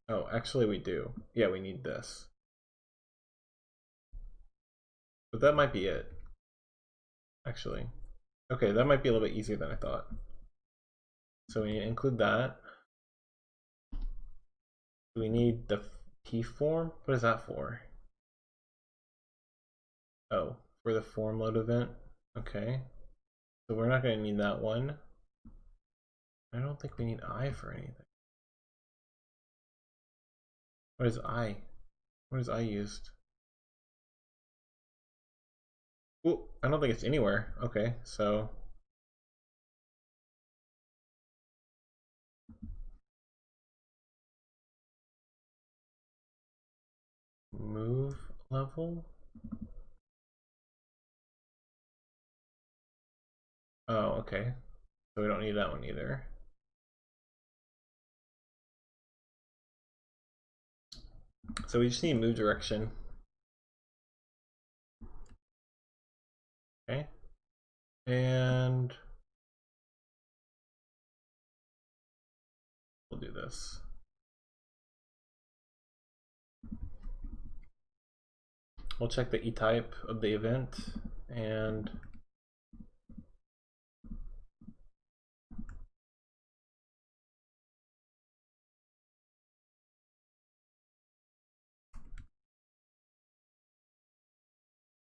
Oh, actually we do. Yeah, we need this. But that might be it. Actually. Okay, that might be a little bit easier than I thought. So we need to include that. We need the T form. What is that for? Oh, for the form load event. Okay. So we're not going to need that one. I don't think we need I for anything. What is I? What is I used? Oh, I don't think it's anywhere. Okay, so move level. Oh, okay. So we don't need that one either. So we just need move direction. Okay. And we'll do this. We'll check the E-type of the event, and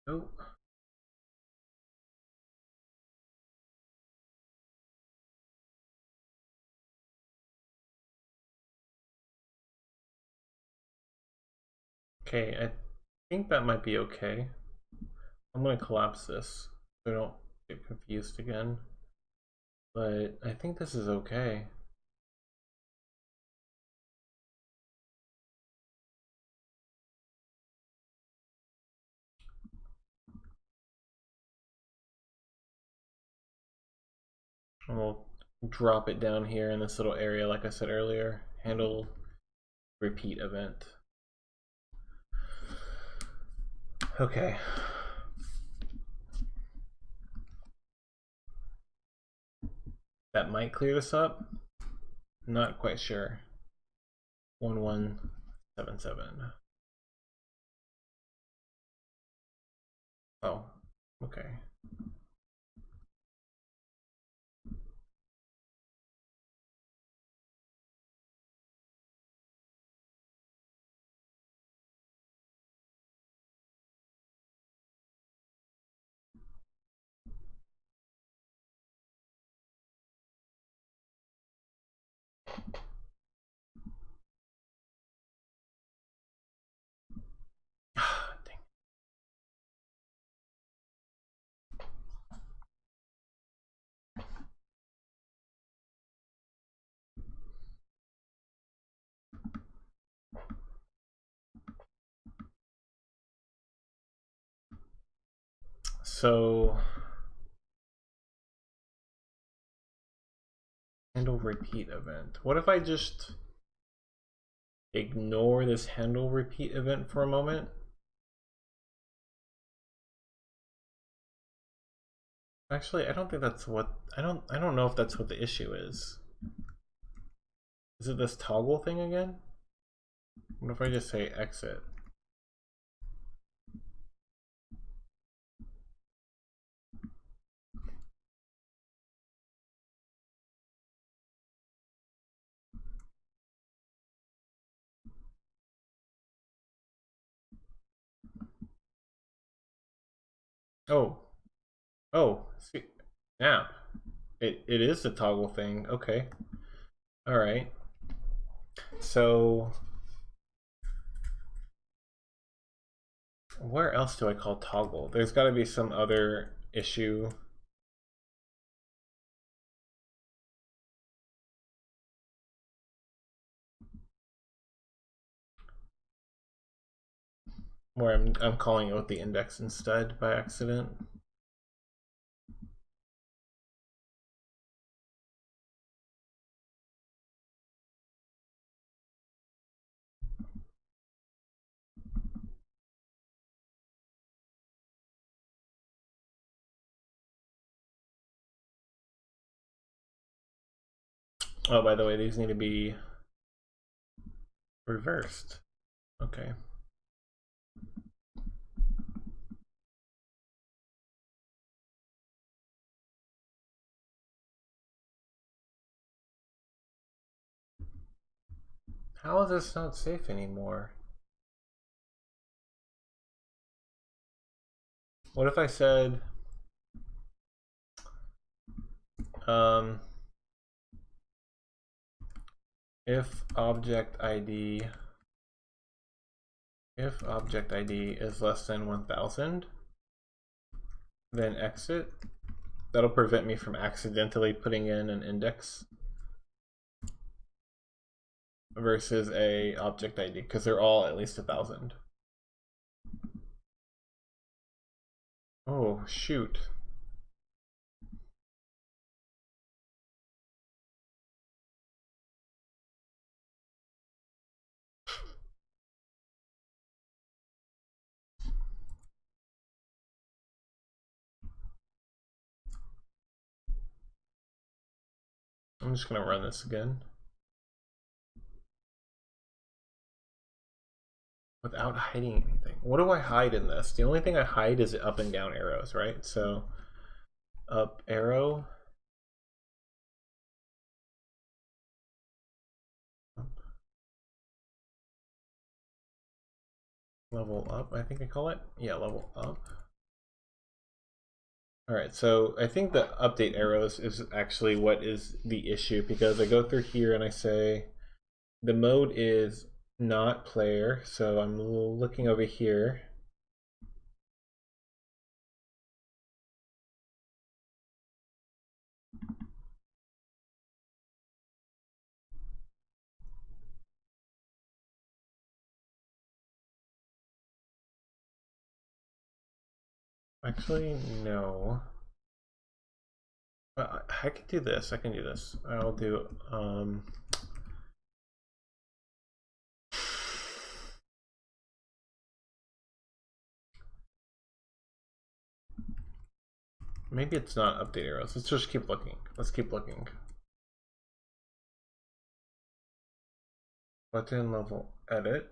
oh, okay, I think that might be okay. I'm going to collapse this so I don't get confused again. But I think this is okay. And we'll drop it down here in this little area, like I said earlier. Handle repeat event. Okay. That might clear this up. Not quite sure. 1177. Oh, okay. Dang. So handle repeat event. What if I just ignore this handle repeat event for a moment? Actually, I don't think that's what I don't know if that's what the issue is. Is it this toggle thing again? What if I just say exit? Oh, oh, see, snap. It is the toggle thing. Okay. All right. So where else do I call toggle? There's got to be some other issue. Where I'm calling it with the index instead by accident. Oh, by the way, these need to be reversed. Okay. How is this not safe anymore? What if I said, um, if object ID is less than 1000, then exit. That'll prevent me from accidentally putting in an index versus a object ID because they're all at least 1000. Oh, shoot. I'm just gonna run this again. Without hiding anything. What do I hide in this? The only thing I hide is up and down arrows, right? So up arrow. Up. Level up, I think I call it. Yeah, level up. All right, so I think the update arrows is actually what is the issue because I go through here and I say the mode is not player. So I'm looking over here. Actually, no. I can do this. I can do this. I'll do maybe it's not update arrows. Let's just keep looking. Let's keep looking. Button level edit.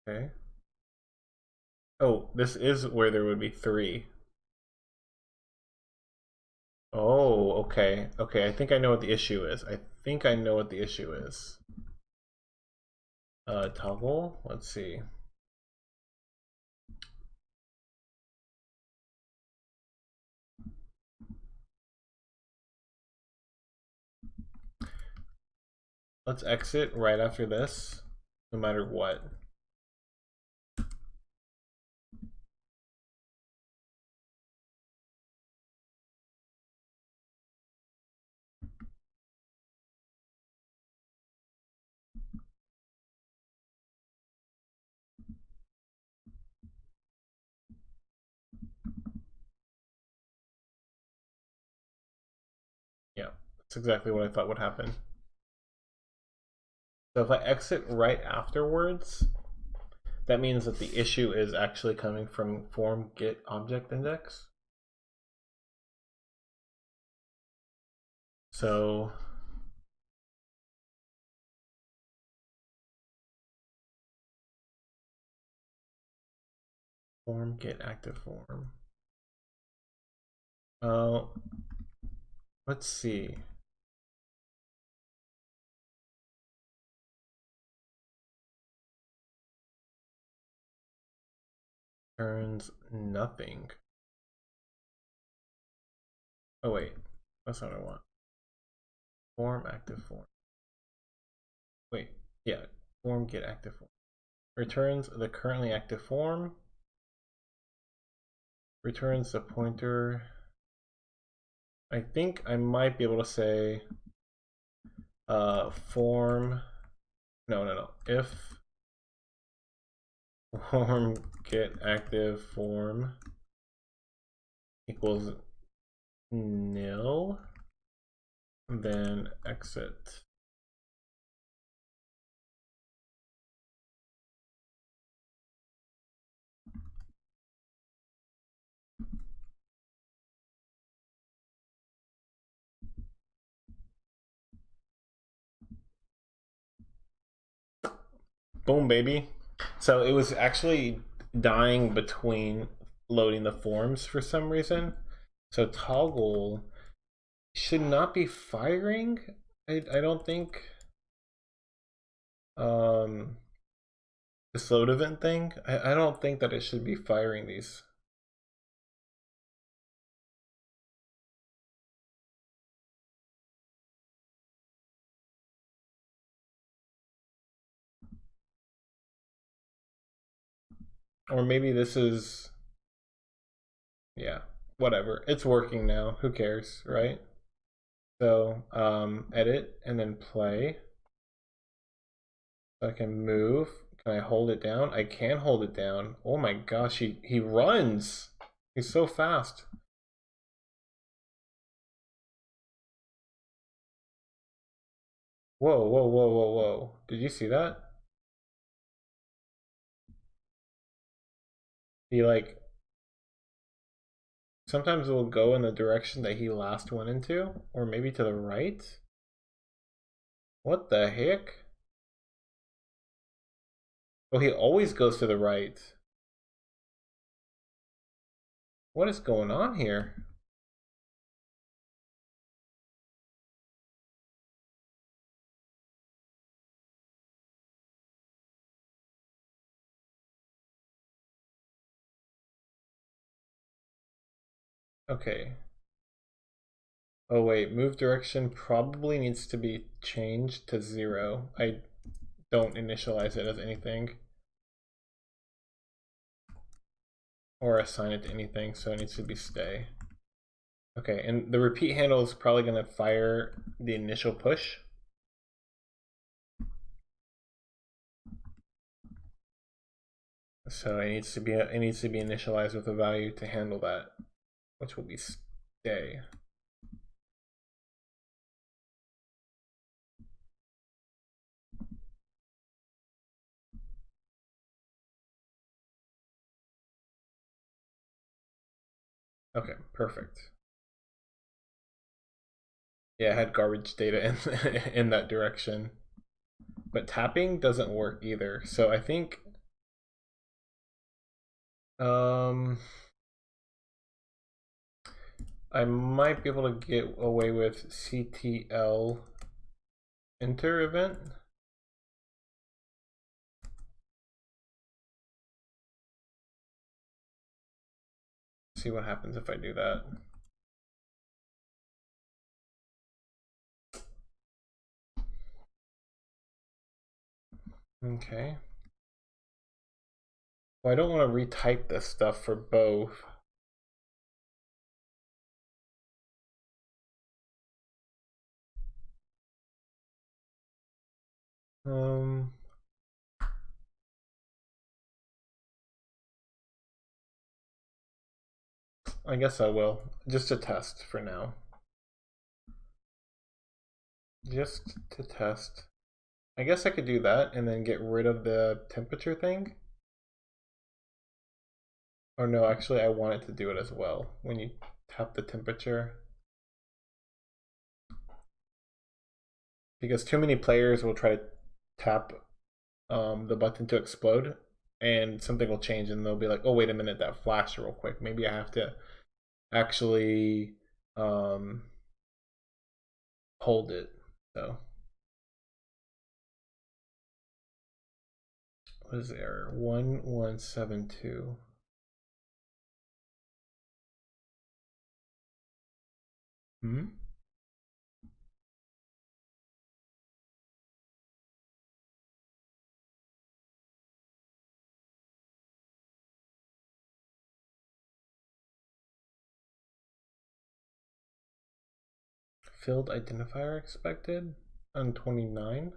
Okay. Oh, this is where there would be 3. Oh, okay. Okay, I think I know what the issue is. I think I know what the issue is. Toggle. Let's see. Let's exit right after this, no matter what. Yeah, that's exactly what I thought would happen. So if I exit right afterwards, that means that the issue is actually coming from form get object index. So form get active form. Let's see. Turns nothing. Oh wait, that's not what I want. Form active form. Wait, yeah, form get active form. Returns the currently active form. Returns the pointer. I think I might be able to say form. No. If form get active form equals nil, then exit. Boom, baby. So it was actually dying between loading the forms for some reason. So toggle should not be firing. I don't think. This load event thing. I don't think that it should be firing these. Or maybe this is, yeah, whatever. It's working now. Who cares, right? So edit and then play. So I can move. Can I hold it down? I can hold it down. Oh my gosh, he runs. He's so fast. Whoa. Did you see that? He like sometimes will go in the direction that he last went into, or maybe to the right. What the heck? Oh, he always goes to the right. What is going on here? Okay. Oh wait, move direction probably needs to be changed to 0. I don't initialize it as anything. Or assign it to anything, so it needs to be stay. Okay, and the repeat handle is probably going to fire the initial push. So it needs to be initialized with a value to handle that, which will be stay. Okay, perfect. Yeah, I had garbage data in that direction. But tapping doesn't work either. So I think I might be able to get away with CTL enter event. See what happens if I do that. Okay. Well, I don't want to retype this stuff for both. I guess I will, just to test for now. Just to test. I guess I could do that and then get rid of the temperature thing. Or no, actually I want it to do it as well when you tap the temperature. Because too many players will try to tap the button to explode and something will change and they'll be like, oh wait a minute, that flashed real quick. Maybe I have to actually hold it. So what is the error? 1172. Field identifier expected on 29.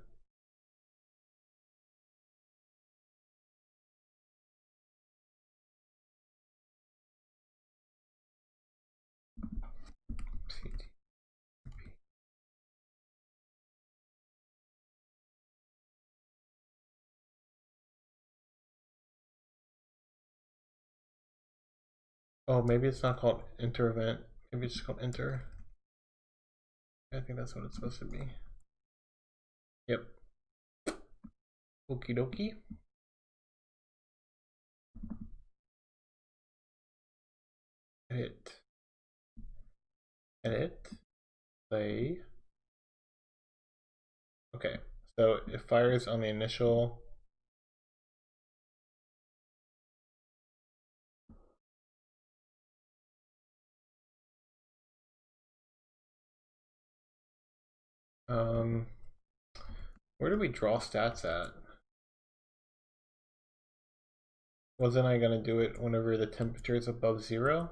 Oh, maybe it's not called enter event. Maybe it's just called enter. I think that's what it's supposed to be. Yep. Okie dokie. Edit. Edit. Play. Okay. So it fires on the initial. Where do we draw stats at? Wasn't I gonna do it whenever the temperature is above 0?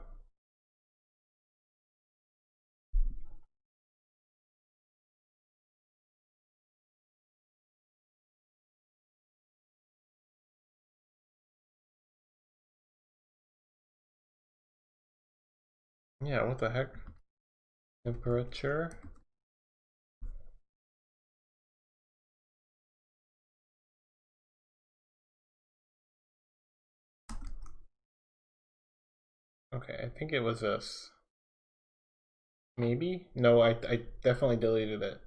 Yeah, what the heck? Temperature. Okay, I think it was this. Maybe? No, I definitely deleted it.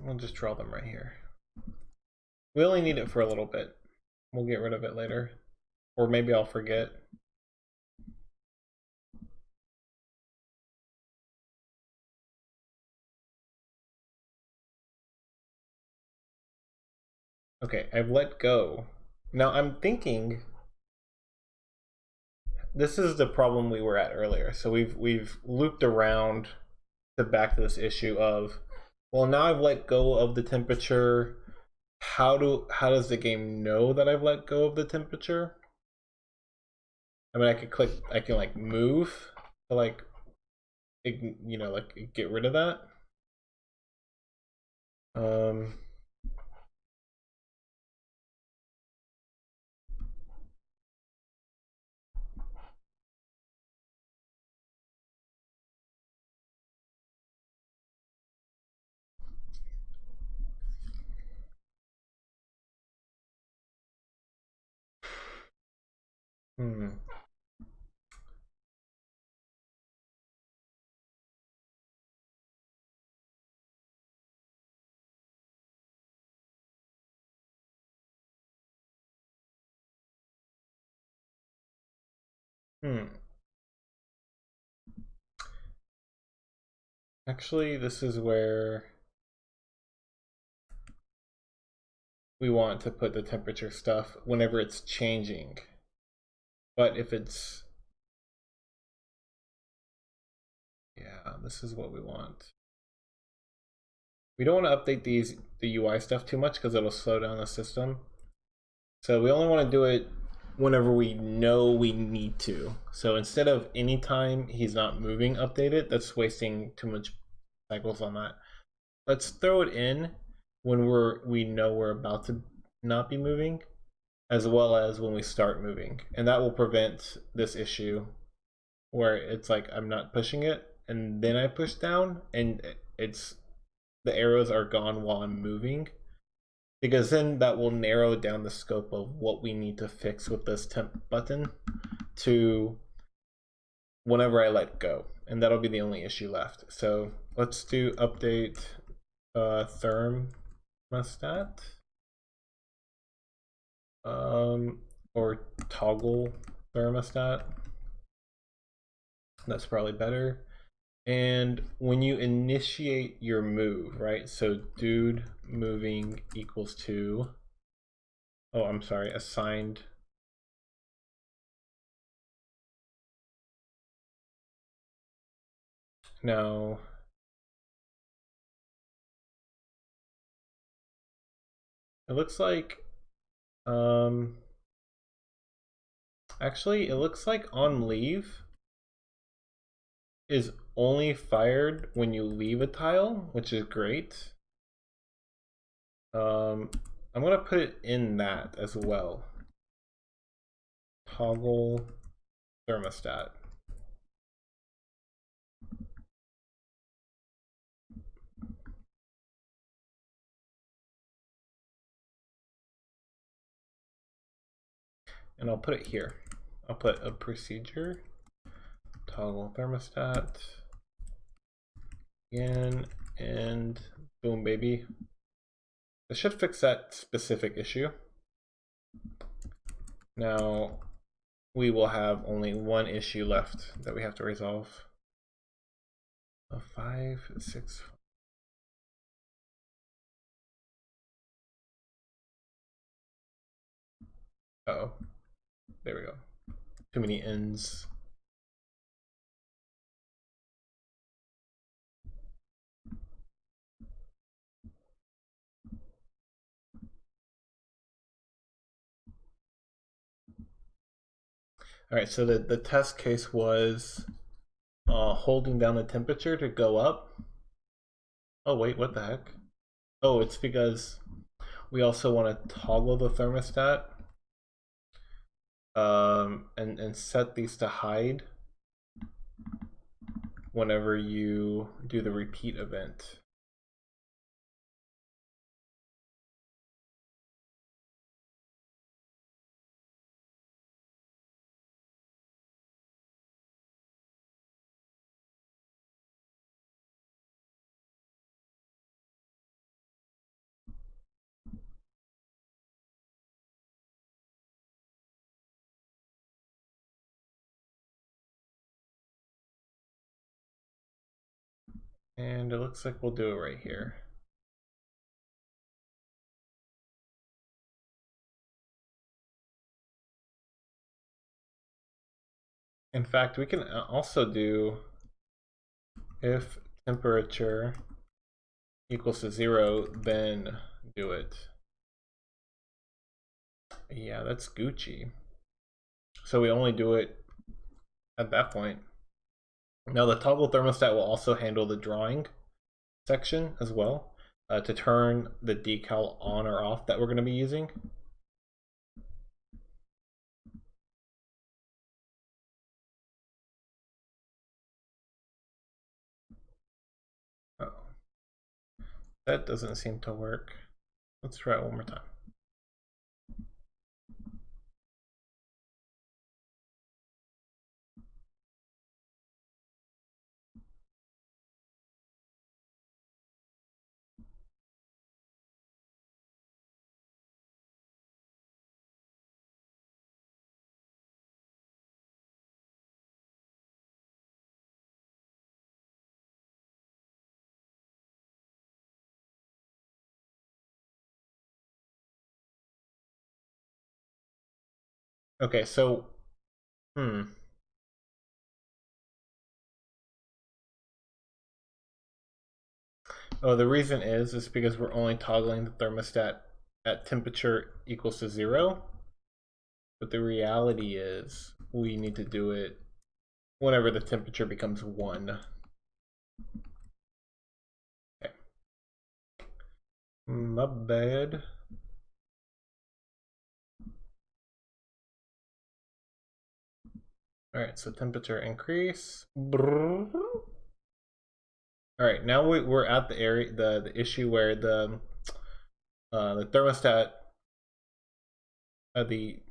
We'll just draw them right here. We only need it for a little bit. We'll get rid of it later. Or maybe I'll forget. Okay, I've let go. Now I'm thinking this is the problem we were at earlier. So we've looped around to back to this issue of, well, now I've let go of the temperature how does the game know that I've let go of the temperature? I mean, I can like move to like, like get rid of that. Um, hmm. Hmm. Actually, this is where we want to put the temperature stuff whenever it's changing. But if it's, yeah, this is what we want. We don't want to update the UI stuff too much because it'll slow down the system. So we only want to do it whenever we know we need to. So instead of anytime he's not moving, update it. That's wasting too much cycles on that. Let's throw it in when we know we're about to not be moving, as well as when we start moving, and that will prevent this issue where it's like I'm not pushing it and then I push down and it's the arrows are gone while I'm moving, because then that will narrow down the scope of what we need to fix with this temp button to whenever I let go, and that'll be the only issue left. So let's do update thermostat, or toggle thermostat. That's probably better. And when you initiate your move, right? So dude moving equals to, oh, I'm sorry, assigned. Now, it looks like, actually, it looks like on leave is only fired when you leave a tile, which is great. I'm gonna put it in that as well. Toggle thermostat. And I'll put it here. I'll put a procedure, toggle thermostat, again, and boom, baby. This should fix that specific issue. Now, we will have only one issue left that we have to resolve. A 5, 6. Uh-oh. There we go. Too many ends. All right, so the test case was holding down the temperature to go up. Oh, wait, what the heck? Oh, it's because we also want to toggle the thermostat and set these to hide whenever you do the repeat event. And it looks like we'll do it right here. In fact, we can also do if temperature equals to 0, then do it. Yeah, that's Gucci. So we only do it at that point. Now the toggle thermostat will also handle the drawing section as well, to turn the decal on or off that we're going to be using. Oh, that doesn't seem to work. Let's try it one more time. Okay, so oh, the reason is because we're only toggling the thermostat at temperature equals to 0. But the reality is we need to do it whenever the temperature becomes 1. Okay. My bad. Alright, so temperature increase. All right, now we're at the area, the issue where the thermostat, the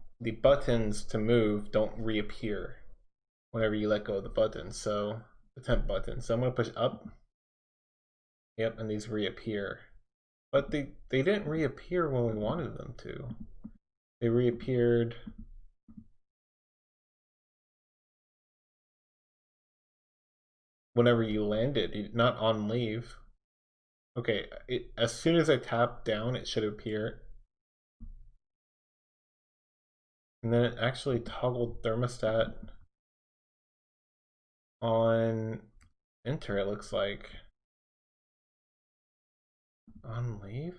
buttons to move don't reappear whenever you let go of the button. So the temp button. So I'm gonna push up. Yep, and these reappear. But they didn't reappear when we wanted them to. They reappeared whenever you landed, not on leave. Okay, as soon as I tap down, it should appear. And then it actually toggled thermostat on enter, it looks like. On leave?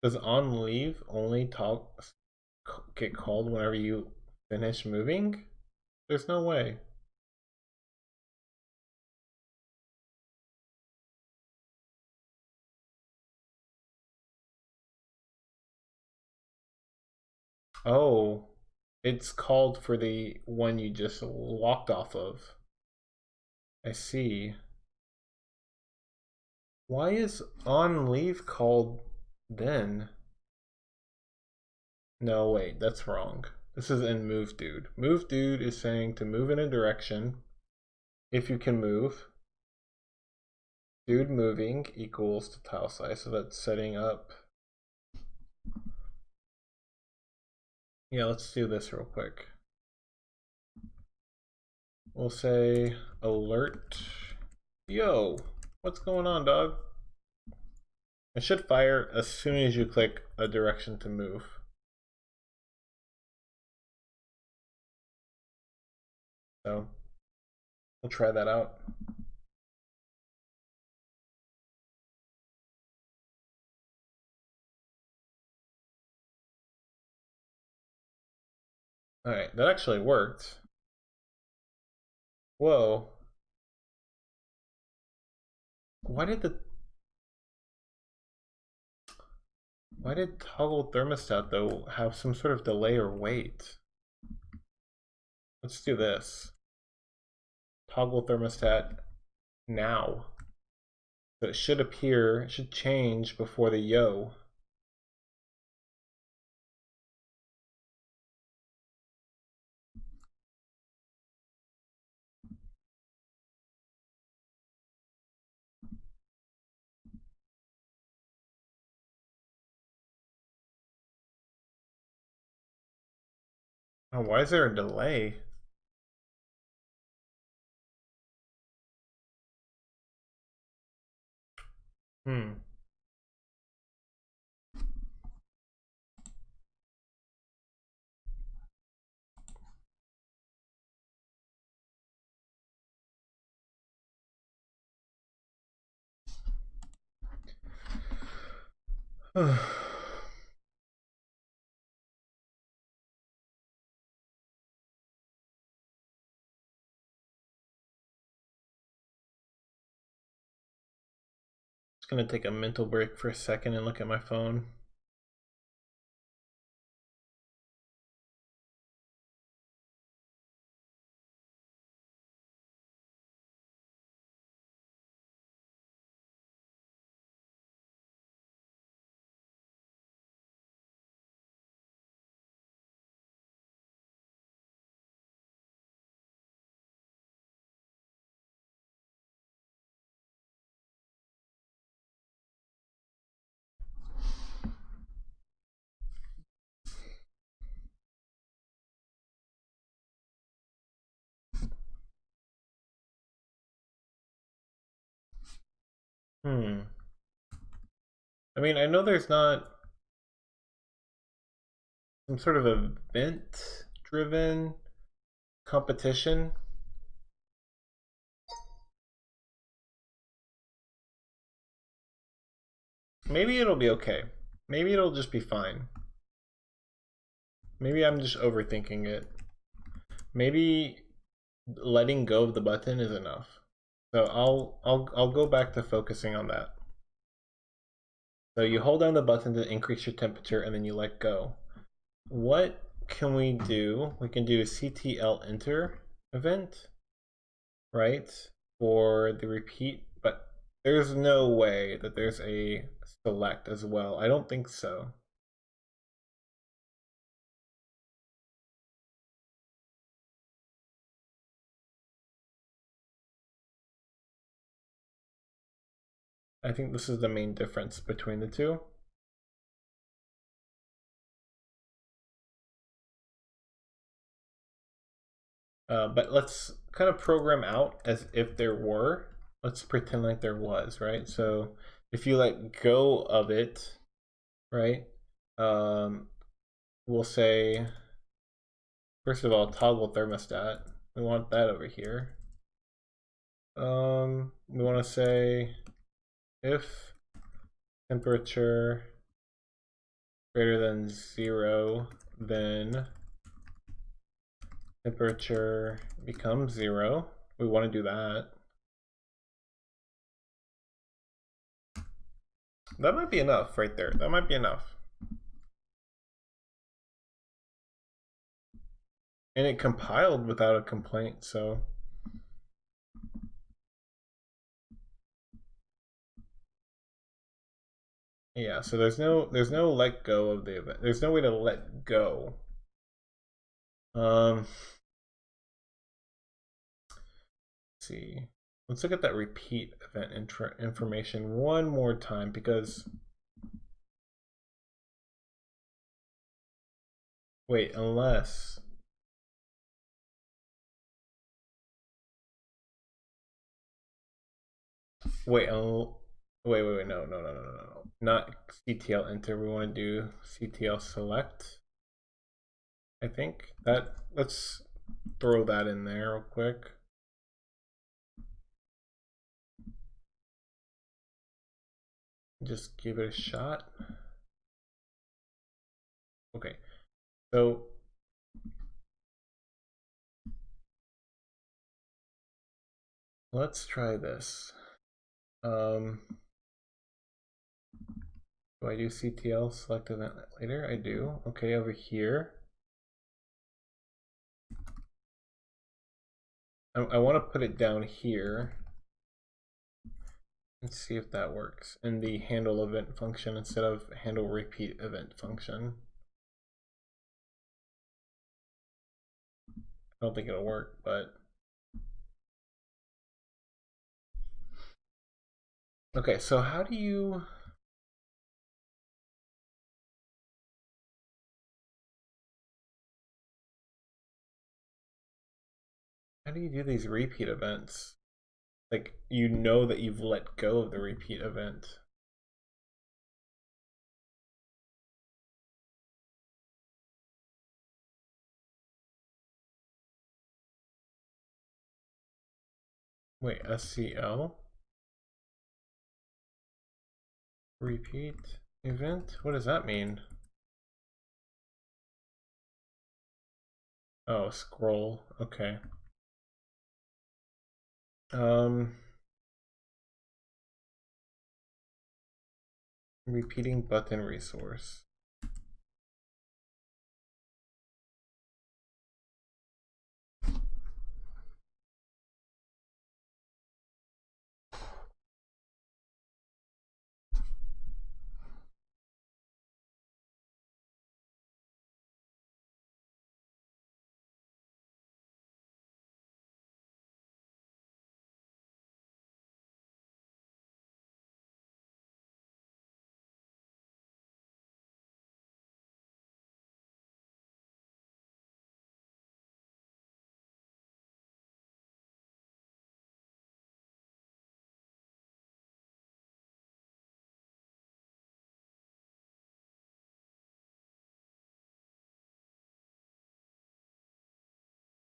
Does on leave only get called whenever you finish moving? There's no way. Oh, it's called for the one you just walked off of. I see. Why is on leave called then? No, wait, that's wrong. This is in move dude. Move dude is saying to move in a direction if you can move. Dude moving equals to tile size, so that's setting up. Yeah, let's do this real quick. We'll say alert. Yo, what's going on, dog? It should fire as soon as you click a direction to move. So we'll try that out. All right, that actually worked. Whoa. Why did toggle thermostat though have some sort of delay or wait? Let's do this. Toggle thermostat now. So it should appear, it should change before the yo. Oh, why is there a delay? Hmm. Just gonna take a mental break for a second and look at my phone. I mean, I know there's not some sort of event driven competition. Maybe it'll be okay. Maybe it'll just be fine. Maybe I'm just overthinking it. Maybe letting go of the button is enough. So I'll go back to focusing on that. So you hold down the button to increase your temperature and then you let go. What can we do? We can do a CTL enter event, right? For the repeat, but there's no way that there's a select as well. I don't think so. I think this is the main difference between the two. But let's kind of program out as if there were. Let's pretend like there was, right? So if you let go of it, right? We'll say, first of all, toggle thermostat. We want that over here. We want to say if temperature greater than 0, then temperature becomes 0. We want to do that. That might be enough right there. That might be enough. And it compiled without a complaint, so yeah, so there's no let go of the event. There's no way to let go. Let's see. Let's look at that repeat event information one more time because wait, unless wait, wait, no. Not CTL enter. We want to do CTL select. I think that let's throw that in there real quick. Just give it a shot. Okay, so let's try this. Do I do CTL select event later? I do. Okay, over here. I want to put it down here. Let's see if that works in the handle event function instead of handle repeat event function. I don't think it'll work, but okay, so how do you do these repeat events? Like you know that you've let go of the repeat event. Wait, SCL? Repeat event? What does that mean? Oh, scroll. Okay. Repeating button resource.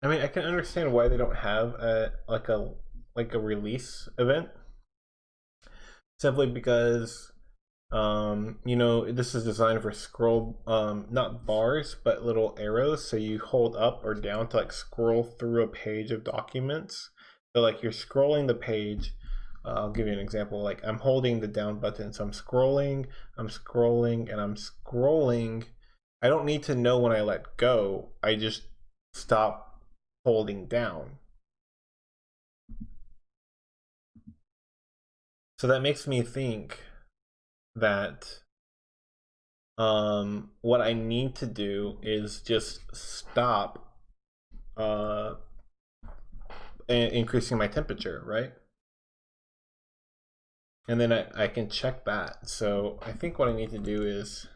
I mean, I can understand why they don't have a release event, simply because this is designed for scroll, not bars but little arrows, so you hold up or down to like scroll through a page of documents. So like you're scrolling the page. I'll give you an example. Like I'm holding the down button, so I'm scrolling, and I'm scrolling. I don't need to know when I let go. I just stop holding down. So that makes me think that what I need to do is just stop uh, increasing my temperature, right? And then I can check that. So I think what I need to do is,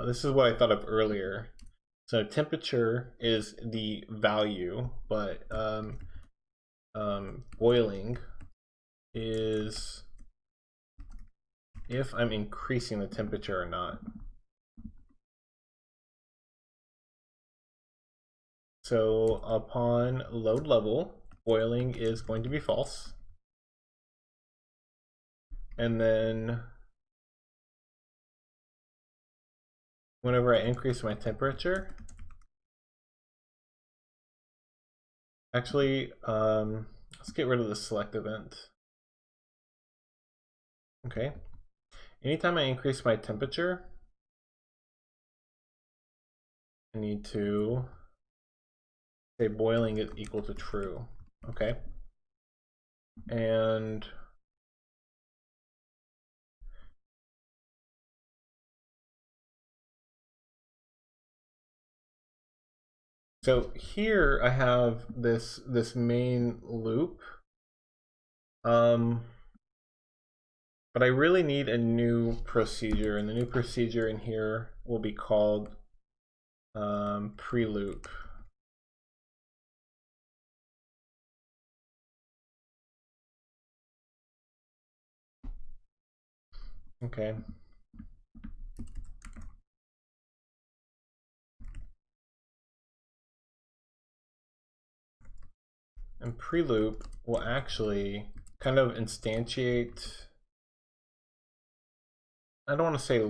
this is what I thought of earlier. So temperature is the value, but boiling is if I'm increasing the temperature or not. So upon load level, boiling is going to be false. And then whenever I increase my temperature, actually, let's get rid of the select event. Okay. Anytime I increase my temperature, I need to say boiling is equal to true. Okay. And so here I have this main loop. But I really need a new procedure, and the new procedure in here will be called pre-loop. Okay. And pre-loop will actually kind of instantiate, I don't want to say,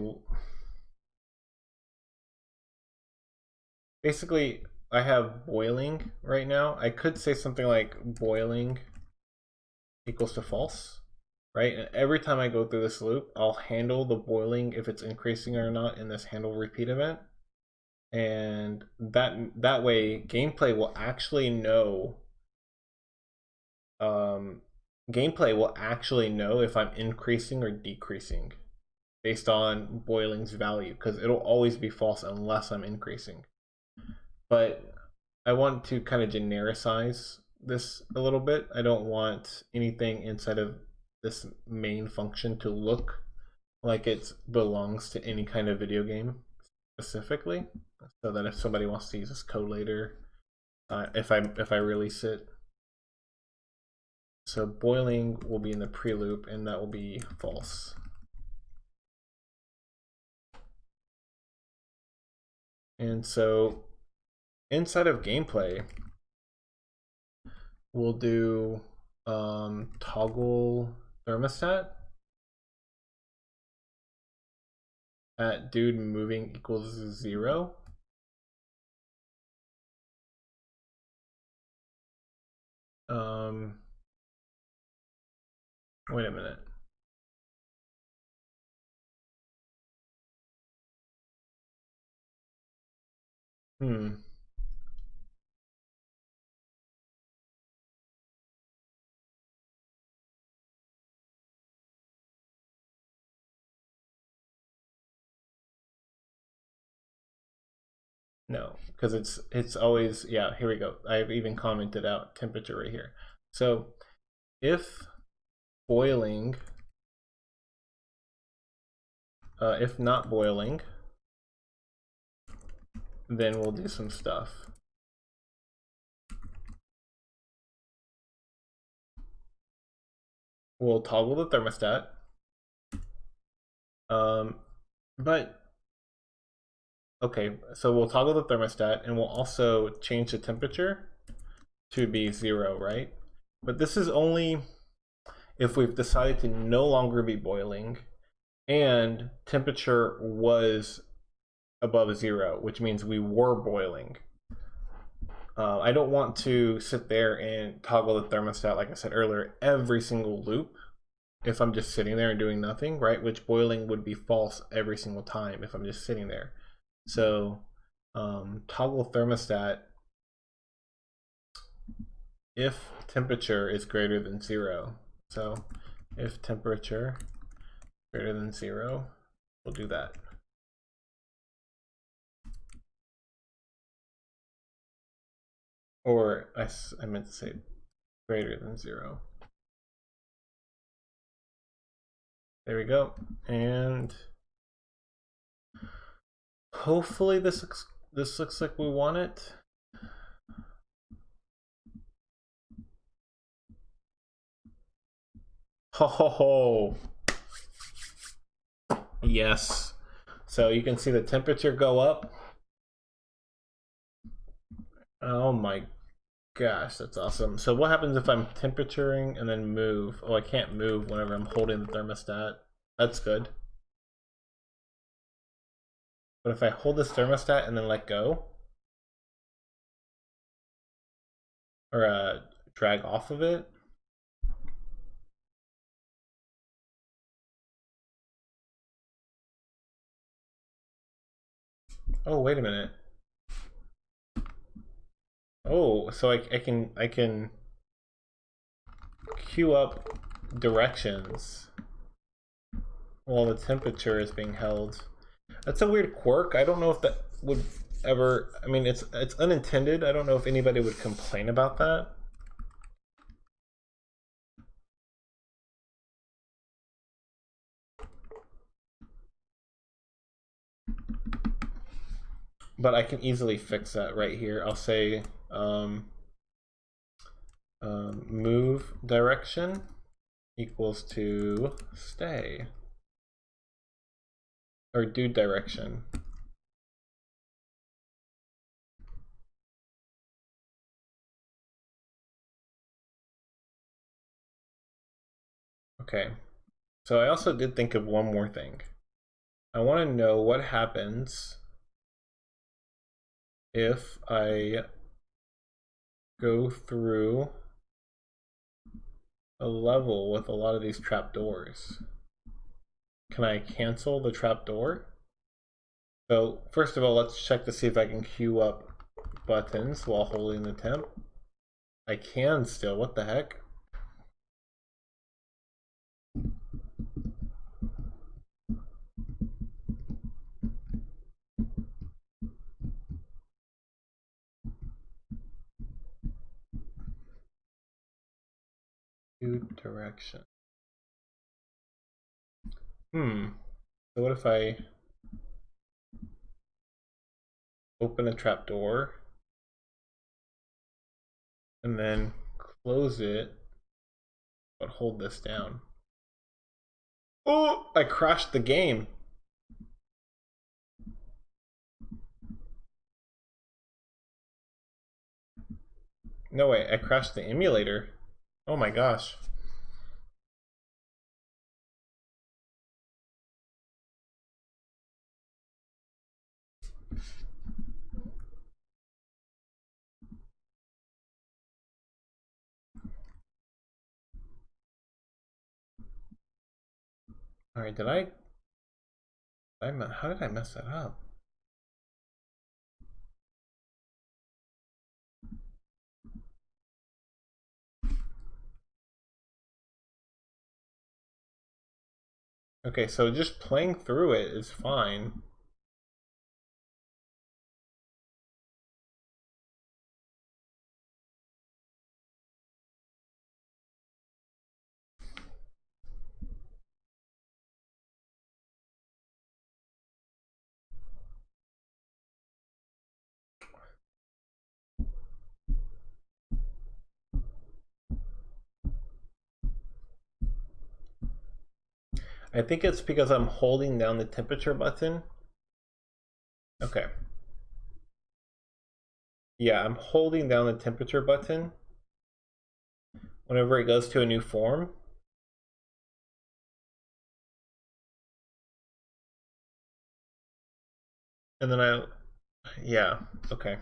basically I have boiling right now. I could say something like boiling equals to false, right? And every time I go through this loop, I'll handle the boiling if it's increasing or not in this handle repeat event. And that way gameplay will actually know if I'm increasing or decreasing based on boiling's value, because it'll always be false unless I'm increasing. But I want to kind of genericize this a little bit. I don't want anything inside of this main function to look like it belongs to any kind of video game specifically, so that if somebody wants to use this code later, if I release it. So boiling will be in the pre-loop, and that will be false. And so inside of gameplay, we'll do toggle thermostat at dude moving equals 0. Wait a minute. Hmm. No, because it's always, yeah, here we go. I've even commented out temperature right here. So if boiling, if not boiling, then we'll do some stuff. We'll toggle the thermostat. But okay, so we'll toggle the thermostat and we'll also change the temperature to be 0, right? But this is only if we've decided to no longer be boiling and temperature was above 0, which means we were boiling. I don't want to sit there and toggle the thermostat, like I said earlier, every single loop if I'm just sitting there and doing nothing, right? Which boiling would be false every single time if I'm just sitting there. So toggle thermostat if temperature is greater than 0. So if temperature greater than 0, we'll do that. Or I meant to say greater than 0. There we go. And hopefully this looks like we want it. Ho ho ho. Yes. So you can see the temperature go up. Oh my gosh, that's awesome. So what happens if I'm temperaturing and then move? Oh, I can't move whenever I'm holding the thermostat. That's good. But if I hold this thermostat and then let go, or drag off of it, oh wait a minute. Oh, so I can queue up directions while the temperature is being held. That's a weird quirk. I don't know if that would ever. I mean, it's unintended. I don't know if anybody would complain about that. But I can easily fix that right here. I'll say move direction equals to stay, or do direction. Okay, so I also did think of one more thing. I want to know what happens if I go through a level with a lot of these trapdoors. Can I cancel the trapdoor? So first of all, let's check to see if I can queue up buttons while holding the temp. I can still, what the heck? Do direction. So what if I open a trapdoor and then close it, but hold this down? Oh, I crashed the game. No way, I crashed the emulator. Oh my gosh. All right, how did I mess that up? Okay, so just playing through it is fine. I think it's because I'm holding down the temperature button. Okay. Yeah, I'm holding down the temperature button whenever it goes to a new form. And then yeah, okay.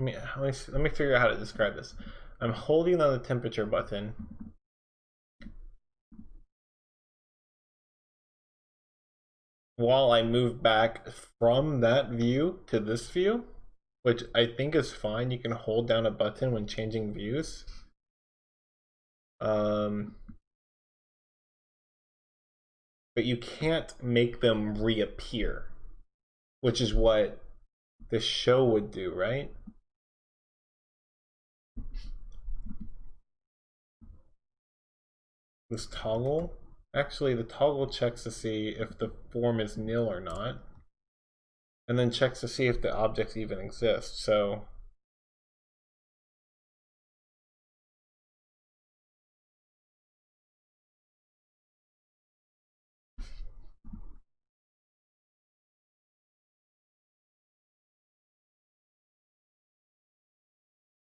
Let me figure out how to describe this. I'm holding on the temperature button while I move back from that view to this view, which I think is fine. You can hold down a button when changing views. But you can't make them reappear, which is what the show would do, right? This toggle, actually the toggle checks to see if the form is nil or not, and then checks to see if the objects even exist. So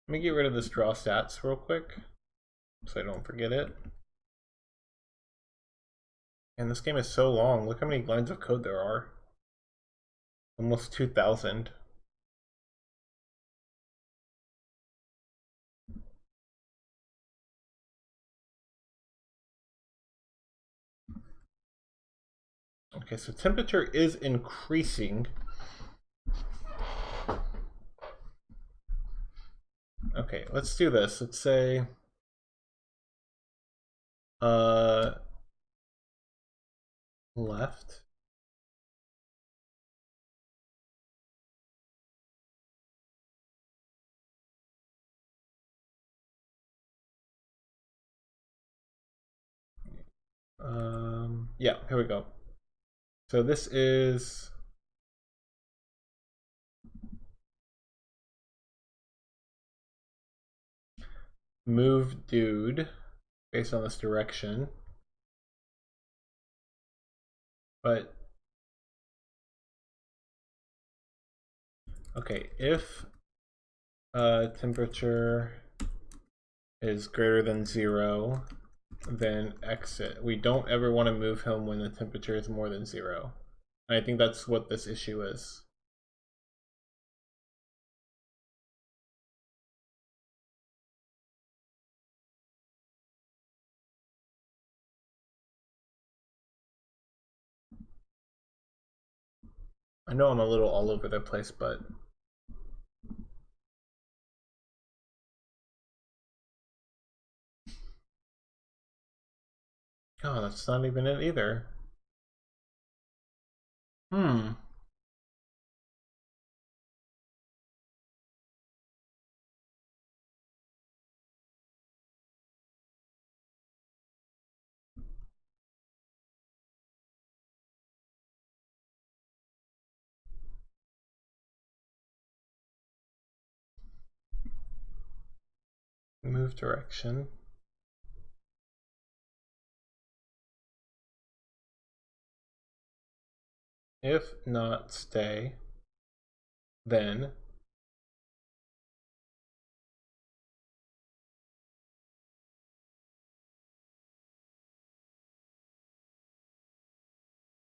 let me get rid of this draw stats real quick so I don't forget it. And this game is so long. Look how many lines of code there are. Almost 2,000. Okay, so temperature is increasing. Okay, let's do this. Let's say left. Yeah, here we go. So this is move dude based on this direction. But okay, if temperature is greater than 0, then exit. We don't ever want to move him when the temperature is more than 0. And I think that's what this issue is. I know I'm a little all over the place, but oh, that's not even it either. Move direction. If not stay, then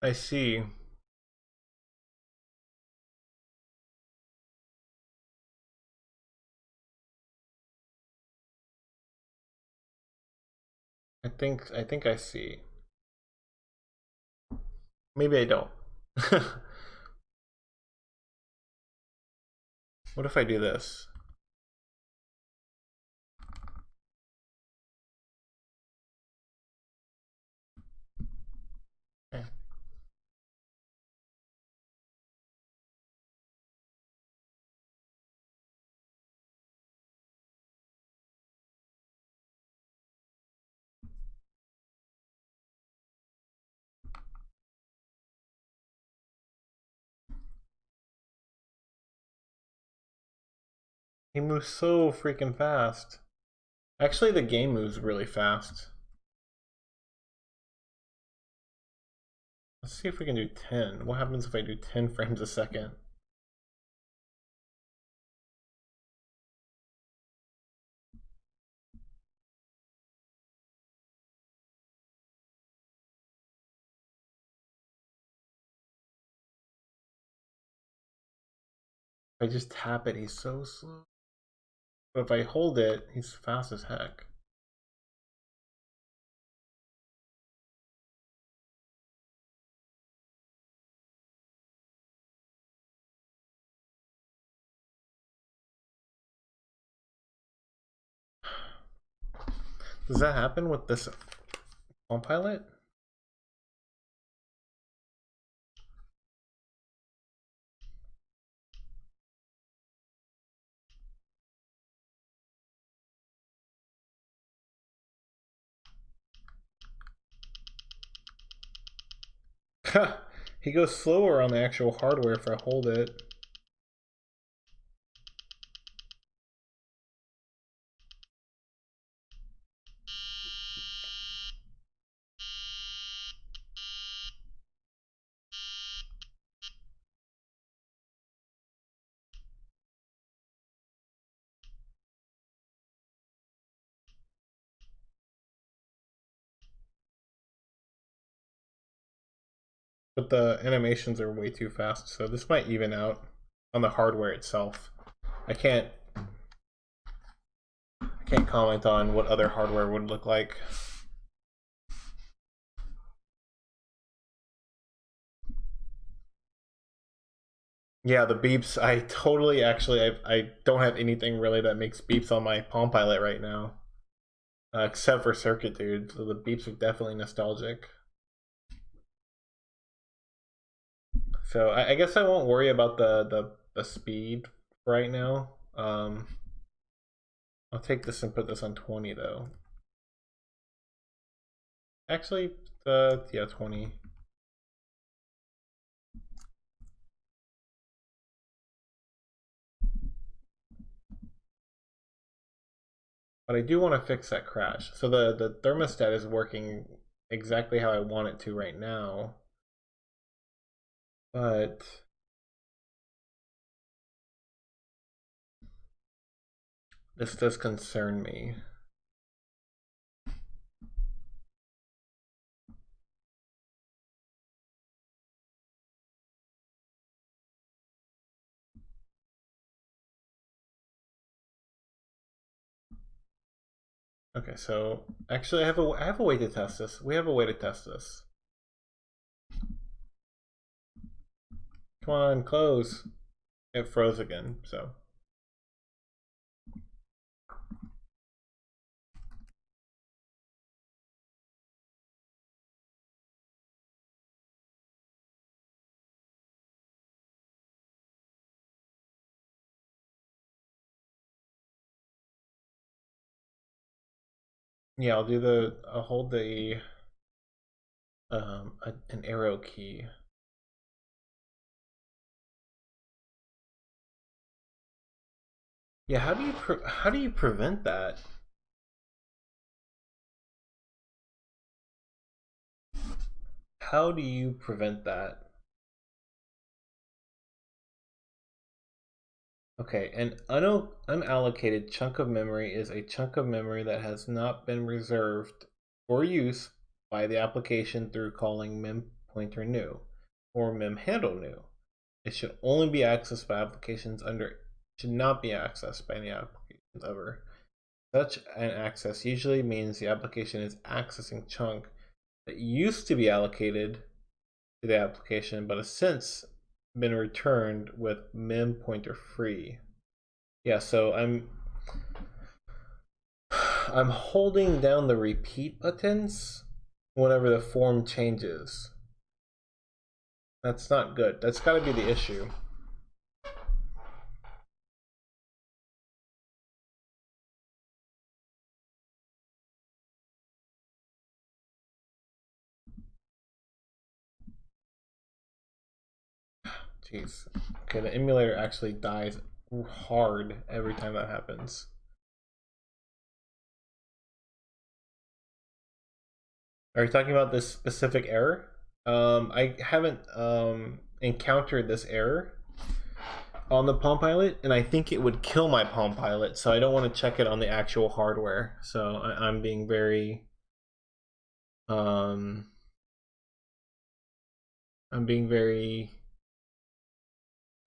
I see. I think I see. Maybe I don't. What if I do this? He moves so freaking fast. Actually, the game moves really fast. Let's see if we can do 10. What happens if I do 10 frames a second? If I just tap it, he's so slow. But if I hold it, he's fast as heck. Does that happen with this Palm Pilot? He goes slower on the actual hardware if I hold it. But the animations are way too fast, so this might even out on the hardware itself. I can't comment on what other hardware would look like. Yeah, the beeps. I totally actually I don't have anything really that makes beeps on my Palm Pilot right now, except for Circuit Dude. So the beeps are definitely nostalgic. So I guess I won't worry about the speed right now. I'll take this and put this on 20 though. Actually, yeah, 20. But I do want to fix that crash. So the thermostat is working exactly how I want it to right now. But this does concern me. Okay, so actually I have a way to test this. We have a way to test this. Come on, close. It froze again, so. Yeah, I'll hold an arrow key. Yeah, how do you prevent that? How do you prevent that? Okay, an unallocated chunk of memory is a chunk of memory that has not been reserved for use by the application through calling memPointer new or memHandle new. It should only be accessed by applications under should not be accessed by any applications ever. Such an access usually means the application is accessing chunk that used to be allocated to the application but has since been returned with memPointer free. Yeah, so I'm holding down the repeat buttons whenever the form changes. That's not good. That's got to be the issue. Jeez. Okay, the emulator actually dies hard every time that happens. Are you talking about this specific error? I haven't encountered this error on the Palm Pilot, and I think it would kill my Palm Pilot, so I don't want to check it on the actual hardware. So I'm being very um, I'm being very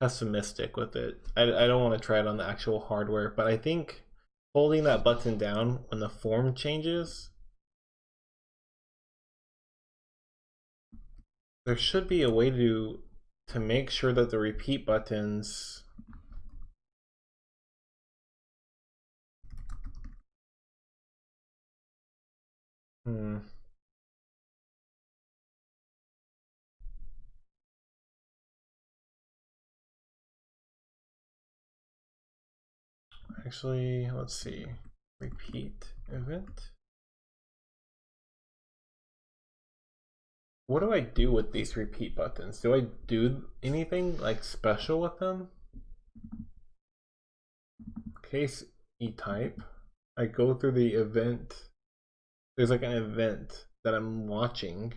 pessimistic with it. I don't want to try it on the actual hardware, but I think holding that button down when the form changes, there should be a way to make sure that the repeat buttons hmm. Actually, let's see. Repeat event. What do I do with these repeat buttons? Do I do anything like special with them? Case E-type. I go through the event. There's like an event that I'm watching,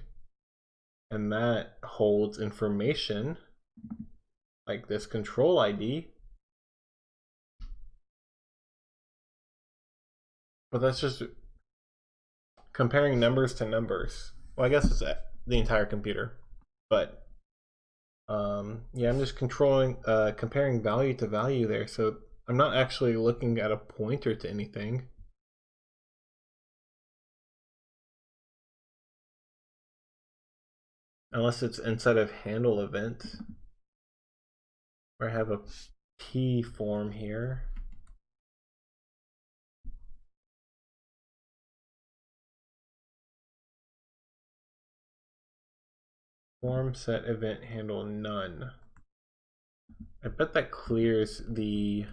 and that holds information like this control ID. But that's just comparing numbers to numbers. Well, I guess it's the entire computer, but yeah, I'm just comparing value to value there. So I'm not actually looking at a pointer to anything. Unless it's inside of handle event, where I have a P form here. Form set event handle none. I bet that clears the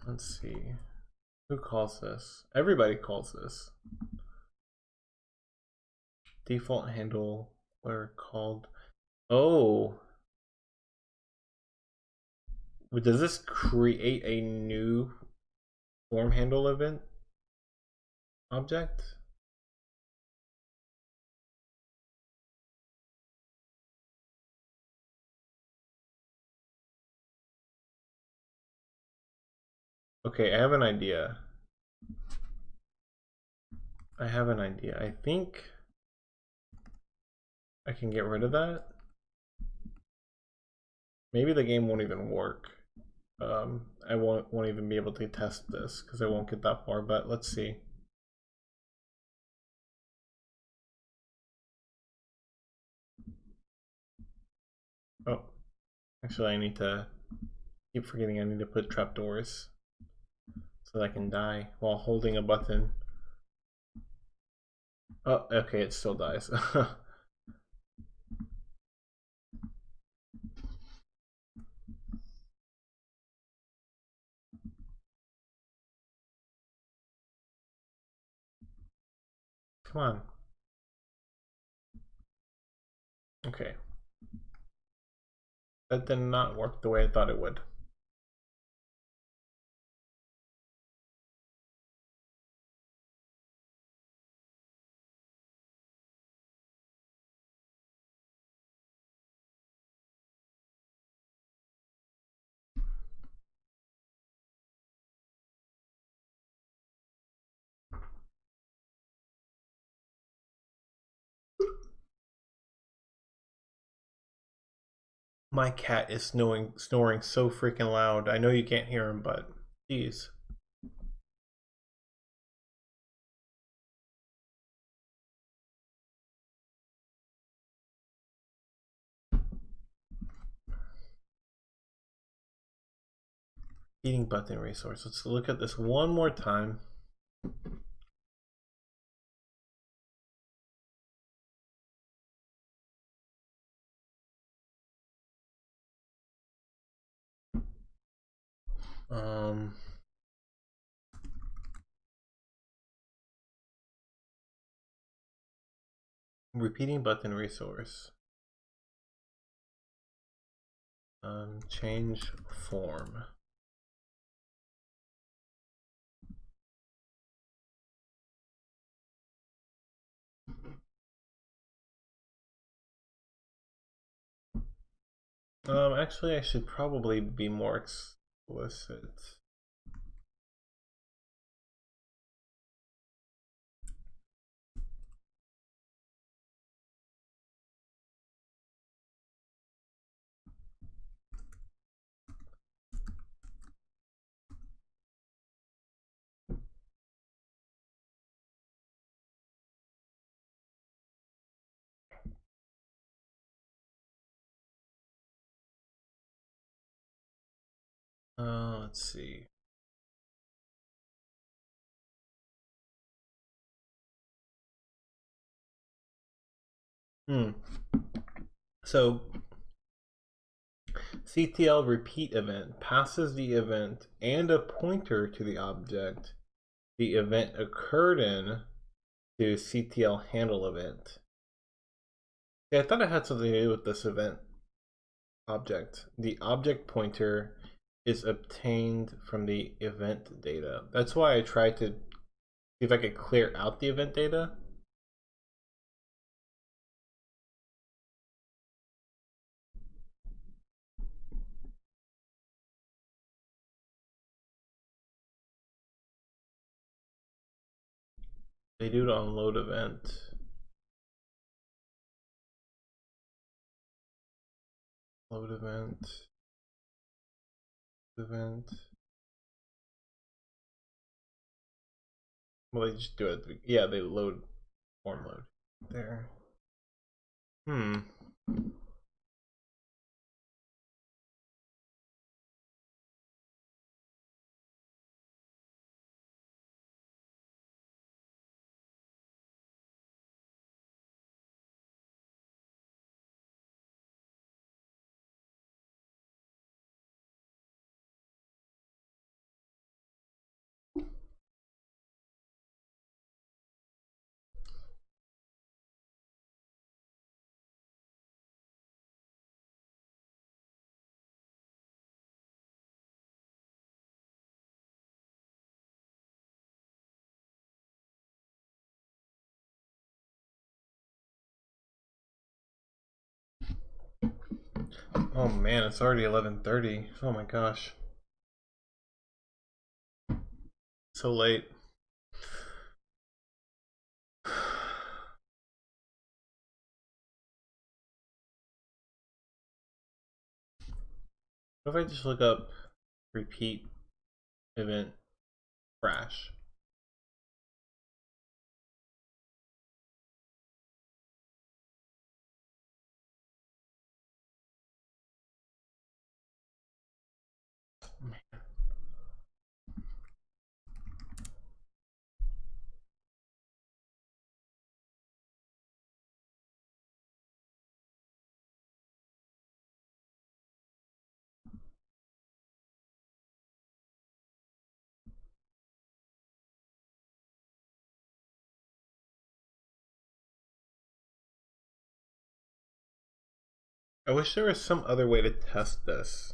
let's see. Who calls this? Everybody calls this. Default handle where called. Oh. Does this create a new form handle event object? Okay, I have an idea. I think I can get rid of that. Maybe the game won't even work. I won't even be able to test this because I won't get that far, but let's see. Oh, actually I need to keep forgetting I need to put trapdoors so that I can die while holding a button. Oh, okay, it still dies. Come on. Okay. That did not work the way I thought it would. My cat is snoring so freaking loud. I know you can't hear him, but geez. Repeating button resource. Let's look at this one more time. Repeating button resource. Change form. Actually, I should probably be more explicit. Let's see. So CTL repeat event passes the event and a pointer to the object the event occurred in to CTL handle event. Yeah, I thought it had something to do with this event object. The object pointer is obtained from the event data. That's why I tried to see if I could clear out the event data. They do it on load event. Load event. Event. Well, they just do it. Yeah, they load form load there. Oh man, it's already 11:30. Oh my gosh. So late. What if I just look up repeat event crash? I wish there was some other way to test this.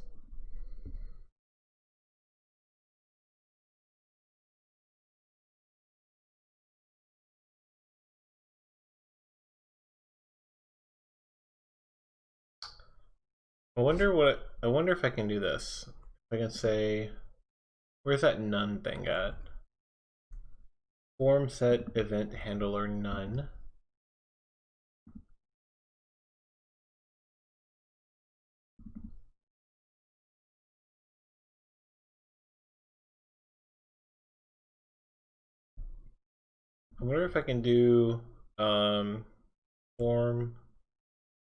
I wonder if I can do this. I can say, where's that none thing at? Form set event handler none. I wonder if I can do form,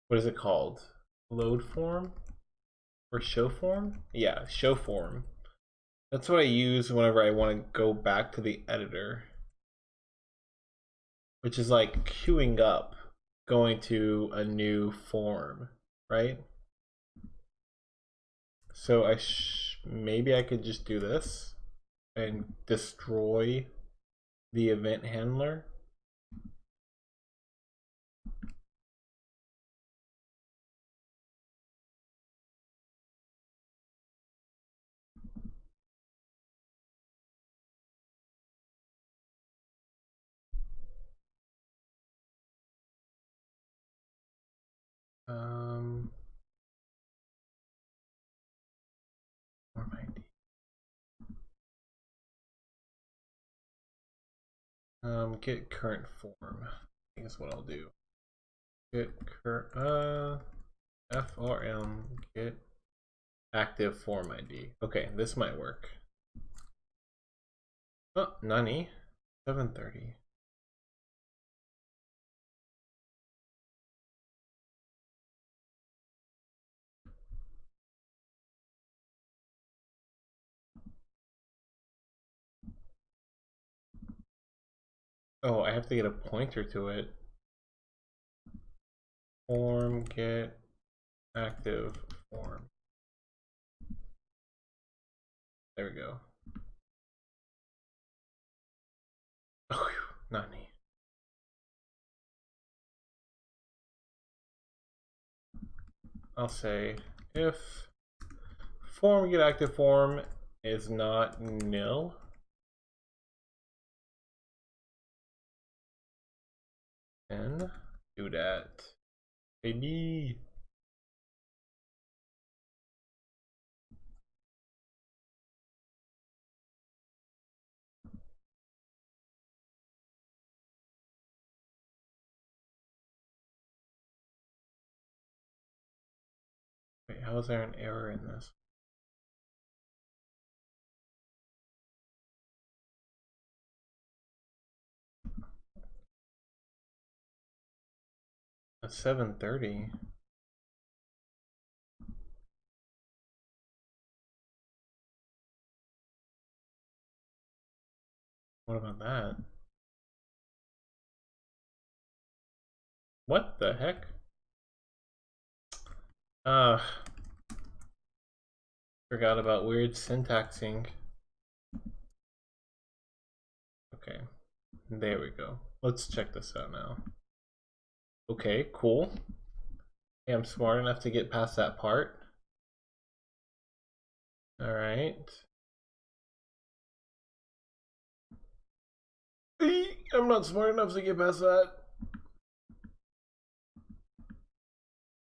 what is it called? Load form or show form? Yeah, show form. That's what I use whenever I want to go back to the editor, which is like queuing up, going to a new form, right? So maybe I could just do this and destroy the event handler. Form ID. Get current form. I think that's what I'll do. Get current FRM get active form ID. Okay, this might work. Oh, Nani. 7:30. Oh, I have to get a pointer to it. Form get active form. There we go. Oh, Nani. I'll say if form get active form is not nil, then do that. Baby. Wait, how is there an error in this? It's 7:30. What about that? What the heck? Forgot about weird syntaxing. Okay, there we go. Let's check this out now. Okay, cool. Hey, I'm smart enough to get past that part. All right. I'm not smart enough to get past that.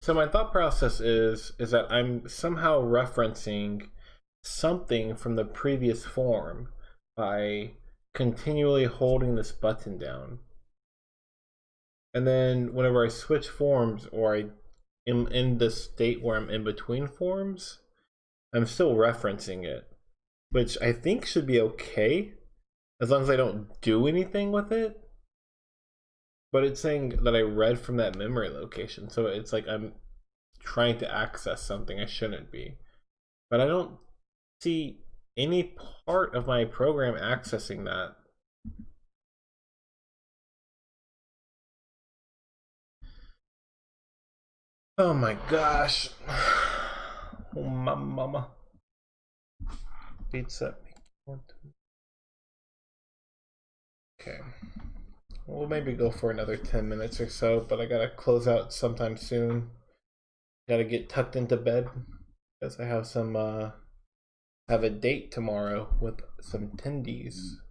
So my thought process is that I'm somehow referencing something from the previous form by continually holding this button down. And then whenever I switch forms or I am in the state where I'm in between forms, I'm still referencing it, which I think should be okay as long as I don't do anything with it. But it's saying that I read from that memory location, so it's like I'm trying to access something I shouldn't be. But I don't see any part of my program accessing that. Oh my gosh. Oh my mama. Pizza. Okay. We'll maybe go for another 10 minutes or so, but I gotta close out sometime soon. Gotta get tucked into bed because I have some have a date tomorrow with some tendies.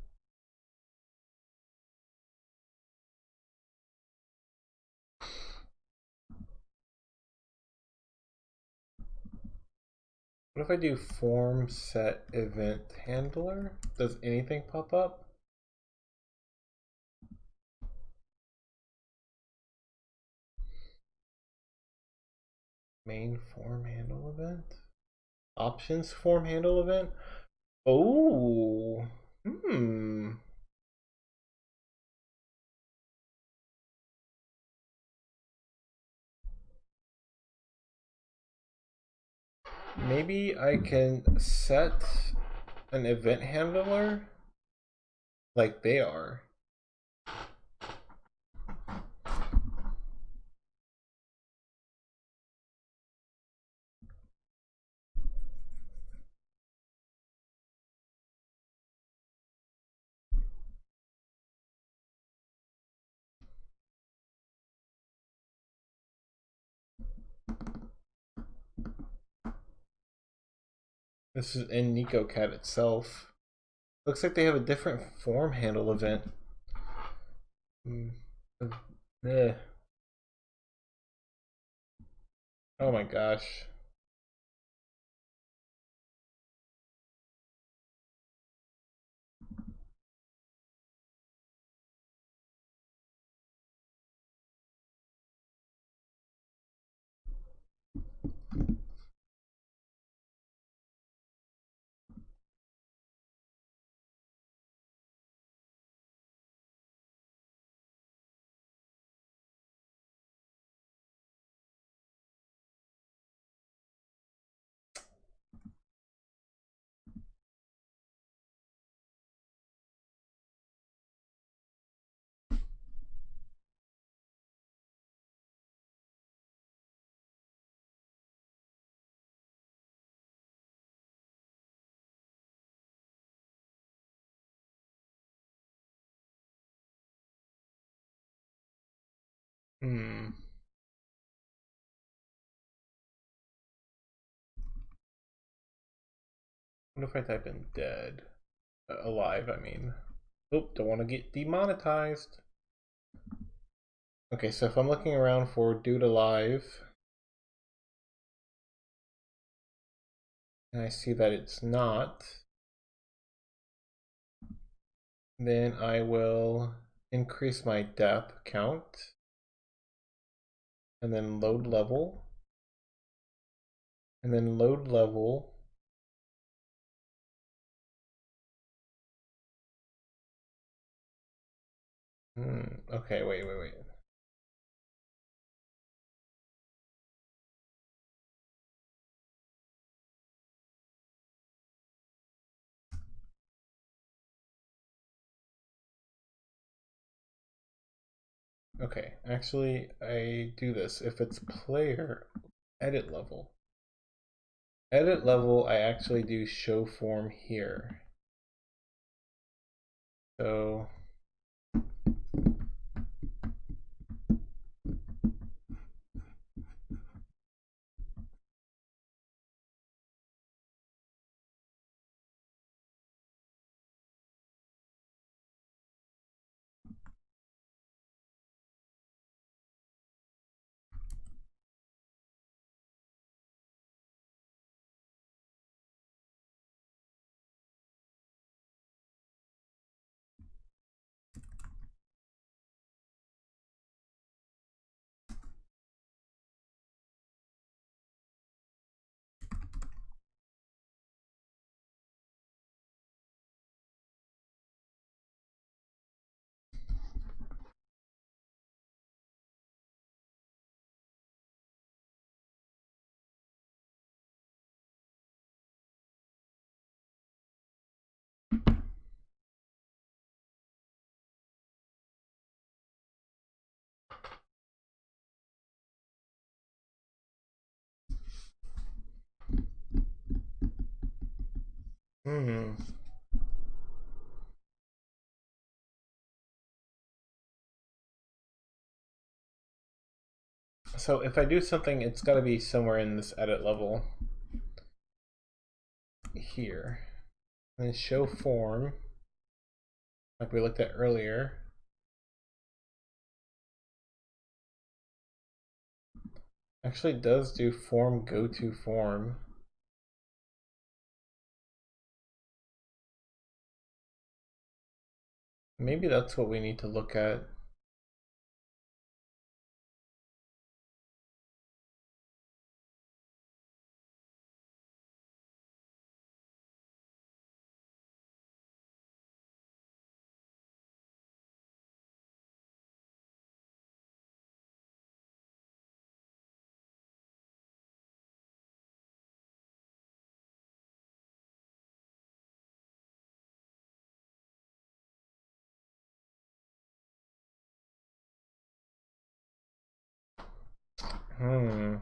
What if I do form set event handler? Does anything pop up? Main form handle event? Options form handle event? Oh, maybe I can set an event handler like they are. This is in NicoCat itself. Looks like they have a different form handle event. Eh. Oh my gosh. Hmm. What if I type in dead? Alive, I mean. Oh, don't want to get demonetized. Okay, so if I'm looking around for dude alive, and I see that it's not, then I will increase my depth count, and then load level, and then load level. Okay, wait. Okay, actually, I do this. If it's player, edit level. Edit level, I actually do show form here. So Hmm. So if I do something, it's got to be somewhere in this edit level here. And then show form, like we looked at earlier. Actually does do form go to form. Maybe that's what we need to look at. Hmm.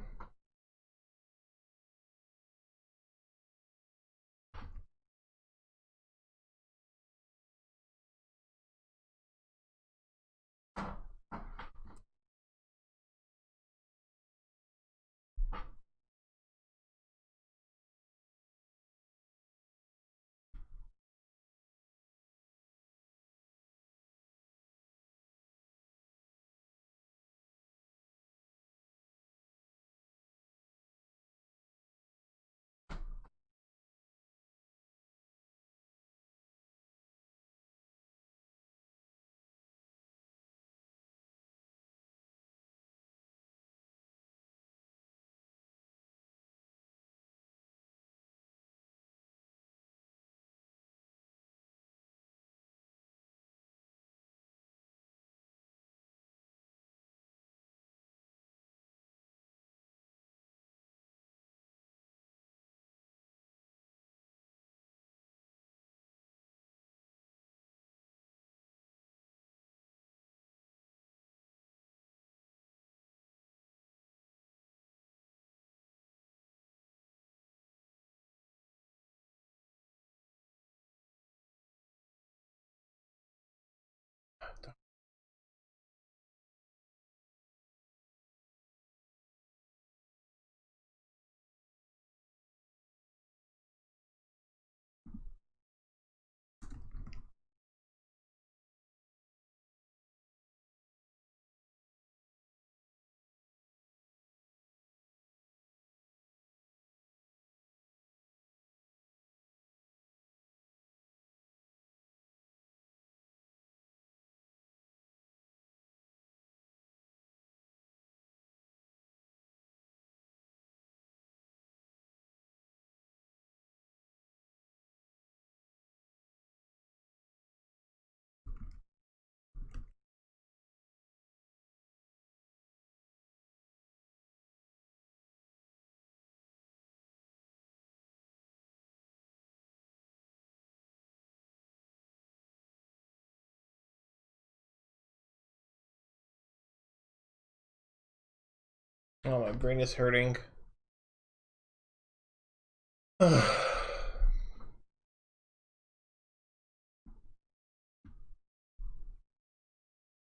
Oh, my brain is hurting.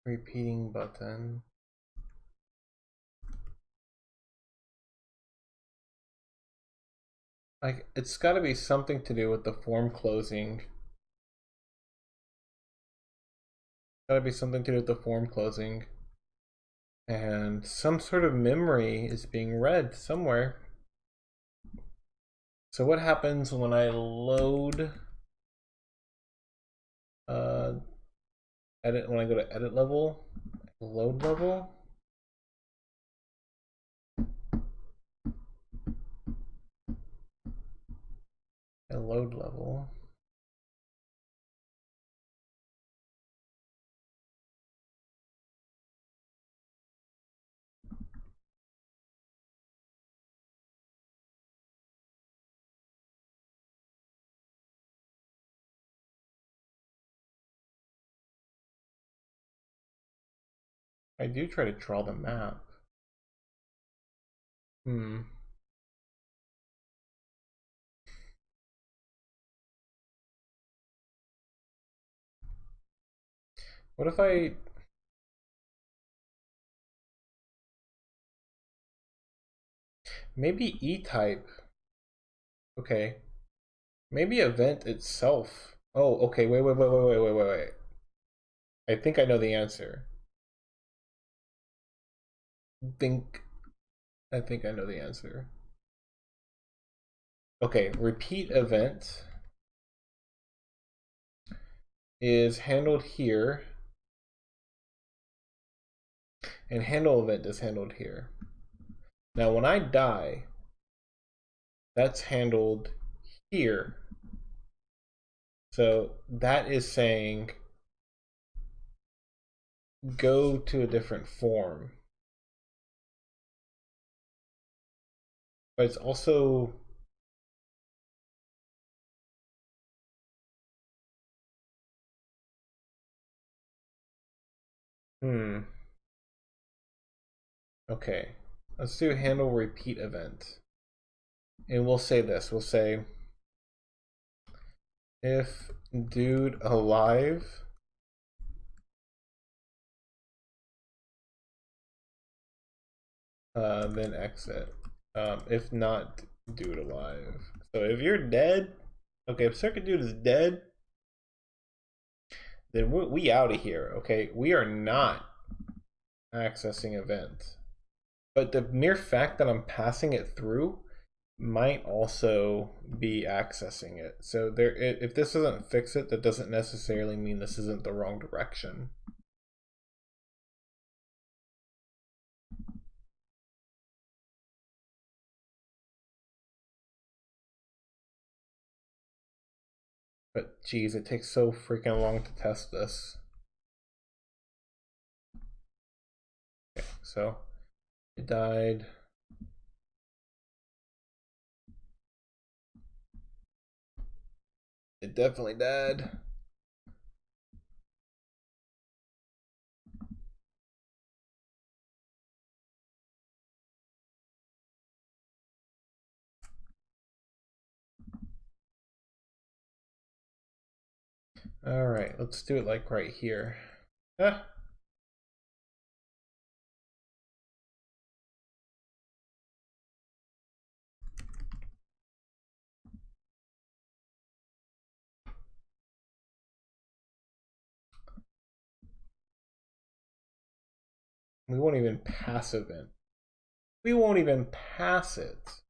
Repeating button. It's got to be something to do with the form closing. Got to be something to do with the form closing. And some sort of memory is being read somewhere. So what happens when I load edit, when I go to edit level, load level? And load level. I do try to draw the map. What if I... Maybe E-type. Okay. Maybe event itself. Oh, okay. Wait. I think I know the answer. Think... I think I know the answer. Okay, repeat event is handled here, and handle event is handled here. Now, when I die, that's handled here. So that is saying go to a different form. But it's also... Okay. Let's do handle repeat event. And we'll say this. We'll say if dude alive then exit. If not dude alive. So if you're dead, okay, if circuit dude is dead, then we out of here. Okay, we are not accessing event. But the mere fact that I'm passing it through might also be accessing it. So there, if this doesn't fix it, that doesn't necessarily mean this isn't the wrong direction. But geez, it takes so freaking long to test this. Okay, so it died. It definitely died. All right, let's do it like right here. Ah. We won't even pass event. We won't even pass it.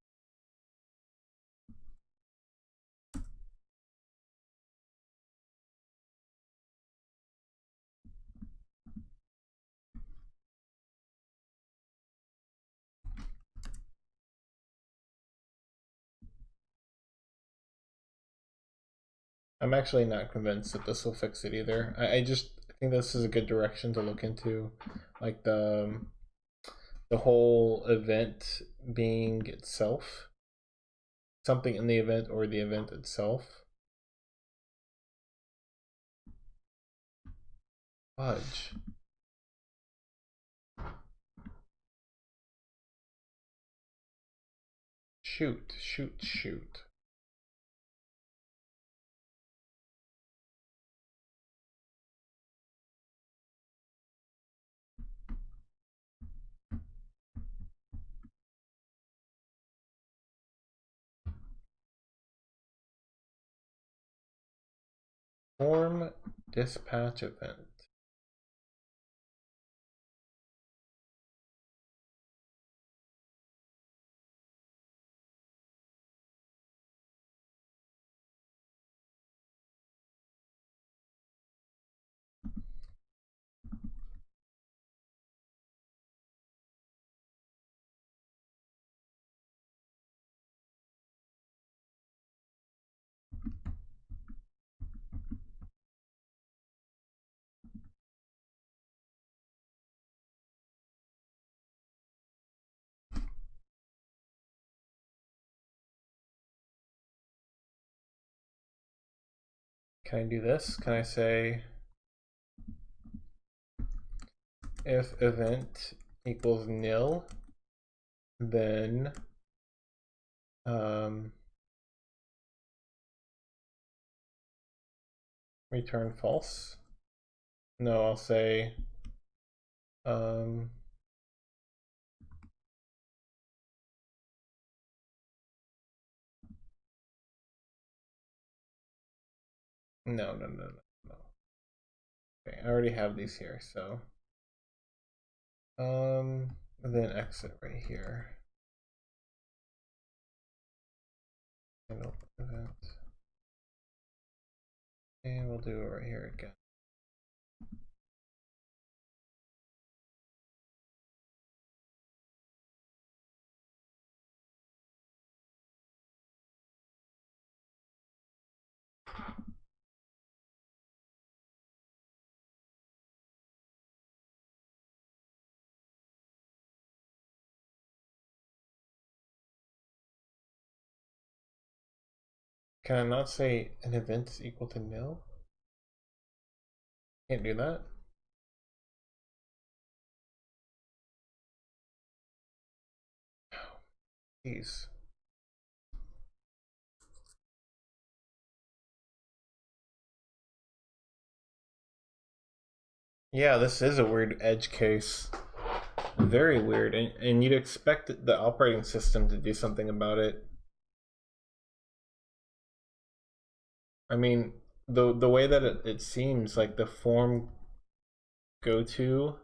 I'm actually not convinced that this will fix it either. I just think this is a good direction to look into, like the whole event being itself, something in the event or the event itself. Fudge. Shoot, shoot, shoot. Form dispatch event. Can I do this? Can I say if event equals nil, then return false? No, I'll say no. Okay, I already have these here, so then exit right here. Handle event. And we'll do it right here again. Can I not say an event is equal to nil? Can't do that. Jeez. Yeah, this is a weird edge case. Very weird, and you'd expect the operating system to do something about it. I mean, the way that it seems like the form go to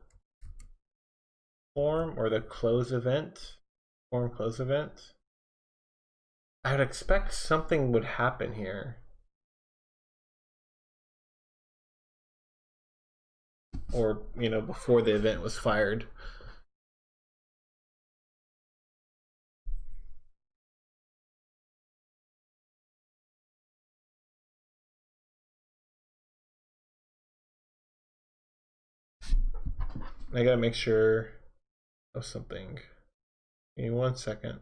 form or the close event, form close event, I would expect something would happen here. Or, before the event was fired. I gotta make sure of something. Give me 1 second.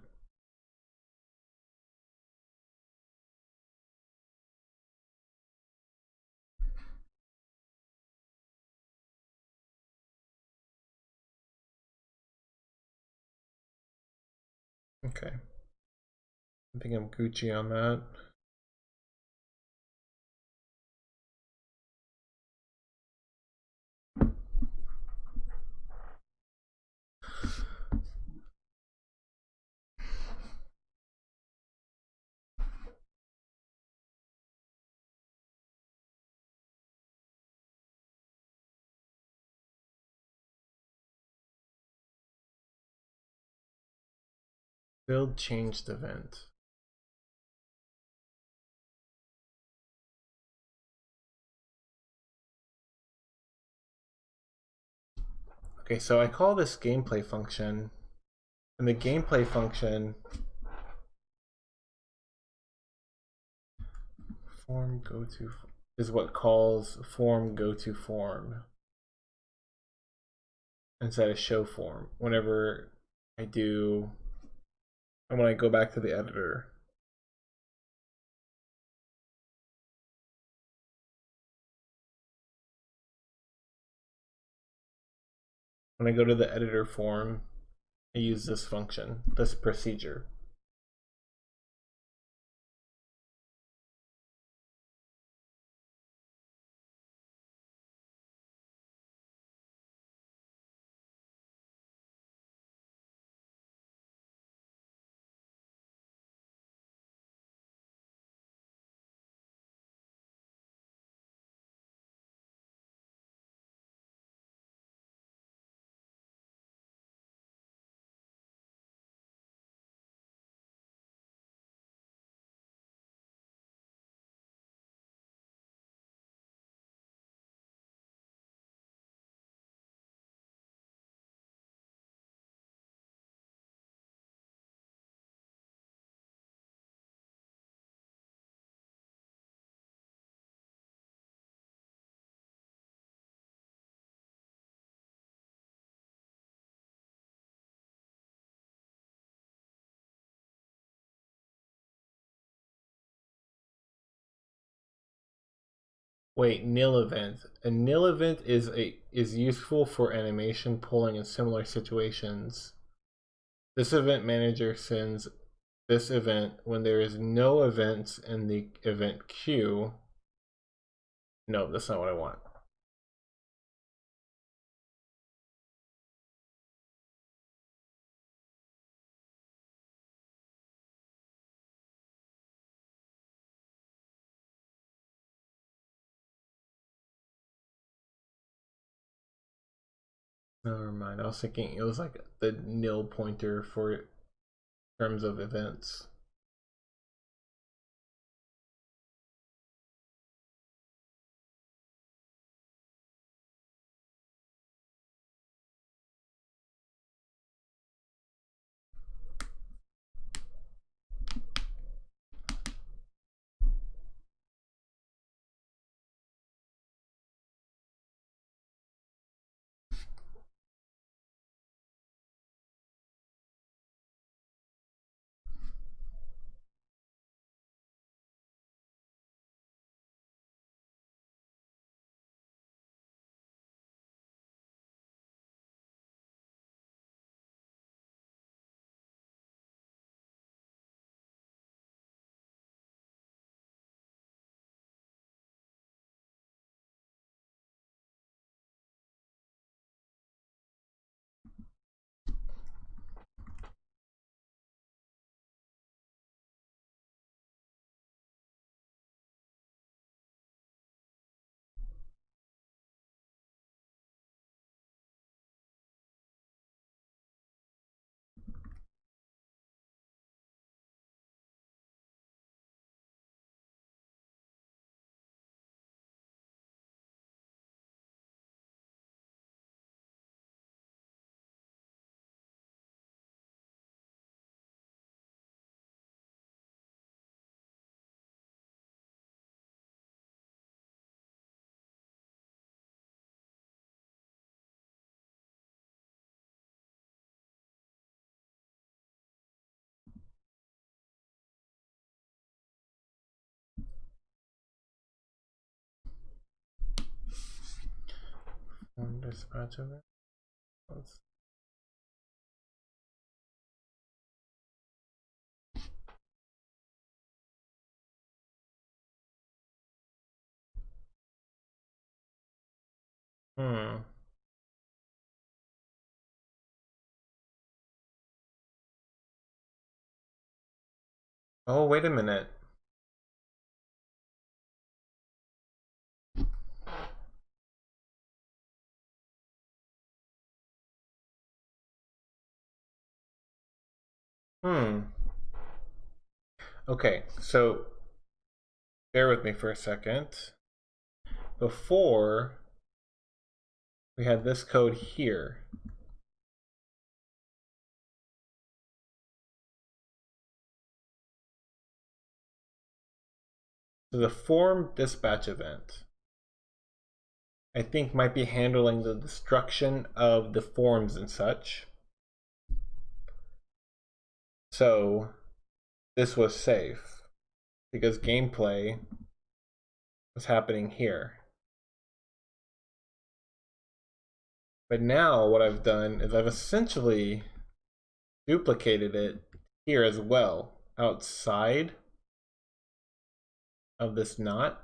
Okay. I think I'm Gucci on that. Build changed event. Okay, so I call this gameplay function, and the gameplay function form go to is what calls form go to form instead of show form whenever I do, and when I go back to the editor. When I go to the editor form, I use this function, this procedure. Wait, nil event. A nil event is useful for animation pulling in similar situations. This event manager sends this event when there is no events in the event queue. No, that's not what I want. Never mind. I was thinking it was like the nil pointer for terms of events. Dispatch of it. Let's... Hmm. Oh, wait a minute. Hmm. Okay, so bear with me for a second. Before, we had this code here. So the form dispatch event, I think, might be handling the destruction of the forms and such. So this was safe because gameplay was happening here. But now what I've done is I've essentially duplicated it here as well, outside of this knot.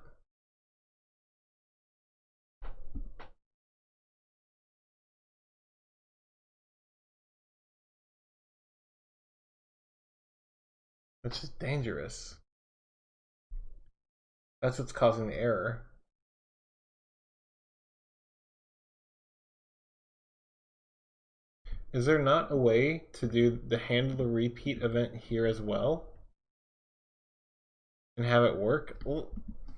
Which is dangerous. That's what's causing the error. Is there not a way to do the handle the repeat event here as well? And have it work? Well,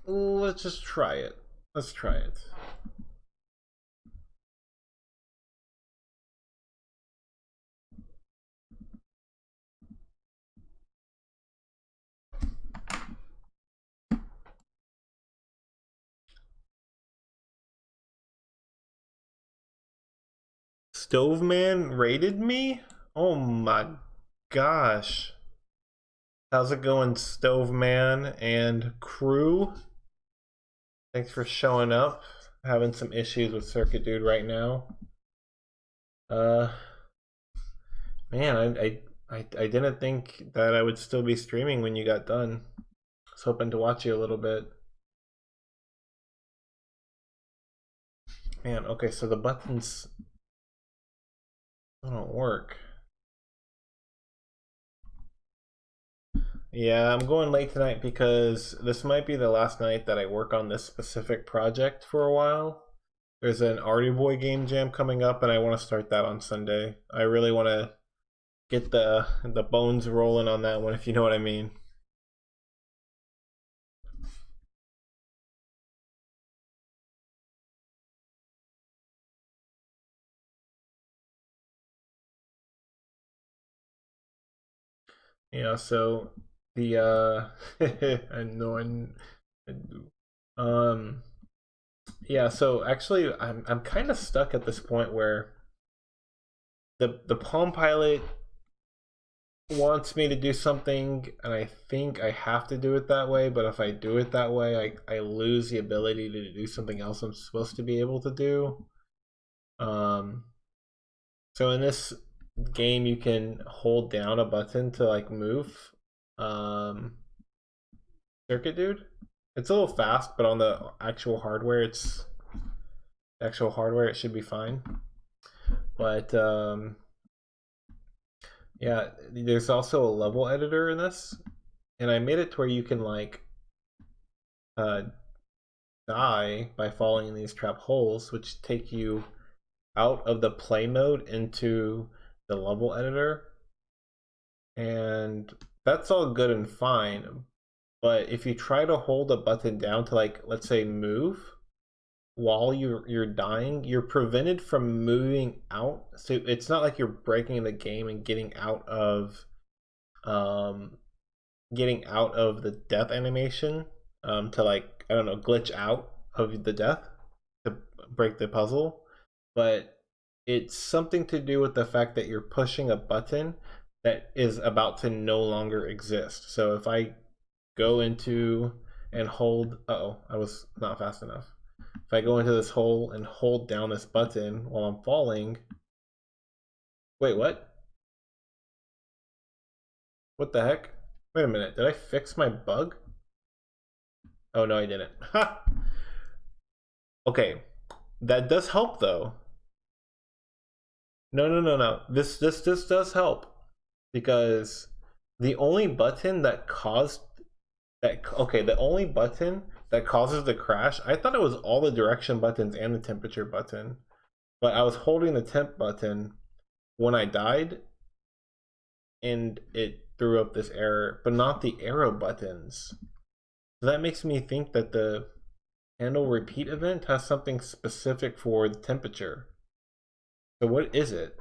let's just try it. Let's try it. Stoveman raided me? Oh my gosh. How's it going, Stoveman and crew? Thanks for showing up. Having some issues with Circuit Dude right now. Man, I didn't think that I would still be streaming when you got done. I was hoping to watch you a little bit. Man, okay, so the buttons don't work. Yeah, I'm going late tonight because this might be the last night that I work on this specific project for a while. There's an Artie Boy game jam coming up, and I want to start that on Sunday. I really want to get the bones rolling on that one, if you know what I mean. Yeah, so the I know I do. Yeah, so actually I'm kind of stuck at this point where the Palm Pilot wants me to do something and I think I have to do it that way, but if I do it that way, I lose the ability to do something else I'm supposed to be able to do. So in this game you can hold down a button to like move Circuit Dude. It's a little fast, but on the actual hardware it should be fine. But yeah, there's also a level editor in this, and I made it to where you can like die by falling in these trap holes, which take you out of the play mode into the level editor. And that's all good and fine, but if you try to hold a button down to, like, let's say move while you're dying, you're prevented from moving out. So it's not like you're breaking the game and getting out of the death animation to, like, I don't know, glitch out of the death to break the puzzle, but it's something to do with the fact that you're pushing a button that is about to no longer exist. So if I go into and hold, I was not fast enough. if I go into this hole and hold down this button while I'm falling. Wait, what? What the heck? Wait a minute, did I fix my bug? Oh no, I didn't. Ha! Okay, that does help though. No. This does help because the only button that caused that the only button that causes the crash, I thought it was all the direction buttons and the temperature button, but I was holding the temp button when I died, and it threw up this error, but not the arrow buttons. So that makes me think that the handle repeat event has something specific for the temperature. So what is it?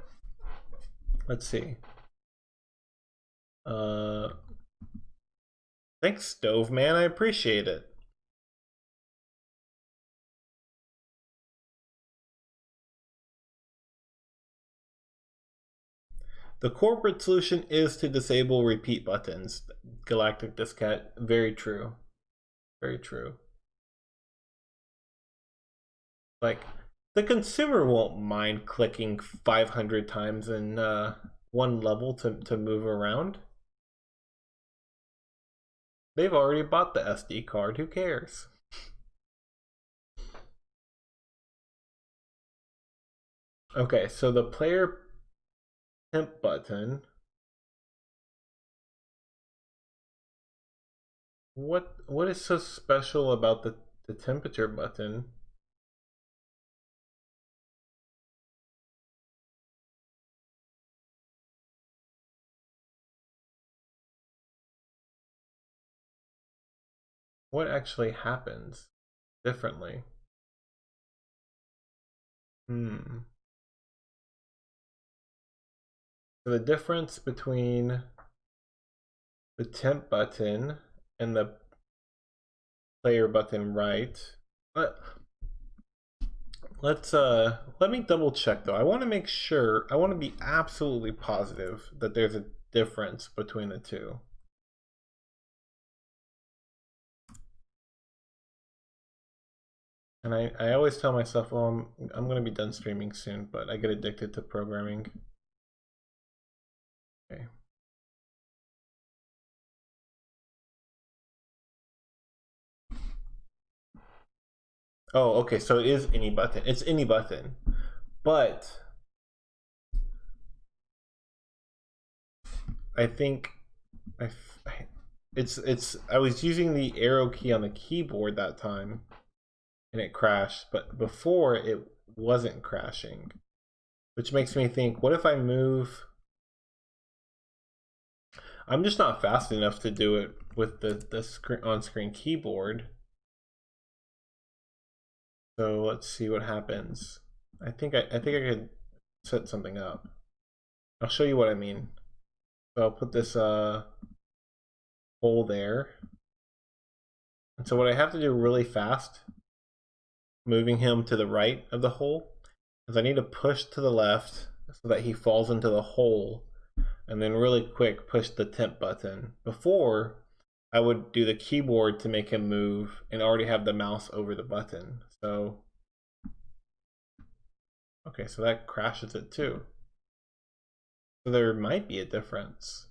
Let's see. Thanks, Stove Man. I appreciate it. The corporate solution is to disable repeat buttons. Galactic Discat. Very true. Very true. Like, the consumer won't mind clicking 500 times in one level to move around. They've already bought the SD card. Who cares? Okay, so the player temp button. What is so special about the temperature button? What actually happens differently? So the difference between the temp button and the player button right. Let's let me double check though. I want to make sure, I want to be absolutely positive that there's a difference between the two. And I always tell myself, well, I'm going to be done streaming soon, but I get addicted to programming. Okay. Oh, okay, so it is any button. It's any button. But I think I was using the arrow key on the keyboard that time and it crashed, but before it wasn't crashing. Which makes me think, what if I move? I'm just not fast enough to do it with the screen on-screen keyboard. So let's see what happens. I think I could set something up. I'll show you what I mean. So I'll put this hole there. And so what I have to do really fast, moving him to the right of the hole, is I need to push to the left so that he falls into the hole, and then really quick push the temp button. Before, I would do the keyboard to make him move and already have the mouse over the button. So, okay, so that crashes it too. So there might be a difference.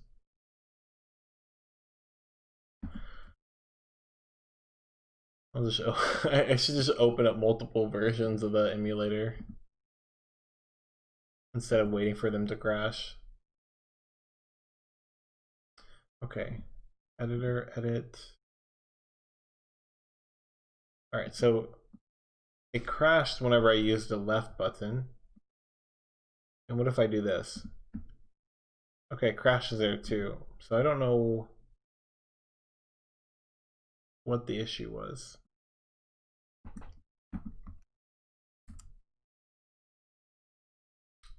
I'll just, I should just open up multiple versions of the emulator instead of waiting for them to crash. Okay, editor, edit. All right, so it crashed whenever I used the left button. And what if I do this? Okay, it crashes there too. So I don't know what the issue was.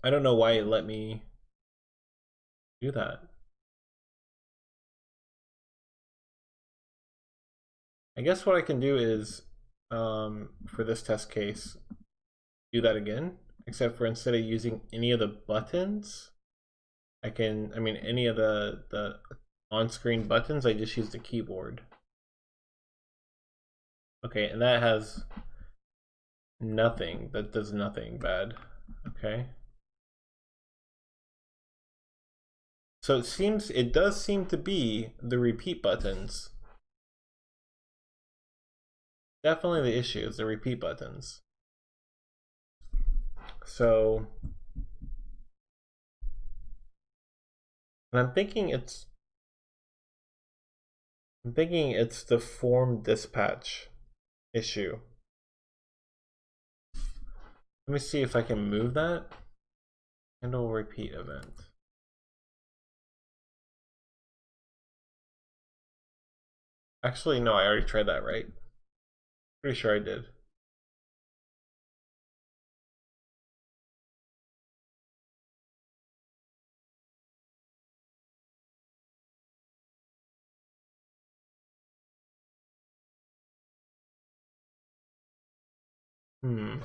I don't know why it let me do that. I guess what I can do is, for this test case, do that again, except for instead of using any of the buttons, any of the on-screen buttons, I just use the keyboard. Okay, and that has Nothing. That does nothing bad. Okay. So it does seem to be the repeat buttons. Definitely the issue is the repeat buttons. So, and I'm thinking it's the form dispatch issue. Let me see if I can move that. Handle repeat event. Actually, no, I already tried that, right? Pretty sure I did. Hmm.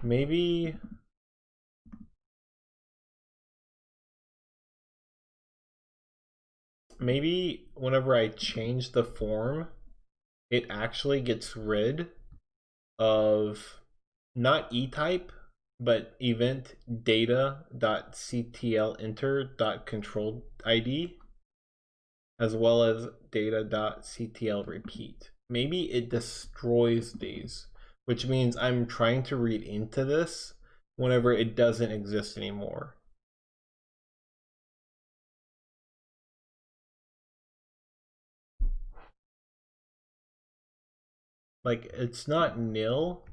Maybe whenever I change the form, it actually gets rid of not e-type, but event data.ctl enter.control ID, as well as data.ctl repeat. Maybe it destroys these, which means I'm trying to read into this whenever it doesn't exist anymore. Like, it's not nil.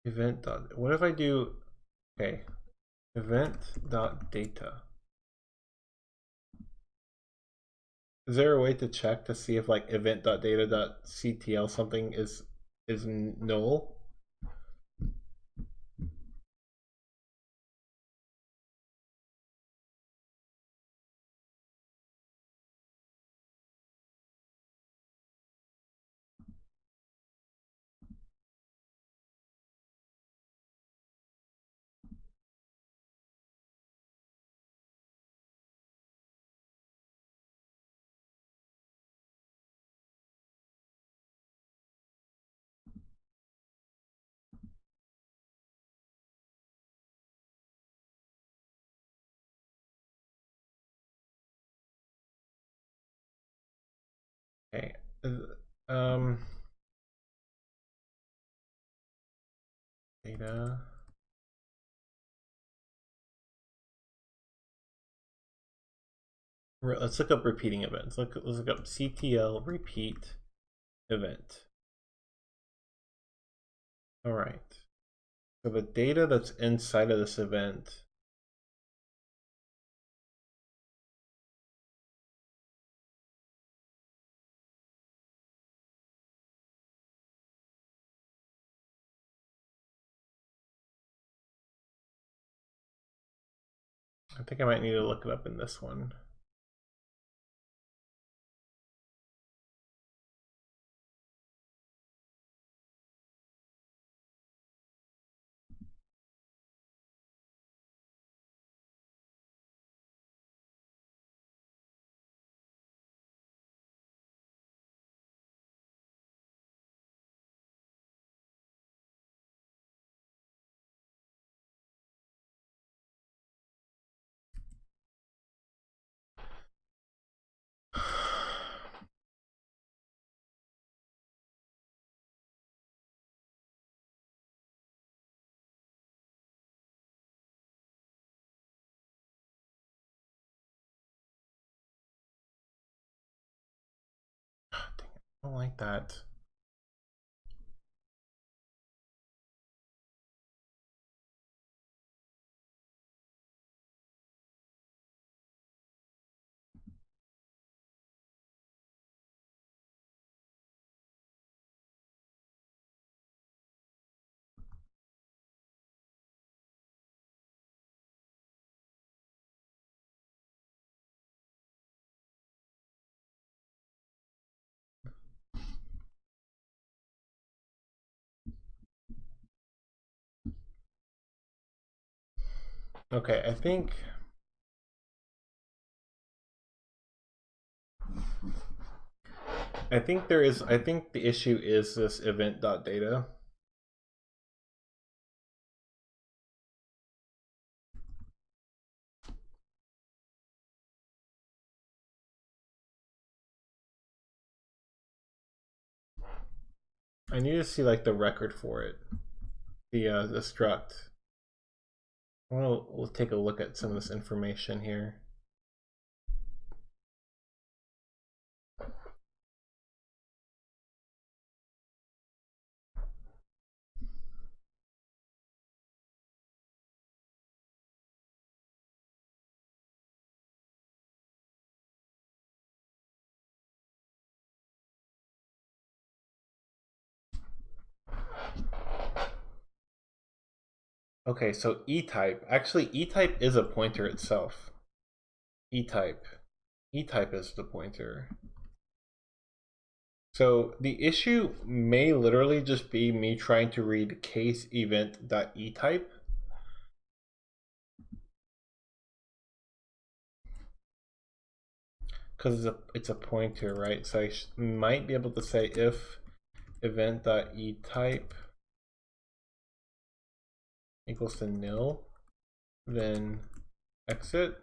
Event dot, what if I do, okay, event dot data. Is there a way to check to see if like event.data.ctl something is null? Okay. Um, data. Let's look up repeating events. Let's look up CTL repeat event. All right. So the data that's inside of this event. I think I might need to look it up in this one. Dang it, I don't like that. Okay, I think the issue is this event.data. I need to see like the record for it. The struct. We'll take a look at some of this information here. Okay, so E-type. Actually, E-type is a pointer itself. E-type. E-type is the pointer. So the issue may literally just be me trying to read case event.etype. Because it's a pointer, right? So I might be able to say if event.etype equals to nil, then exit.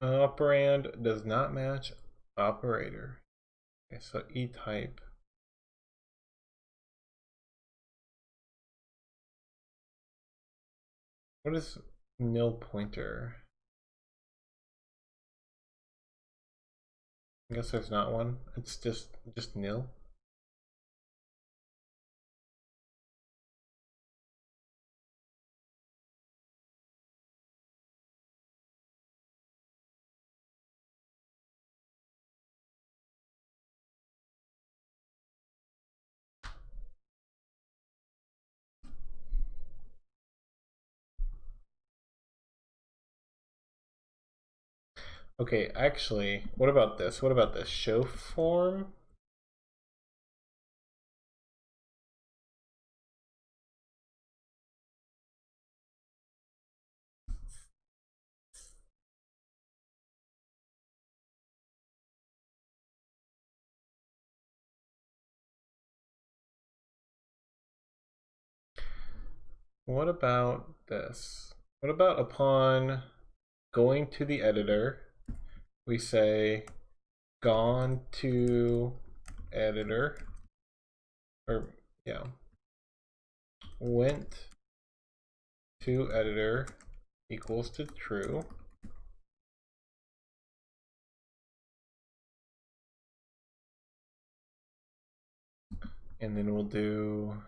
Operand does not match operator. Okay, so E-type. What is nil pointer? I guess there's not one. It's just nil. Okay, actually, what about this? What about this? Show form? What about this? What about upon going to the editor, we say gone to editor, or yeah, went to editor equals to true. And then we'll do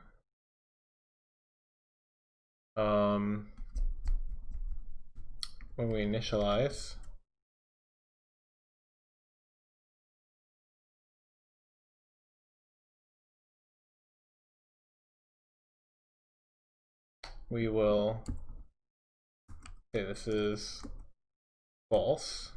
when we initialize, we will say this is false.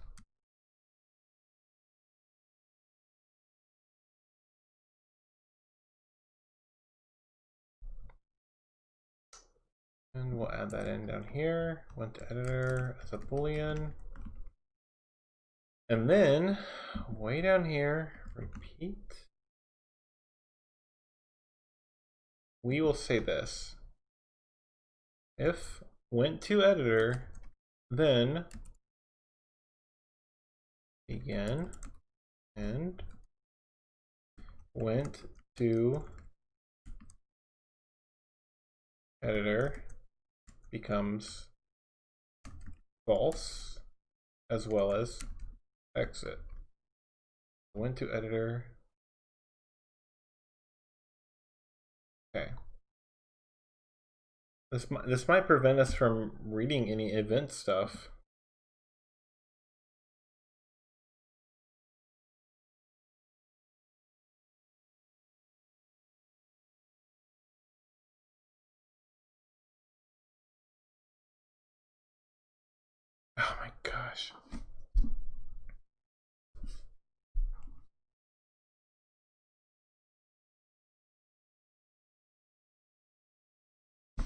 And we'll add that in down here. Went to editor as a boolean. And then way down here, repeat. We will say this. If went to editor, then begin and went to editor becomes false, as well as exit. Went to editor. Okay. This might prevent us from reading any event stuff. Gosh.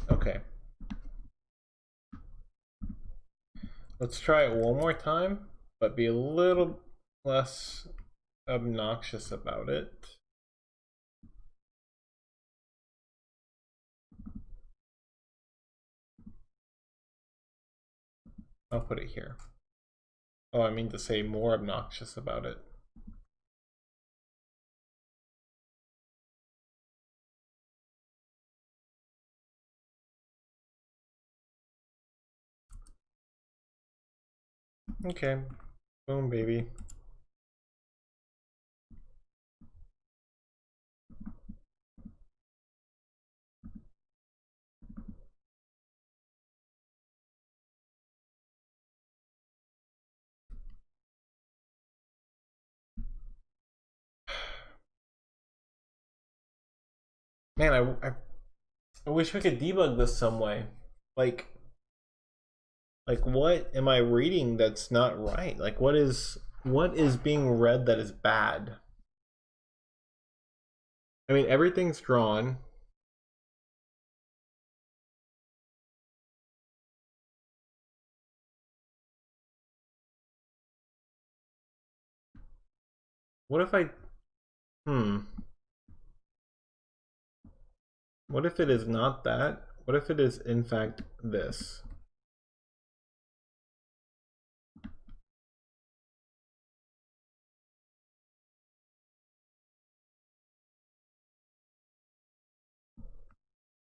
Okay. Let's try it one more time, but be a little less obnoxious about it. I'll put it here. Oh, I mean to say more obnoxious about it. Okay. Boom, baby. Man, I wish we could debug this some way. Like, what am I reading that's not right? Like, what is being read that is bad? I mean, everything's drawn. What if I what if it is not that? What if it is in fact this?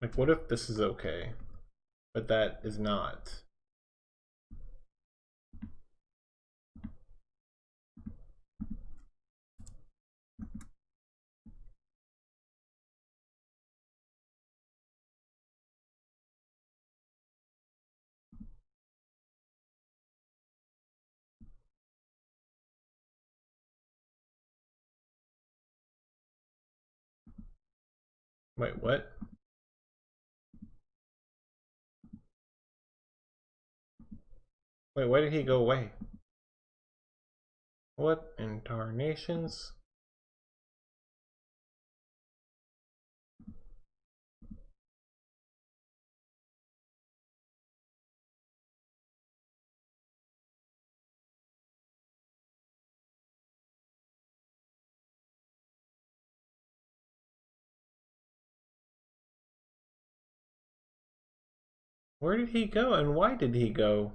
Like, what if this is okay, but that is not? Wait, what? Wait, why did he go away? What in tarnations? Where did he go and why did he go?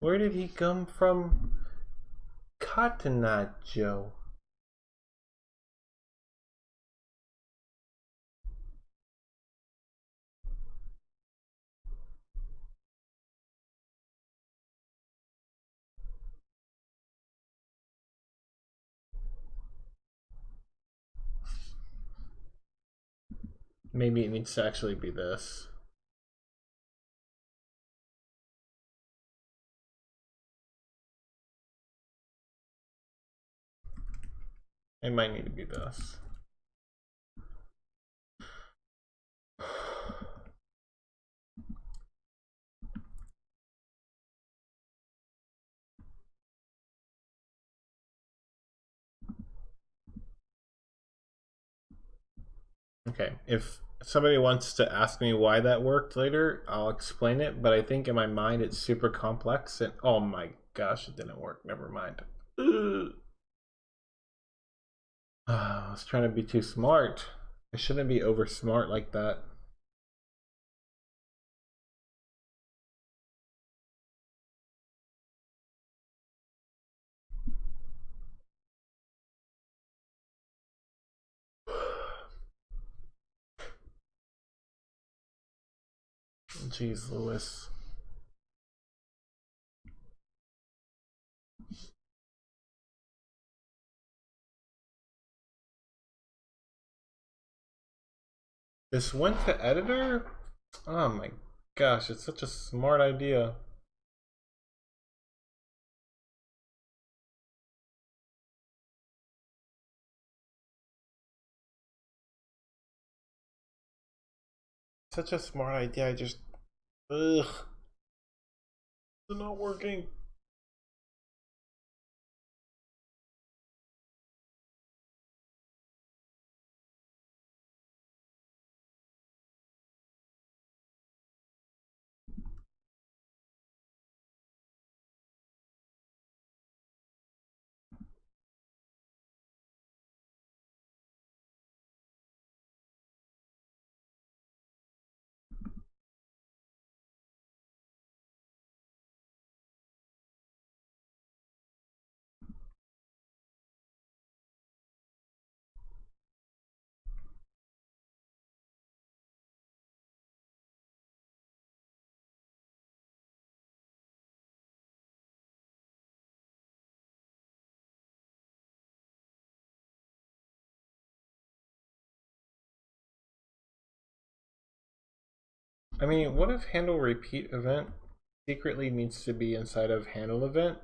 Where did he come from? Cotton Eye Joe. Maybe it needs to actually be this. It might need to be this. Okay, if somebody wants to ask me why that worked later, I'll explain it, but I think in my mind it's super complex and oh my gosh, it didn't work. Never mind. I was trying to be too smart. I shouldn't be over smart like that. Jeez, Lewis. This went to editor? Oh my gosh, it's such a smart idea. Such a smart idea. I just ugh. It's not working. I mean, what if handle repeat event secretly needs to be inside of handle event?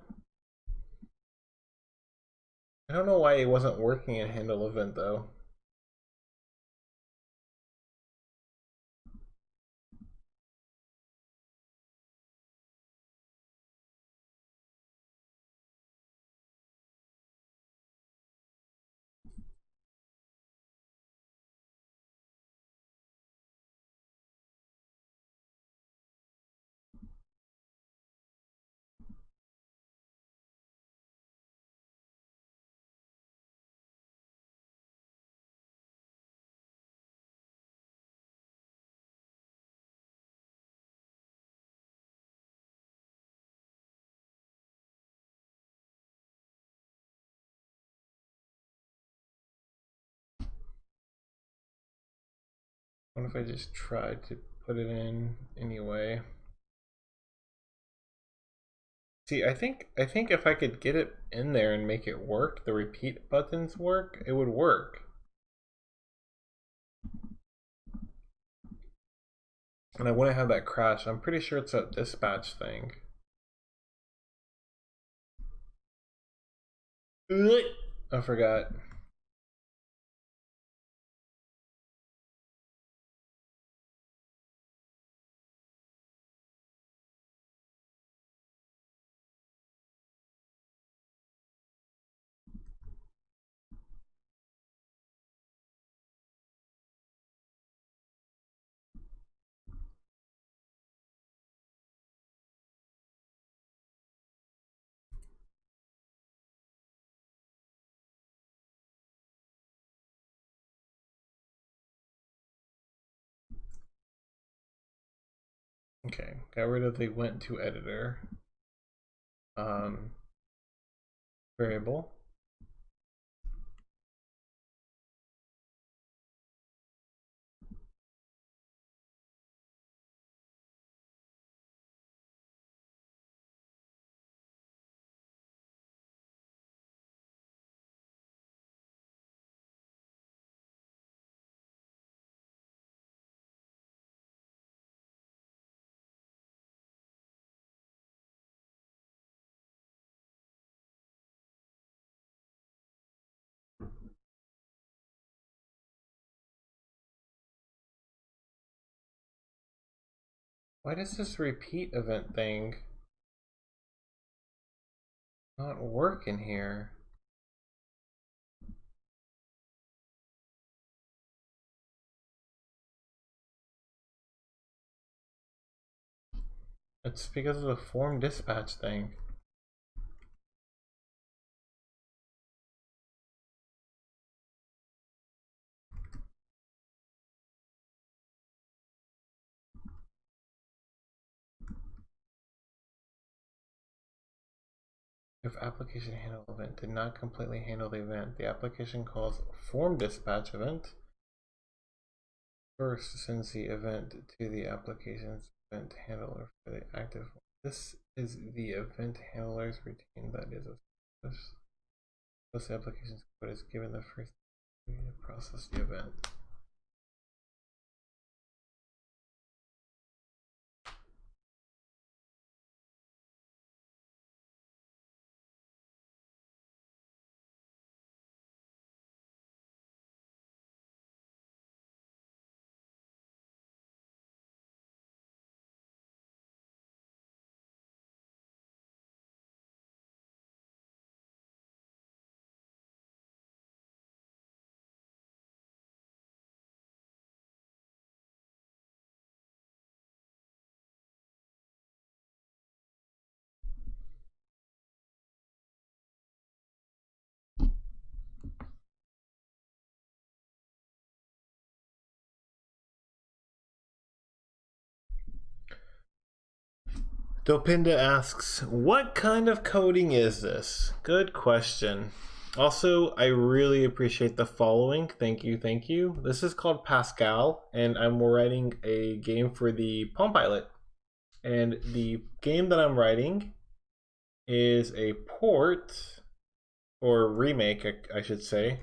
I don't know why it wasn't working in handle event though. What if I just tried to put it in anyway? See, I think if I could get it in there and make it work, the repeat buttons work, it would work. And I wouldn't have that crash. I'm pretty sure it's a dispatch thing. I forgot. Okay, got rid of the went to editor variable. Why does this repeat event thing not work in here? It's because of the form dispatch thing. If application handle event did not completely handle the event, the application calls form dispatch event. First, sends the event to the application's event handler for the active. This is the event handler's routine that is established. This application's code is given the first to process the event. Dopinda asks, what kind of coding is this? Good question. Also, I really appreciate the following. Thank you, thank you. This is called Pascal, and I'm writing a game for the Palm Pilot. And the game that I'm writing is a port, or remake, I should say,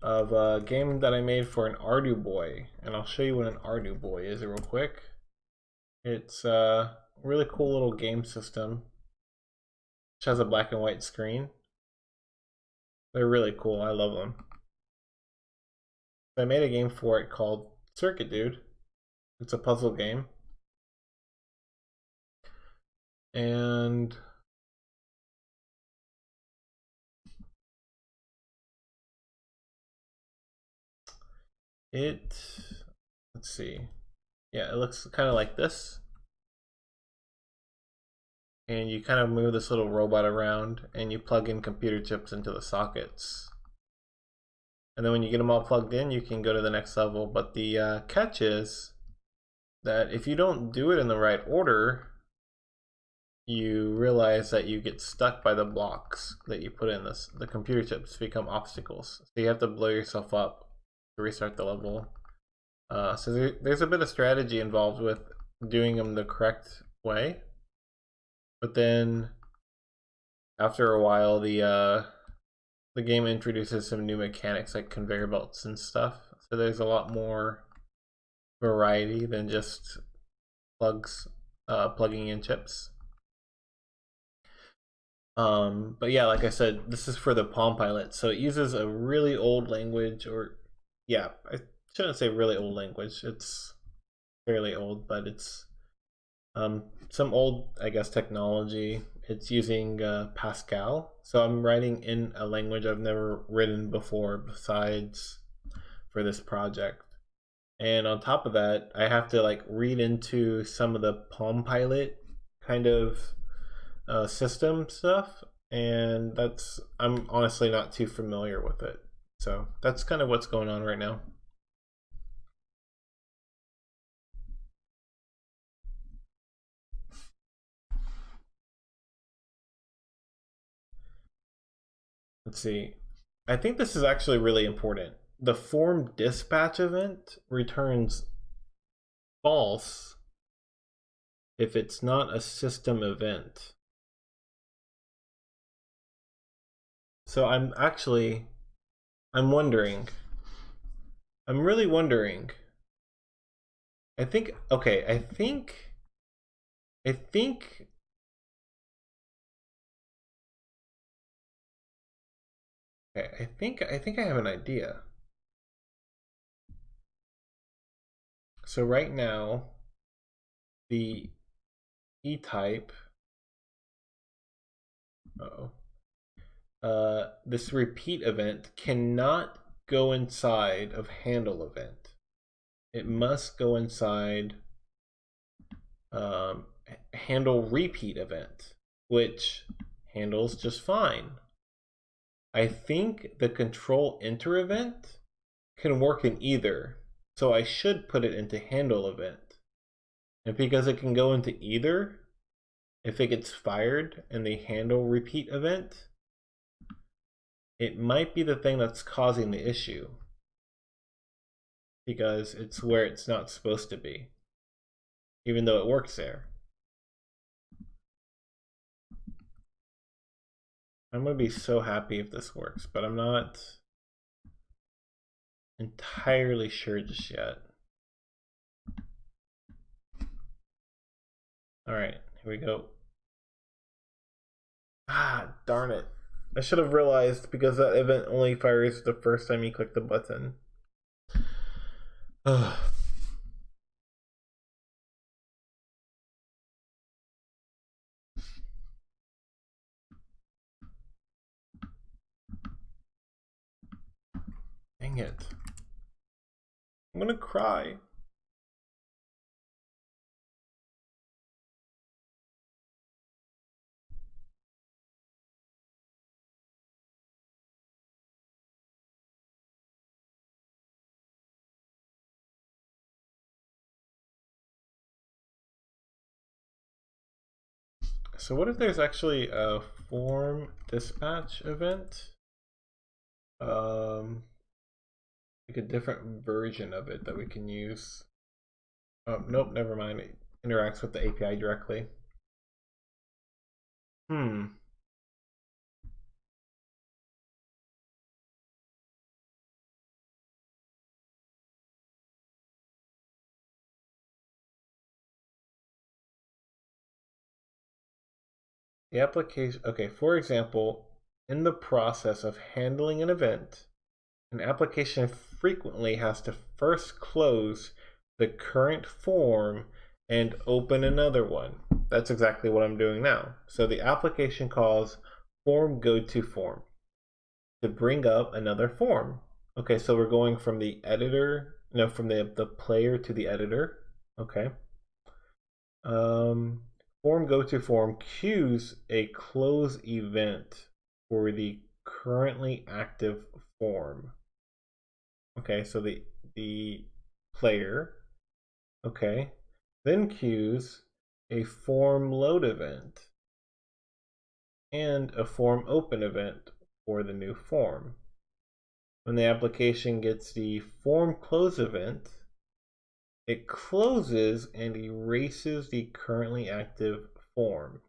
of a game that I made for an Ardu Boy. And I'll show you what an Ardu Boy is real quick. It's a really cool little game system, which has a black and white screen. They're really cool. I love them. So I made a game for it called Circuit Dude. It's a puzzle game. And let's see. Yeah, it looks kind of like this. And you kind of move this little robot around and you plug in computer chips into the sockets. And then when you get them all plugged in, you can go to the next level. But the catch is that if you don't do it in the right order, you realize that you get stuck by the blocks that you put in. The computer chips become obstacles. So you have to blow yourself up to restart the level. So there's a bit of strategy involved with doing them the correct way. But then after a while, the game introduces some new mechanics like conveyor belts and stuff. So there's a lot more variety than just plugging in chips. But yeah, like I said, this is for the Palm Pilot, so it uses a really old language, or yeah, I shouldn't say really old language. It's fairly old, but it's some old, I guess, technology. It's using Pascal, so I'm writing in a language I've never written before besides for this project. And on top of that, I have to like read into some of the Palm Pilot kind of system stuff, and I'm honestly not too familiar with it. So that's kind of what's going on right now. Let's see. I think this is actually really important. The form dispatch event returns false if it's not a system event. So I'm wondering. I'm really wondering. I think okay, I think I have an idea. So right now, the E-type, this repeat event cannot go inside of handle event. It must go inside handle repeat event, which handles just fine. I think the control enter event can work in either, so I should put it into handle event. And because it can go into either, if it gets fired in the handle repeat event, it might be the thing that's causing the issue, because it's where it's not supposed to be, even though it works there. I'm gonna be so happy if this works, but I'm not entirely sure just yet. Alright, here we go. Ah, darn it. I should have realized, because that event only fires the first time you click the button. Ugh. Dang it. I'm gonna cry. So what if there's actually a form dispatch event? Like a different version of it that we can use. Nope, never mind. It interacts with the API directly. The application, okay, for example, in the process of handling an event, an application frequently has to first close the current form and open another one. That's exactly what I'm doing now. So the application calls form go to form to bring up another form. Okay, so we're going from the editor, no, from the player to the editor. Okay. Form go to form queues a close event for the currently active form. Okay, so the player, okay, then queues a form load event and a form open event for the new form. When the application gets the form close event, it closes and erases the currently active form.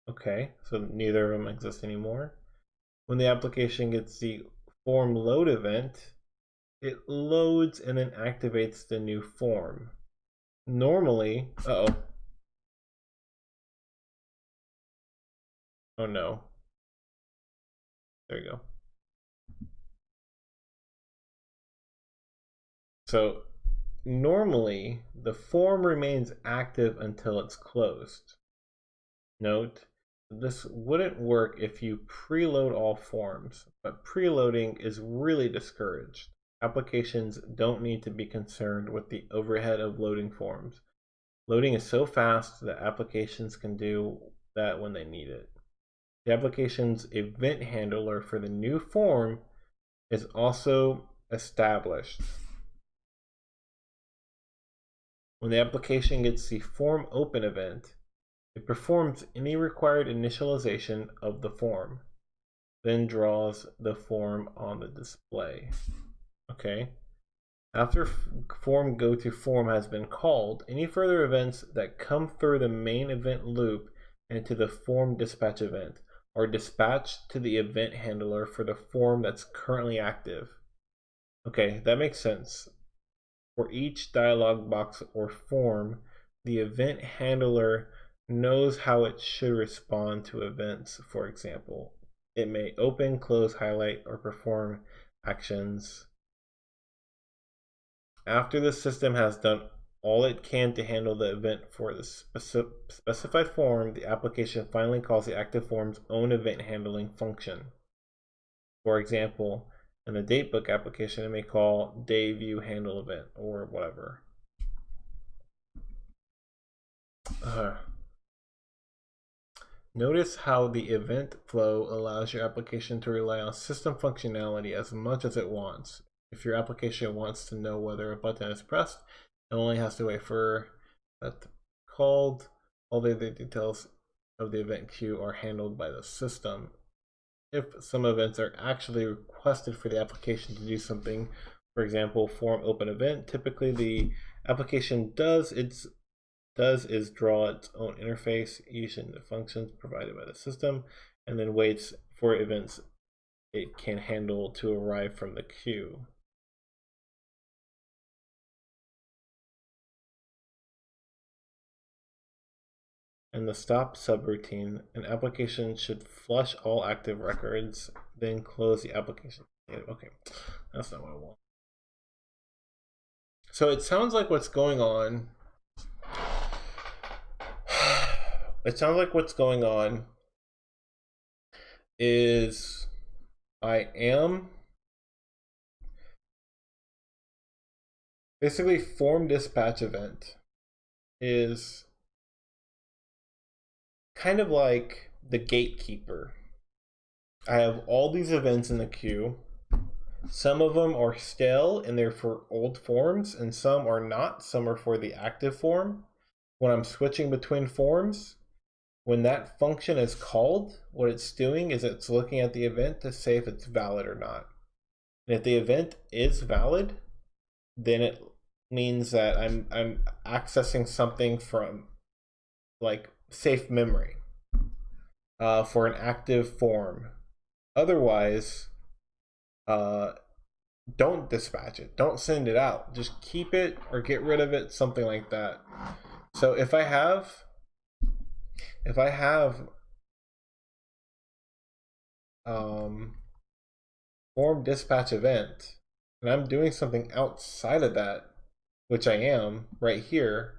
Okay, so neither of them exist anymore. When the application gets the form load event, it loads and then activates the new form. Normally, oh no. There you go. So normally the form remains active until it's closed. Note, this wouldn't work if you preload all forms, but preloading is really discouraged. Applications don't need to be concerned with the overhead of loading forms. Loading is so fast that applications can do that when they need it. The application's event handler for the new form is also established. When the application gets the form open event, it performs any required initialization of the form, then draws the form on the display. Okay. After form go to form has been called, any further events that come through the main event loop and to the form dispatch event are dispatched to the event handler for the form that's currently active. Okay, that makes sense. For each dialog box or form, the event handler knows how it should respond to events. For example, it may open, close, highlight, or perform actions. After the system has done all it can to handle the event for the specified form, the application finally calls the active form's own event handling function. For example, in the datebook application, it may call day view handle event or whatever. Notice how the event flow allows your application to rely on system functionality as much as it wants. If your application wants to know whether a button is pressed, it only has to wait for that called. All the other details of the event queue are handled by the system. If some events are actually requested for the application to do something, for example, form open event, typically the application does is draw its own interface using the functions provided by the system, and then waits for events it can handle to arrive from the queue. And the stop subroutine, an application should flush all active records, then close the application. Okay, that's not what I want. So it sounds like what's going on. It sounds like what's going on is I am basically form dispatch event is kind of like the gatekeeper. I have all these events in the queue. Some of them are stale and they're for old forms, and some are not. Some are for the active form. When I'm switching between forms, when that function is called, what it's doing is it's looking at the event to say if it's valid or not. And if the event is valid, then it means that I'm accessing something from like safe memory for an active form. Otherwise, uh, don't dispatch it. Don't send it out. Just keep it or get rid of it, something like that. So if I have form dispatch event and I'm doing something outside of that, which I am right here,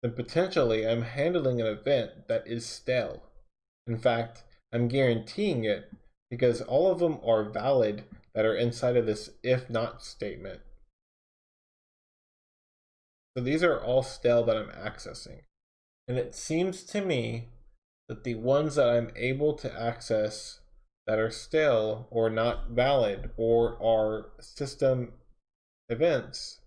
then potentially I'm handling an event that is stale. In fact, I'm guaranteeing it because all of them are valid that are inside of this if not statement. So these are all stale that I'm accessing. And it seems to me that the ones that I'm able to access that are stale or not valid or are system events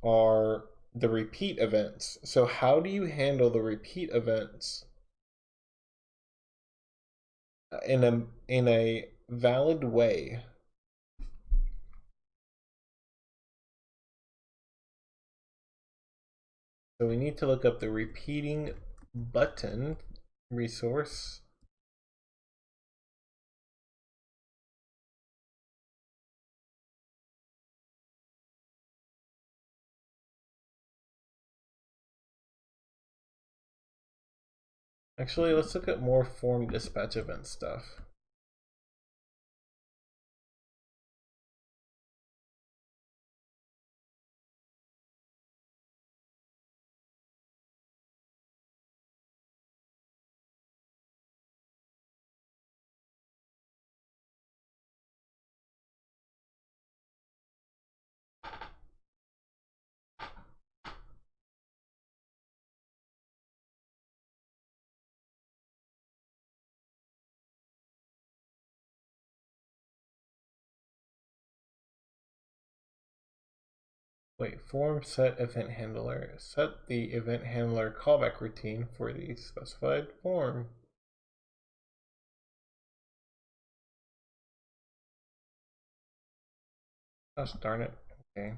are the repeat events. So how do you handle the repeat events in a valid way? So we need to look up the repeating button resource. Actually, let's look at more form dispatch event stuff. Wait, form set event handler. Set the event handler callback routine for the specified form. Gosh darn it. Okay.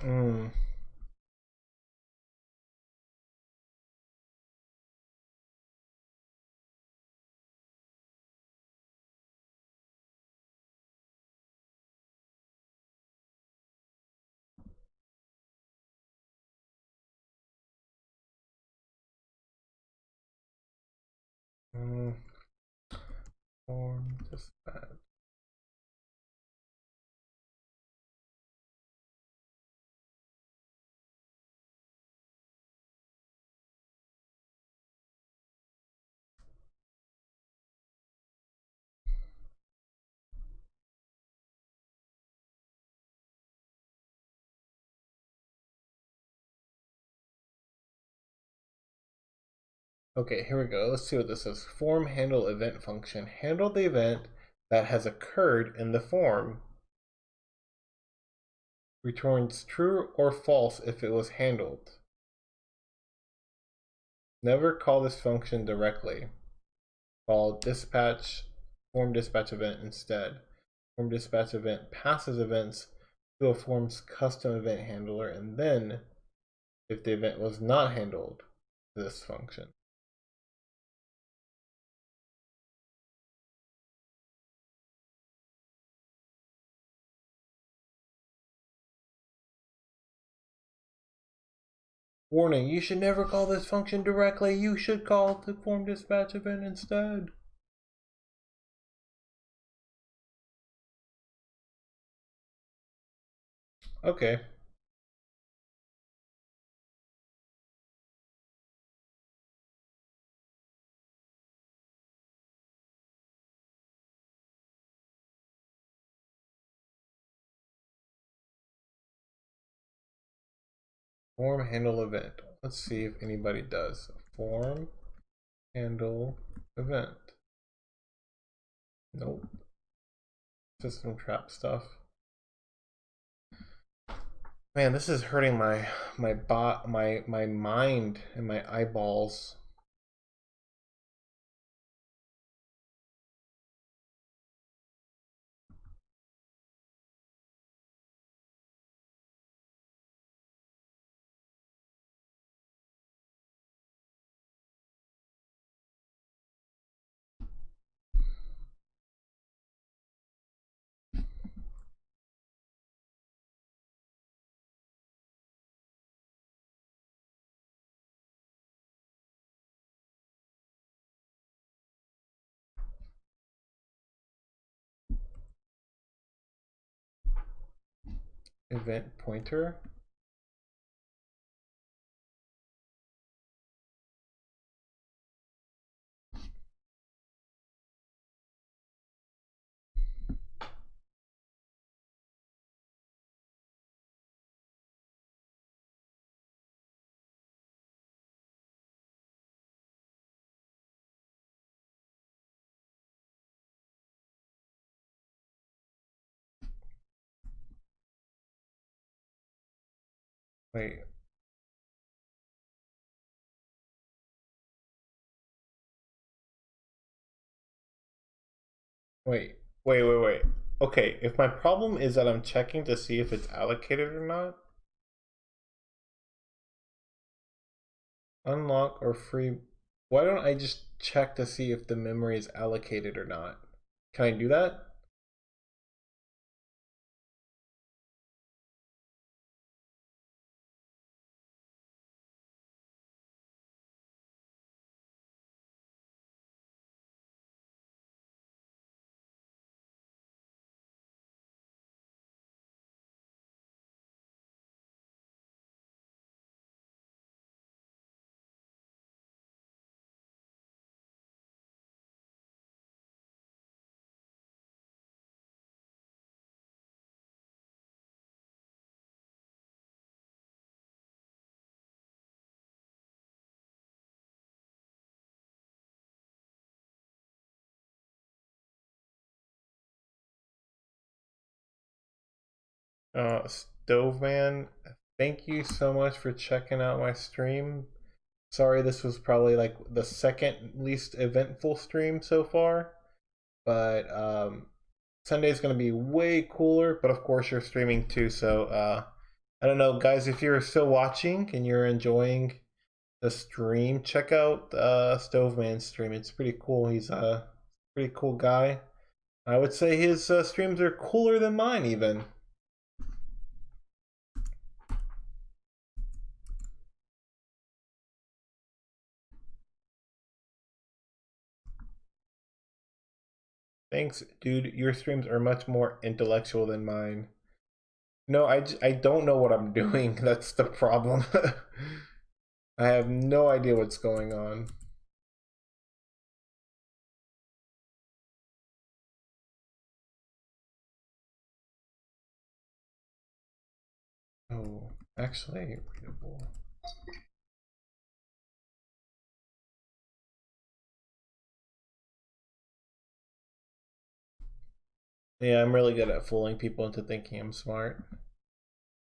Mm. Mm. Form dispatch. Okay, here we go. Let's see what this says. Form handle event function. Handle the event that has occurred in the form. returns true or false if it was handled. Never call this function directly. Call dispatch form dispatch event instead. Form dispatch event passes events to a form's custom event handler, and then, if the event was not handled, this function. Warning, you should never call this function directly. You should call the form dispatch event instead. Okay. Form handle event. Let's see if anybody does. Form handle event. Nope. System trap stuff. Man, this is hurting my mind and my eyeballs. Event pointer. Wait. Wait. Okay, if my problem is that I'm checking to see if it's allocated or not, unlock or free, why don't I just check to see if the memory is allocated or not? Can I do that? Stoveman, thank you so much for checking out my stream. Sorry, this was probably like the second least eventful stream so far, but Sunday's gonna be way cooler. But of course, you're streaming too, so I don't know, guys. If you're still watching and you're enjoying the stream, check out Stoveman's stream. It's pretty cool. He's a pretty cool guy. I would say his streams are cooler than mine, even. Thanks, dude. Your streams are much more intellectual than mine. No, I don't know what I'm doing. That's the problem. I have no idea what's going on. Oh, actually, readable. Yeah, I'm really good at fooling people into thinking I'm smart.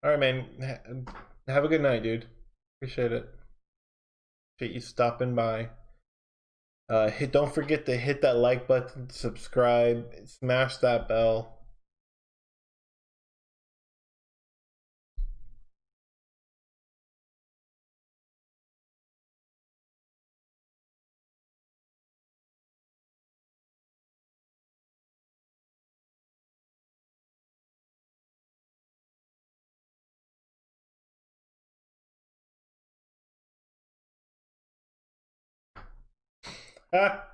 All right, man. Have a good night, dude. Appreciate it. Appreciate you stopping by. Don't forget to hit that like button, subscribe, smash that bell. Ah,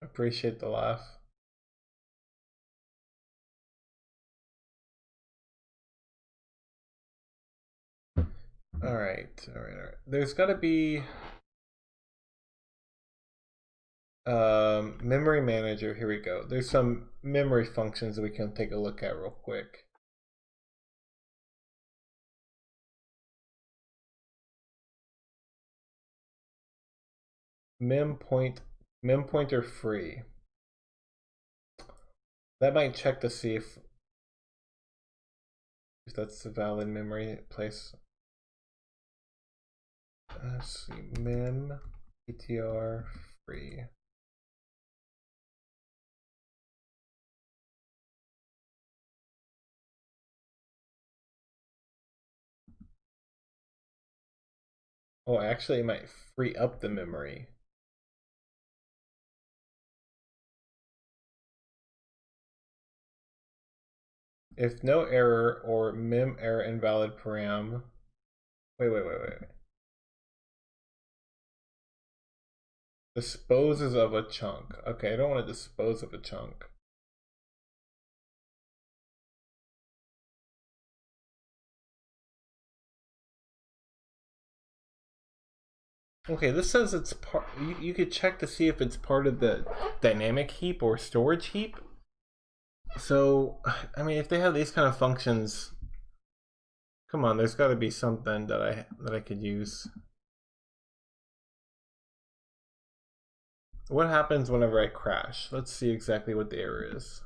appreciate the laugh. All right, all right, all right. There's got to be memory manager. Here we go. There's some memory functions that we can take a look at real quick. Mem pointer free. That might check to see if that's a valid memory place. Let's see, mem ptr free. Oh, actually, it might free up the memory. If no error or mem error invalid param. Wait. Disposes of a chunk. Okay, I don't want to dispose of a chunk. Okay, this says it's part. You could check to see if it's part of the dynamic heap or storage heap. So, I mean, if they have these kind of functions, come on, there's got to be something that I could use. What happens whenever I crash? Let's see exactly what the error is.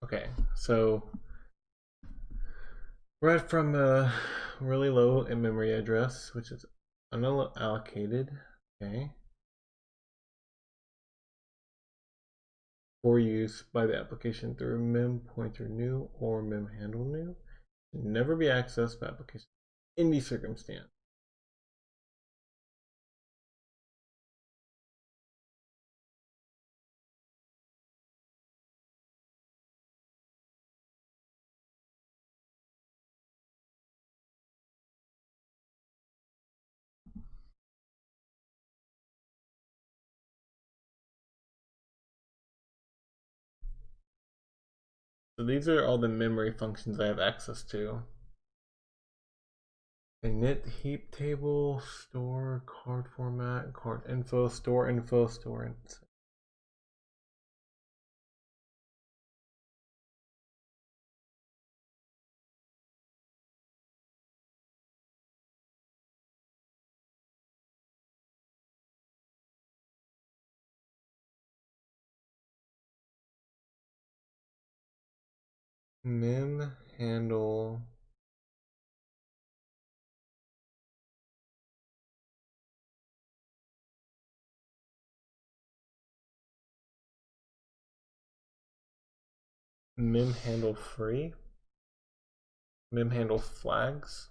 Okay, so read from a really low in memory address, which is unallocated. Okay. For use by the application through mem pointer new or mem handle new. Can never be accessed by application in any circumstance. So these are all the memory functions I have access to. Init heap table, store, card format, card info, store info, store info. Mem handle. Mem handle free. Mem handle flags.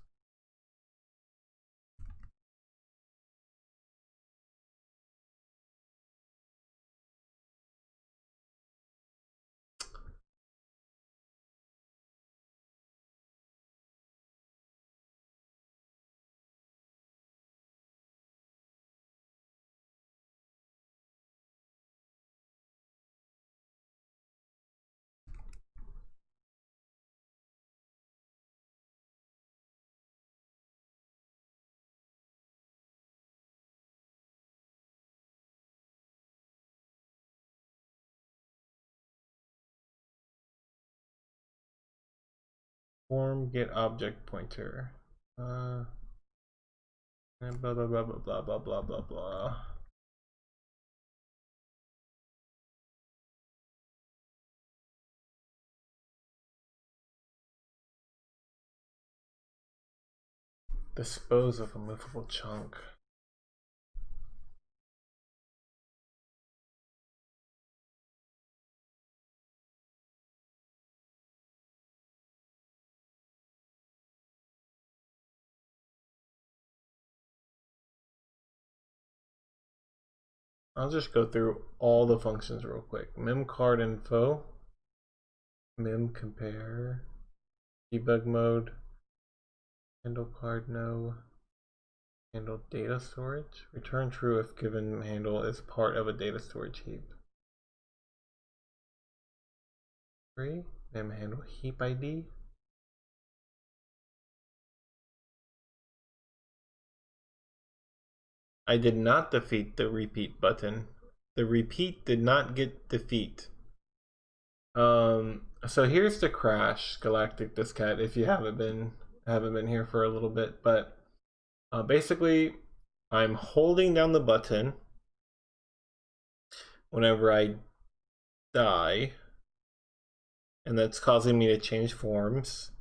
Form get object pointer. And blah blah blah blah blah blah blah blah blah. Dispose of a movable chunk. I'll just go through all the functions real quick. Mem card info, mem compare, debug mode, handle card no, handle data storage, return true if given handle is part of a data storage heap. Free, mem handle heap ID. I did not defeat the repeat button. The repeat did not get defeat. So here's the crash, Galactic Discat, if you haven't been here for a little bit, but basically I'm holding down the button whenever I die, and that's causing me to change forms,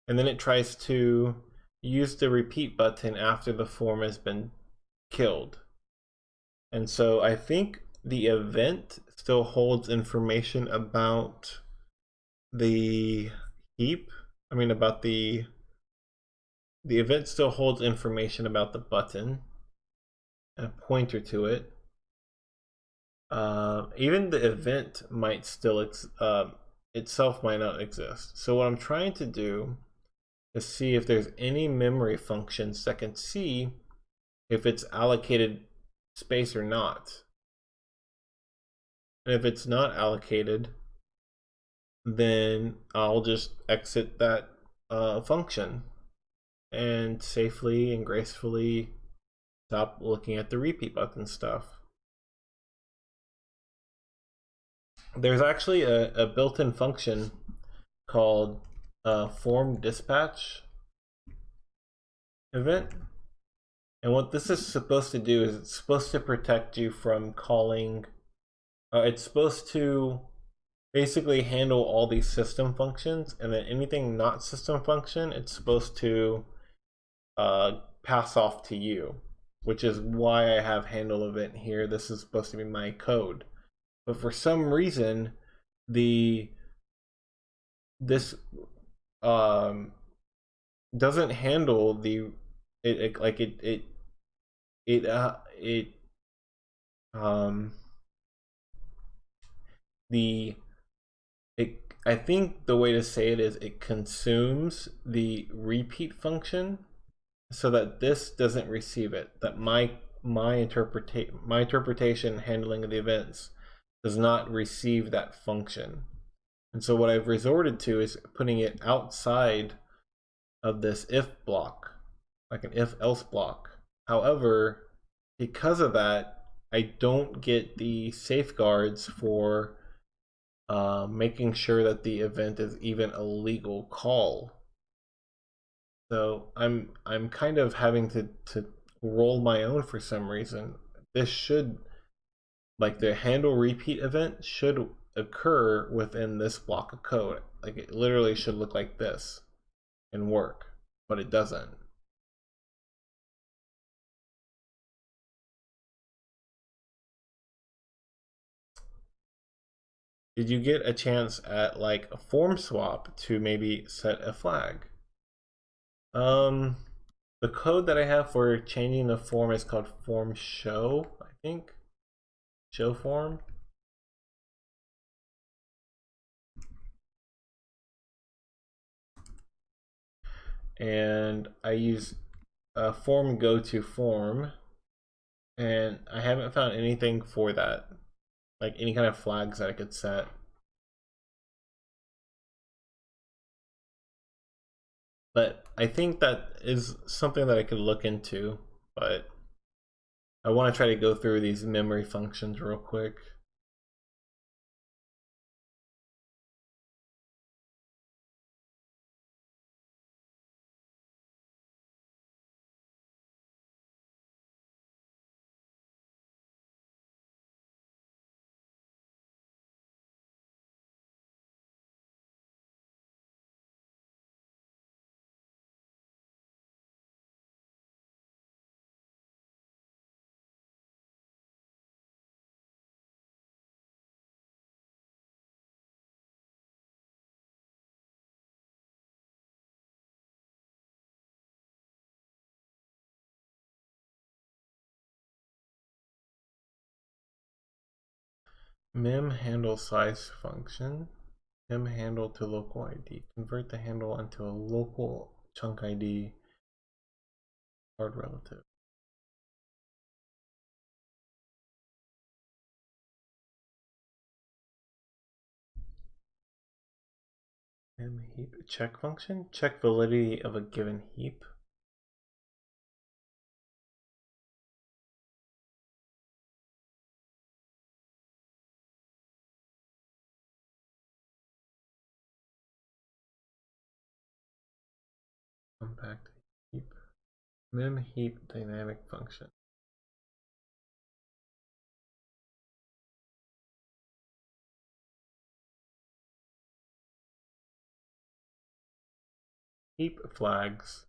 and then it tries to use the repeat button after the form has been killed. And so I think the event still holds information about the heap. I mean, about the event still holds information about the button and a pointer to it. Even the event might still itself might not exist. So what I'm trying to do is see if there's any memory functions that can see if it's allocated space or not. And if it's not allocated, then I'll just exit that function and safely and gracefully stop looking at the repeat button stuff. There's actually a built-in function called form dispatch event. And what this is supposed to do is it's supposed to protect you from calling, it's supposed to basically handle all these system functions, and then anything not system function, it's supposed to pass off to you, which is why I have handle event here. This is supposed to be my code. But for some reason, this doesn't handle the I think the way to say it is it consumes the repeat function so that this doesn't receive it, that my interpretation handling of the events does not receive that function. And so what I've resorted to is putting it outside of this if block, like an if else block. However, because of that, I don't get the safeguards for making sure that the event is even a legal call. So I'm kind of having to roll my own for some reason. This should, like, the handle repeat event should occur within this block of code. Like, it literally should look like this and work, but it doesn't. Did you get a chance at like a form swap to maybe set a flag? The code that I have for changing the form is called form show, I think. Show form. And I use form go to form, and I haven't found anything for that, like any kind of flags that I could set. But I think that is something that I could look into, but I want to try to go through these memory functions real quick. Mem handle size function. Mem handle to local ID. Convert the handle into a local chunk ID hard relative. Mem heap check function. Check validity of a given heap. Compact heap. Mem heap dynamic function. Heap flags.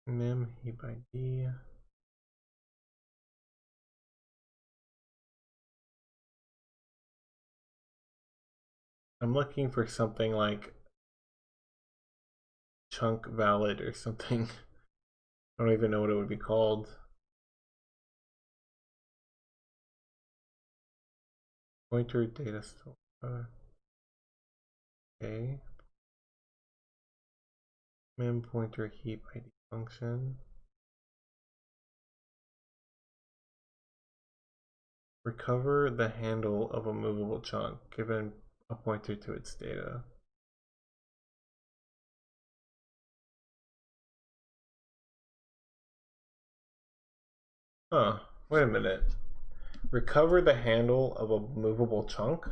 Mem heap ID. I'm looking for something like chunk valid or something. I don't even know what it would be called. Pointer data store. Okay. Mem pointer heap ID function. Recover the handle of a movable chunk given a pointer to its data. Huh, wait a minute. Recover the handle of a movable chunk,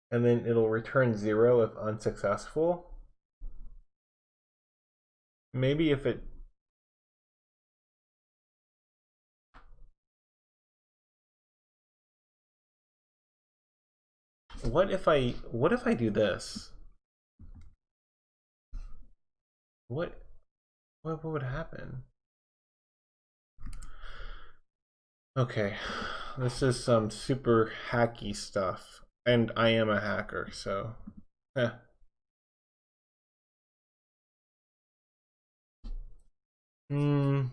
and then it'll return 0 if unsuccessful. Maybe if it... What if I do this? What would happen? Okay, this is some super hacky stuff, and I am a hacker, so eh. Hmm.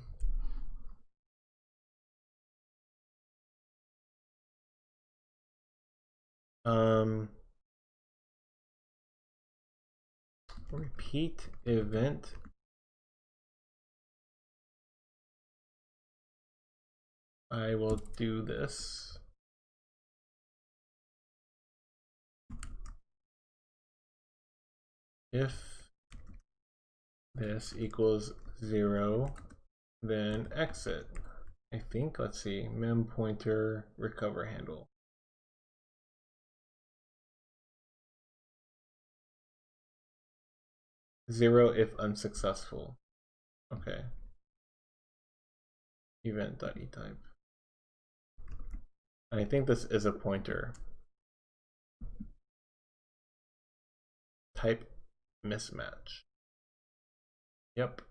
Repeat event. I will do this. If this equals 0, then exit. I think, let's see, mem pointer recover handle. Zero if unsuccessful. Okay. Event.etype. And I think this is a pointer. Type mismatch. Yep.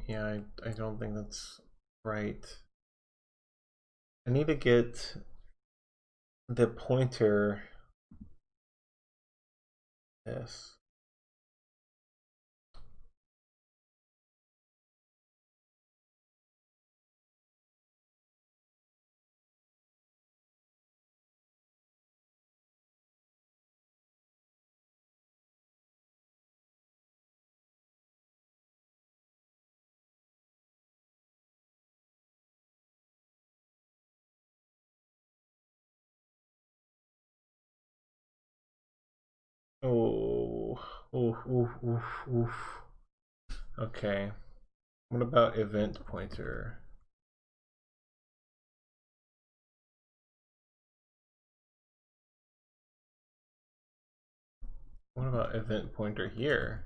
Yeah, I don't think that's right. I need to get the pointer. Yes. Oh, oof, oof, oof, oof. Okay. What about event pointer? What about event pointer here?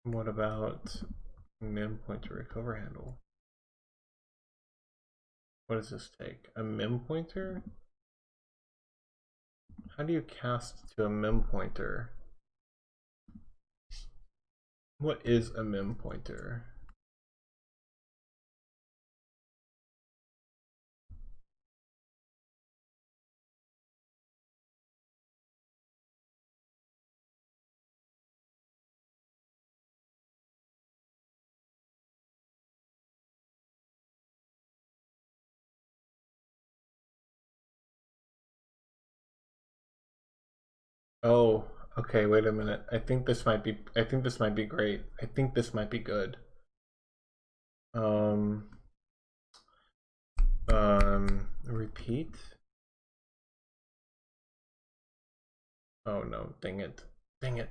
What about mem pointer recover handle? What does this take? A mem pointer? How do you cast to a mem pointer? What is a mem pointer? Oh, okay, wait a minute. I think this might be great. I think this might be good. Um repeat. Oh no, dang it. Dang it.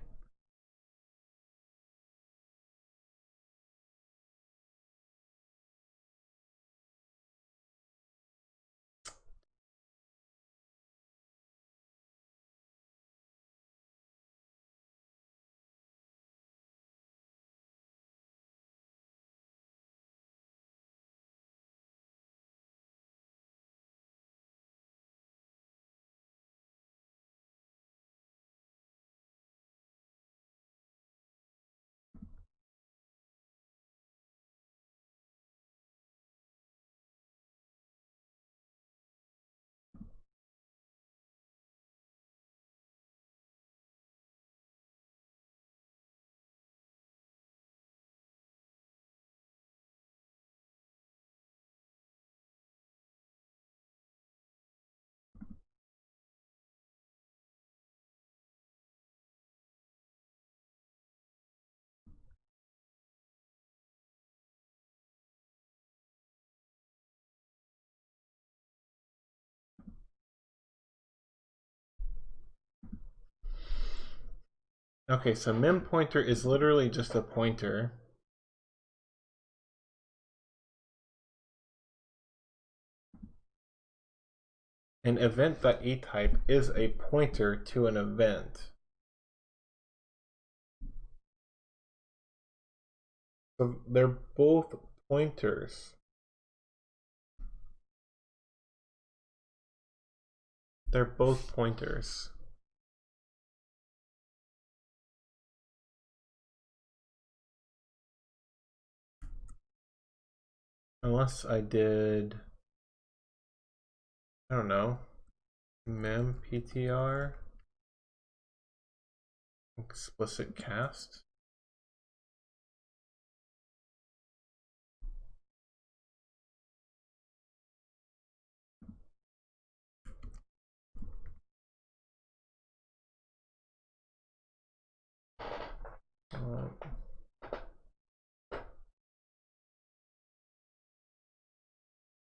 Okay, so mem pointer is literally just a pointer. An event.eType is a pointer to an event. So they're both pointers. They're both pointers. Unless I did, I don't know, mem ptr explicit cast.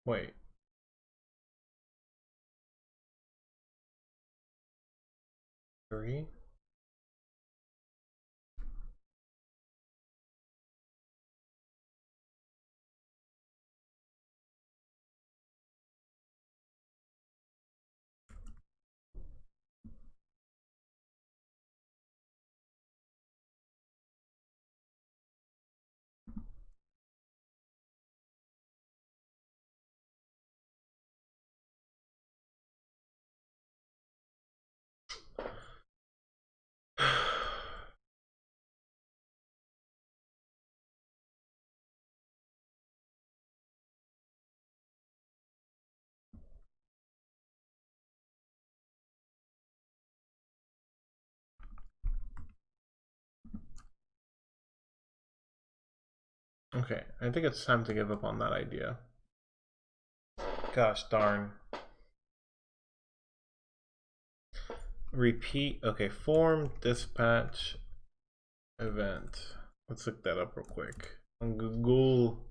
Wait. Three? Okay, I think it's time to give up on that idea. Gosh darn. Repeat. Okay, form dispatch event. Let's look that up real quick on Google.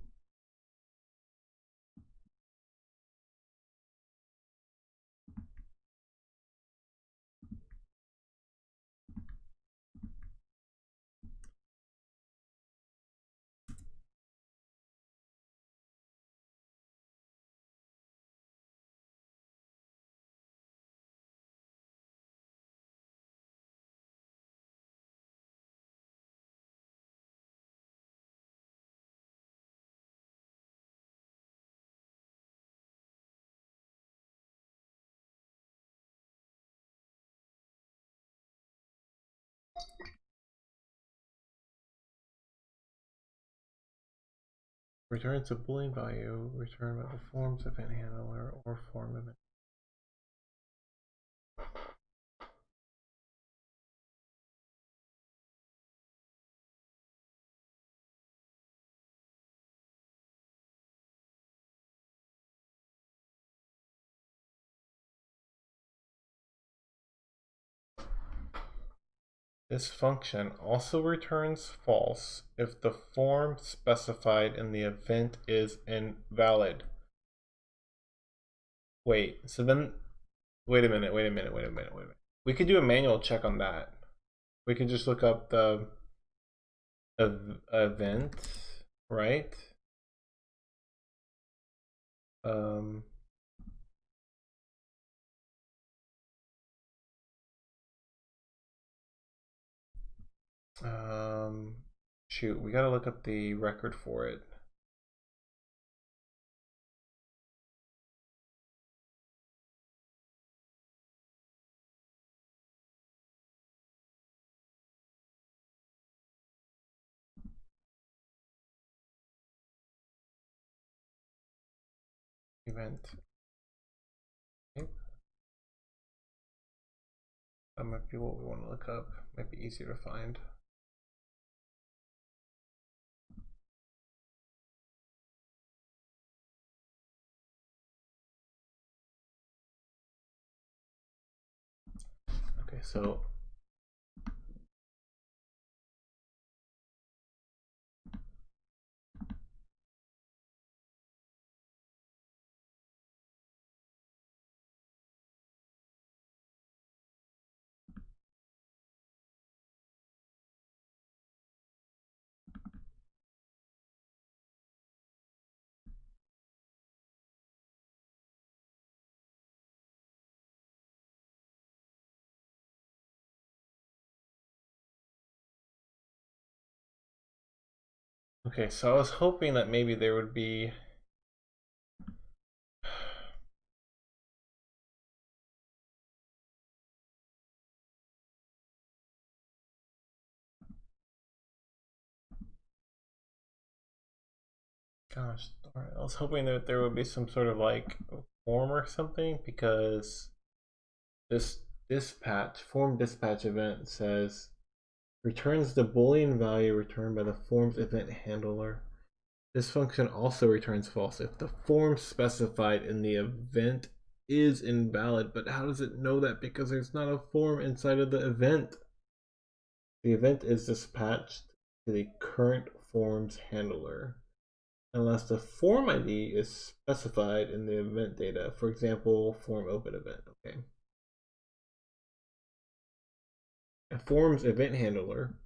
returns a Boolean value returned by the forms event handler or form event. This function also returns false if the form specified in the event is invalid. Wait, so then, wait a minute. We could do a manual check on that. We can just look up the event, right? Um, Shoot, we gotta look up the record for it. Event. Okay. That might be what we want to look up. Might be easier to find. Okay, so okay, so I was hoping that maybe there would be gosh darn it. I was hoping that there would be some sort of like form or something because this form dispatch event says returns the Boolean value returned by the form's event handler. This function also returns false if the form specified in the event is invalid. But how does it know that? Because there's not a form inside of the event. The event is dispatched to the current form's handler unless the form ID is specified in the event data. For example, form open event. Okay. A form's event handler,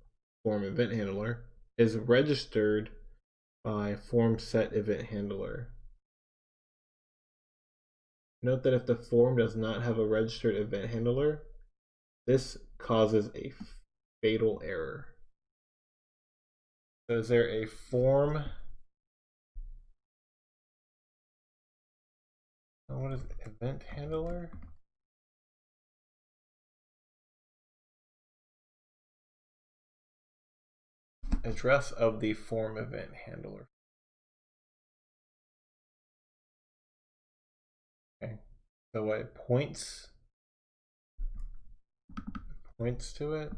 is registered by form set event handler. Note that if the form does not have a registered event handler, this causes a fatal error. So is there a form? What is event handler? Address of the form event handler. Okay. So what it points to it.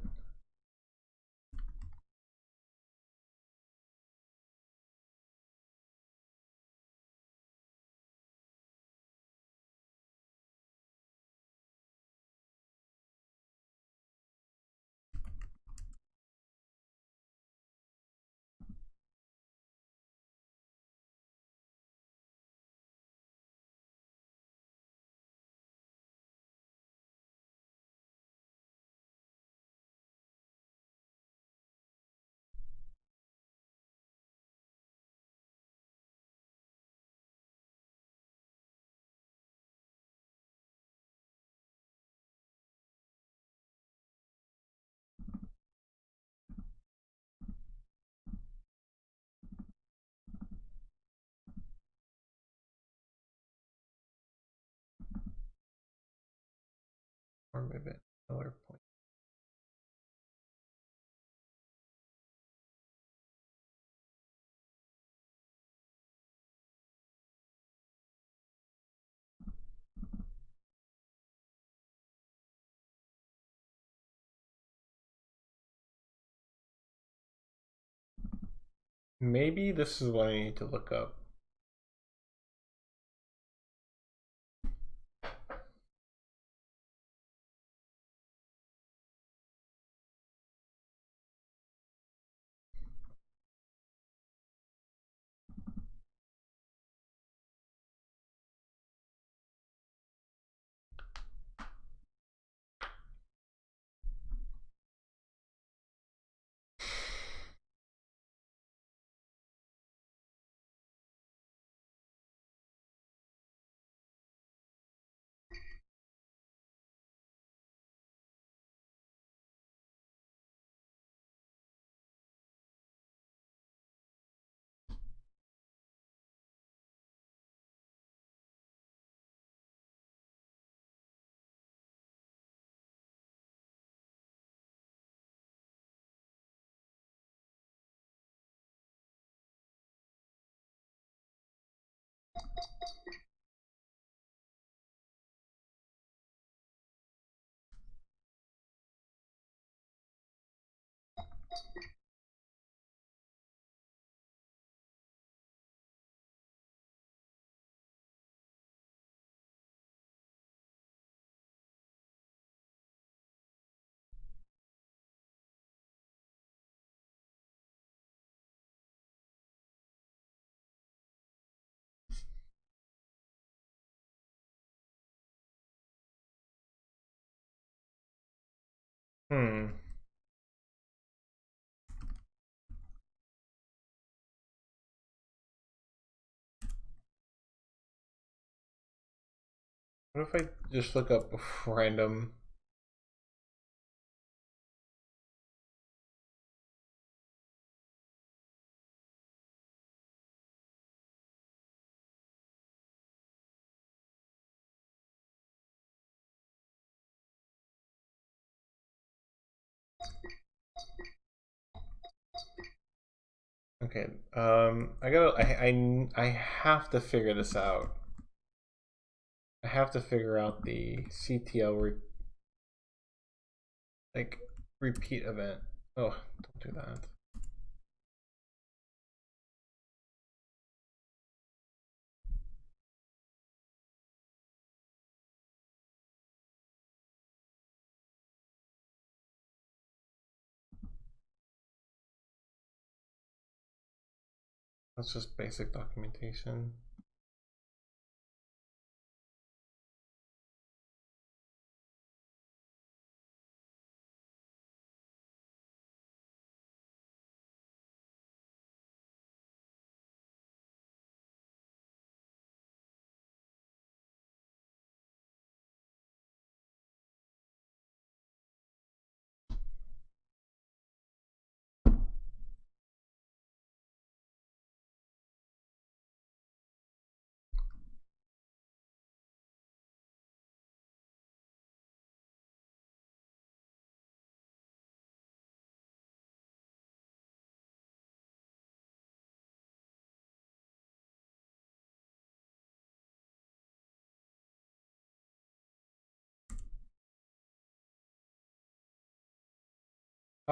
Form event handler point. Maybe this is what I need to look up. Hmm. What if I just look up random? Okay. I gotta. I have to figure this out. I have to figure out the CTL like repeat event. Oh, don't do that. That's just basic documentation.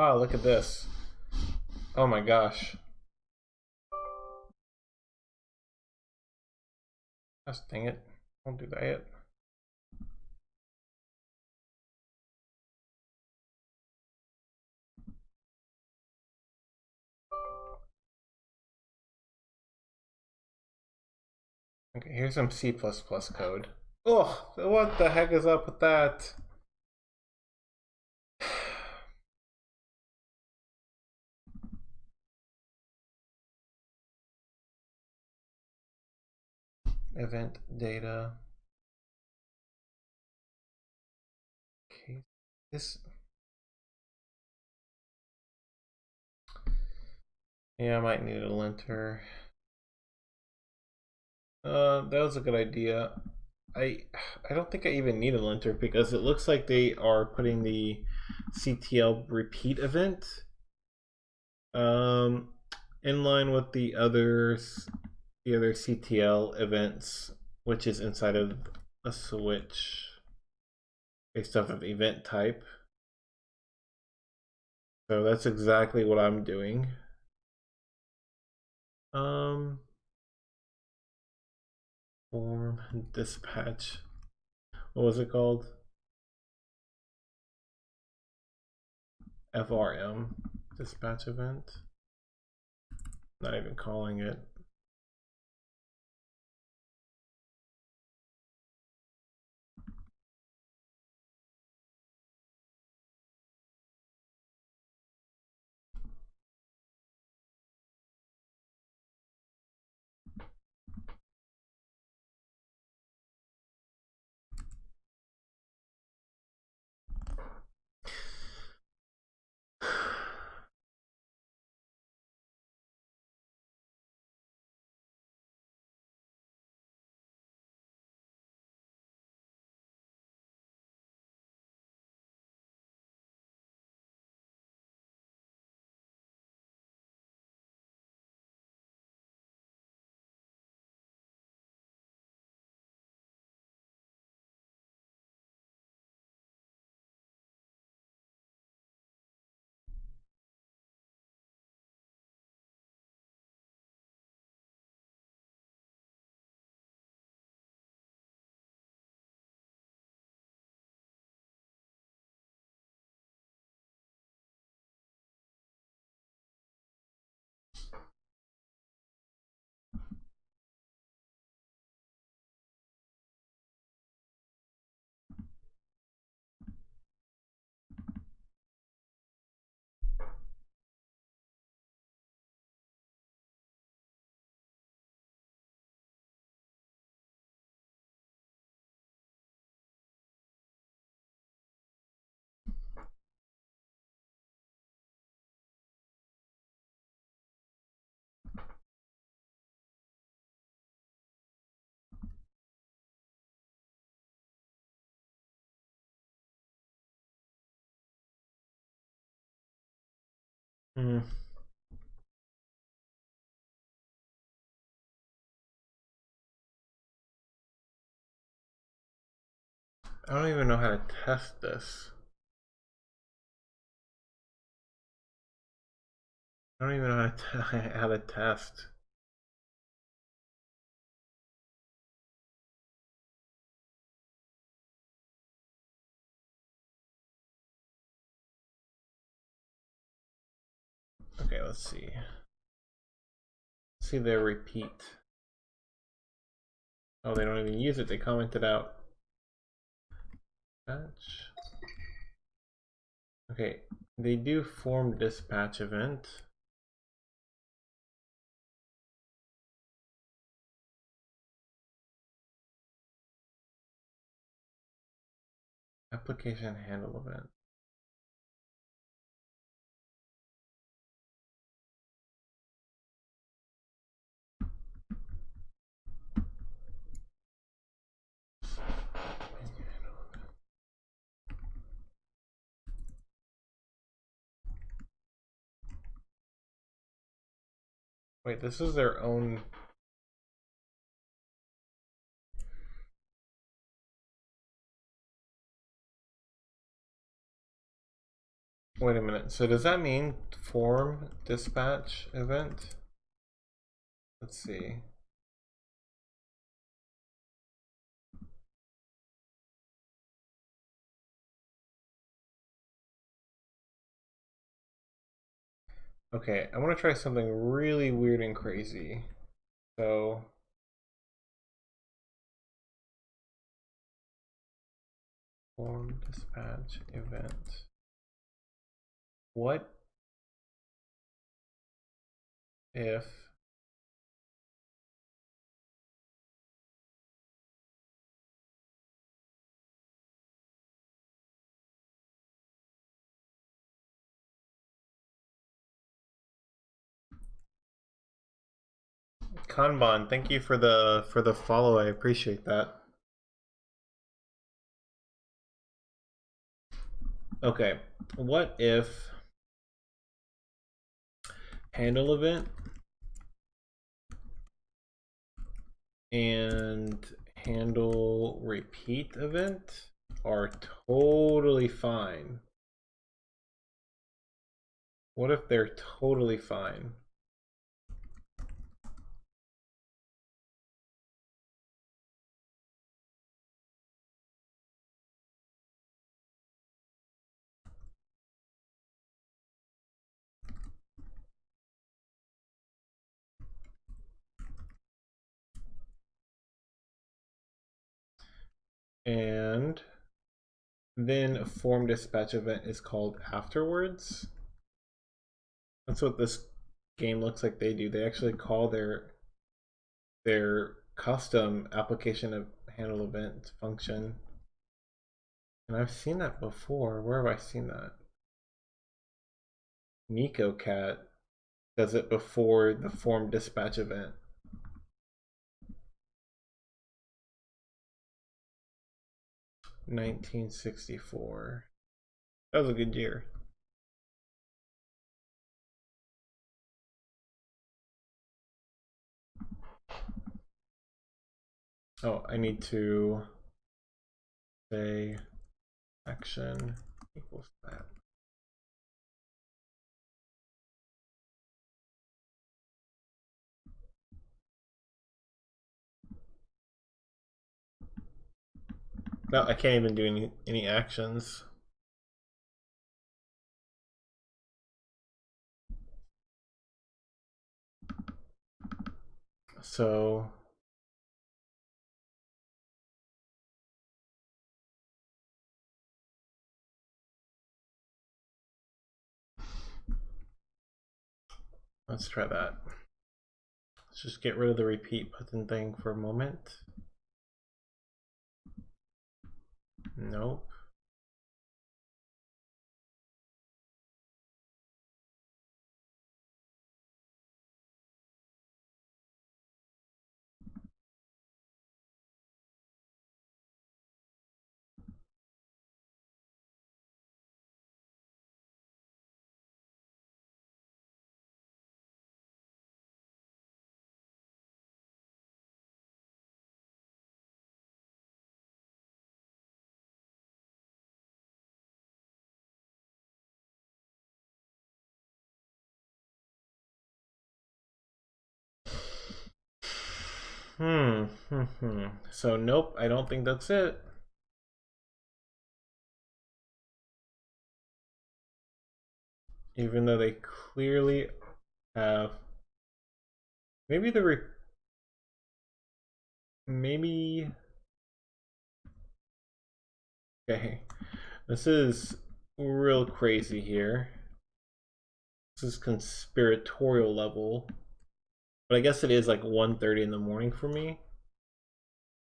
Oh, look at this. Oh my gosh. Gosh dang it. Don't do that yet. Okay, here's some C++ code. Oh, what the heck is up with that? Event data. Okay, this. Yeah, I might need a linter. That was a good idea. I I don't think I even need a linter because it looks like they are putting the CTL repeat event um in line with the other CTL events, which is inside of a switch based off of event type. So that's exactly what I'm doing. Form dispatch. What was it called? FRM dispatch event. Not even calling it. Hmm. I don't even know how to test this. I don't even know how to test. Okay, let's see. See their repeat. Oh, they don't even use it. They commented out. Batch. Okay, they do form dispatch event. Application handle event. Wait, this is their own. Wait a minute. So does that mean form dispatch event? Let's see. Okay, I want to try something really weird and crazy. So form dispatch event. What if Kanban, thank you for the follow. I appreciate that. Okay, what if handle event and handle repeat event are totally fine? What if they're totally fine? And then a form dispatch event is called afterwards. That's what this game looks like they do. They actually call their custom application of handle event function. And I've seen that before. Where have I seen that? NicoCat does it before the form dispatch event. $1964. That was a good year. Oh, I need to say action equals that. No, I can't even do any actions. So let's try that. Let's just get rid of the repeat button thing for a moment. Nope. So nope, I don't think that's it. Even though they clearly have maybe maybe okay. This is real crazy here. This is conspiratorial level. But I guess it is like 1:30 in the morning for me.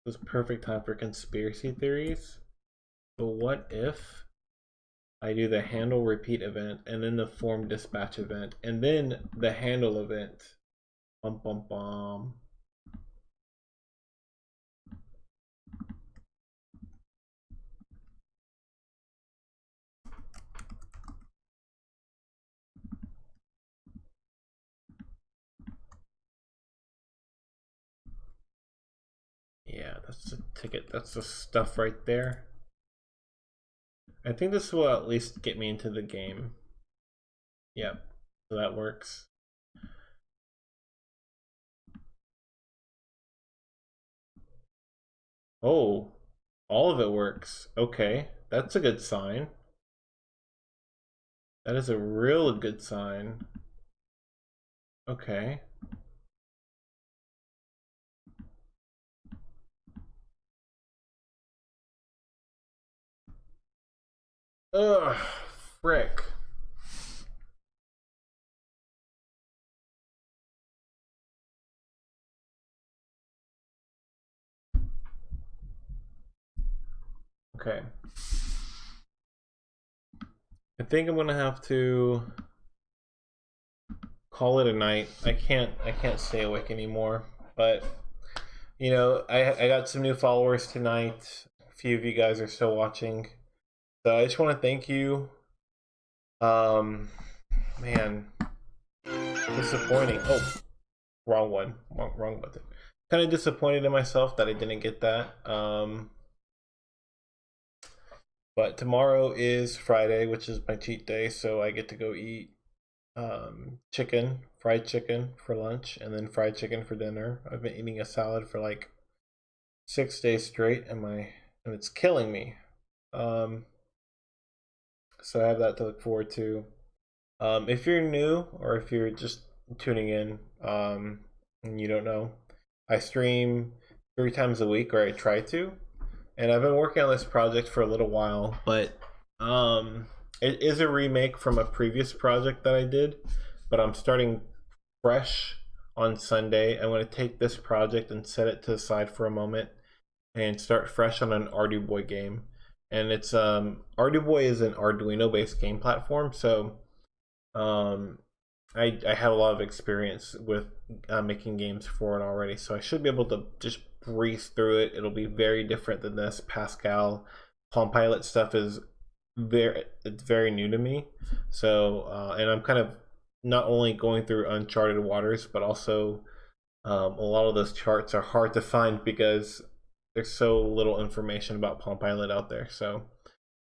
This is perfect time for conspiracy theories. But what if I do the handle repeat event and then the form dispatch event and then the handle event? Bum bum bum. Yeah, that's the ticket. That's the stuff right there. I think this will at least get me into the game. Yep, so that works. Oh, all of it works. Okay, that's a good sign. That is a real good sign. Okay. Ugh, frick. Okay. I think I'm gonna have to call it a night. I can't stay awake anymore. But you know, I got some new followers tonight. A few of you guys are still watching. So I just want to thank you. Um man, disappointing. Oh, wrong one. Wrong button. Kind of disappointed in myself that I didn't get that. But tomorrow is Friday, which is my cheat day, so I get to go eat fried chicken for lunch, and then fried chicken for dinner. I've been eating a salad for like 6 days straight, and it's killing me. Um, so I have that to look forward to. If you're new or if you're just tuning in, and you don't know, I stream 3 times a week, or I try to. and I've been working on this project for a little while, but um, it is a remake from a previous project that I did, but I'm starting fresh on Sunday. I'm going to take this project and set it to the side for a moment and start fresh on an Arduboy game. And it's Arduboy is an Arduino based game platform, so um, I have a lot of experience with making games for it already, so I should be able to just breeze through it. It'll be very different than this. Pascal, Palm Pilot stuff is it's very new to me. So and I'm kind of not only going through uncharted waters, but also a lot of those charts are hard to find because there's so little information about Palm Pilot out there. So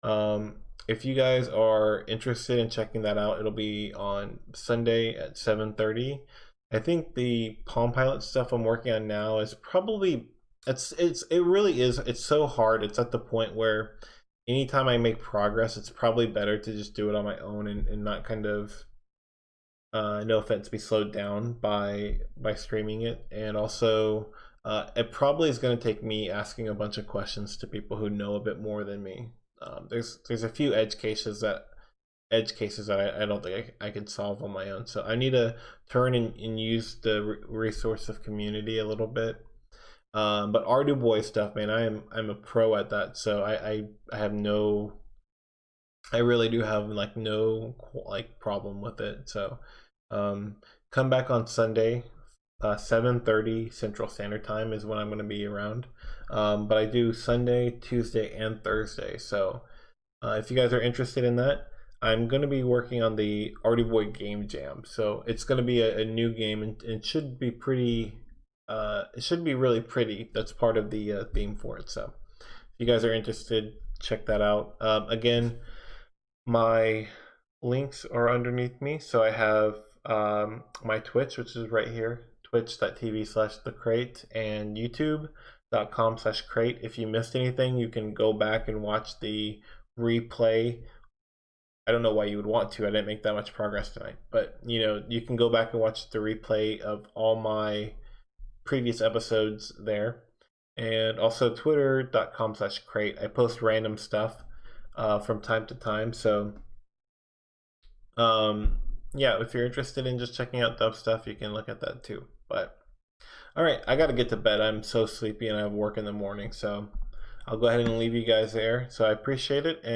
um, if you guys are interested in checking that out, it'll be on Sunday at 7:30. I think the Palm Pilot stuff I'm working on now is probably it really is, it's so hard. It's at the point where anytime I make progress, it's probably better to just do it on my own and not kind of no offense, be slowed down by streaming it. And also it probably is going to take me asking a bunch of questions to people who know a bit more than me. There's a few edge cases that I don't think I could solve on my own. So I need to turn and use the resource of community a little bit. But Arduboy stuff, man, I'm a pro at that. So I have no, I really do have like no like problem with it. So come back on Sunday. 7:30 Central Standard Time is when I'm going to be around. But I do Sunday, Tuesday, and Thursday. So if you guys are interested in that, I'm going to be working on the Arduboy Game Jam. So it's going to be a new game, and it should be pretty. It should be really pretty. That's part of the theme for it. So if you guys are interested, check that out. Again, my links are underneath me. So I have my Twitch, which is right here, twitch.tv/thecrate, and youtube.com/crate. If you missed anything, you can go back and watch the replay. I don't know why you would want to. I didn't make that much progress tonight, but you can go back and watch the replay of all my previous episodes there. And also twitter.com/crate. I post random stuff from time to time. So yeah, if you're interested in just checking out dub stuff, you can look at that too. But all right, I gotta get to bed. I'm so sleepy and I have work in the morning, so I'll go ahead and leave you guys there. So I appreciate it, and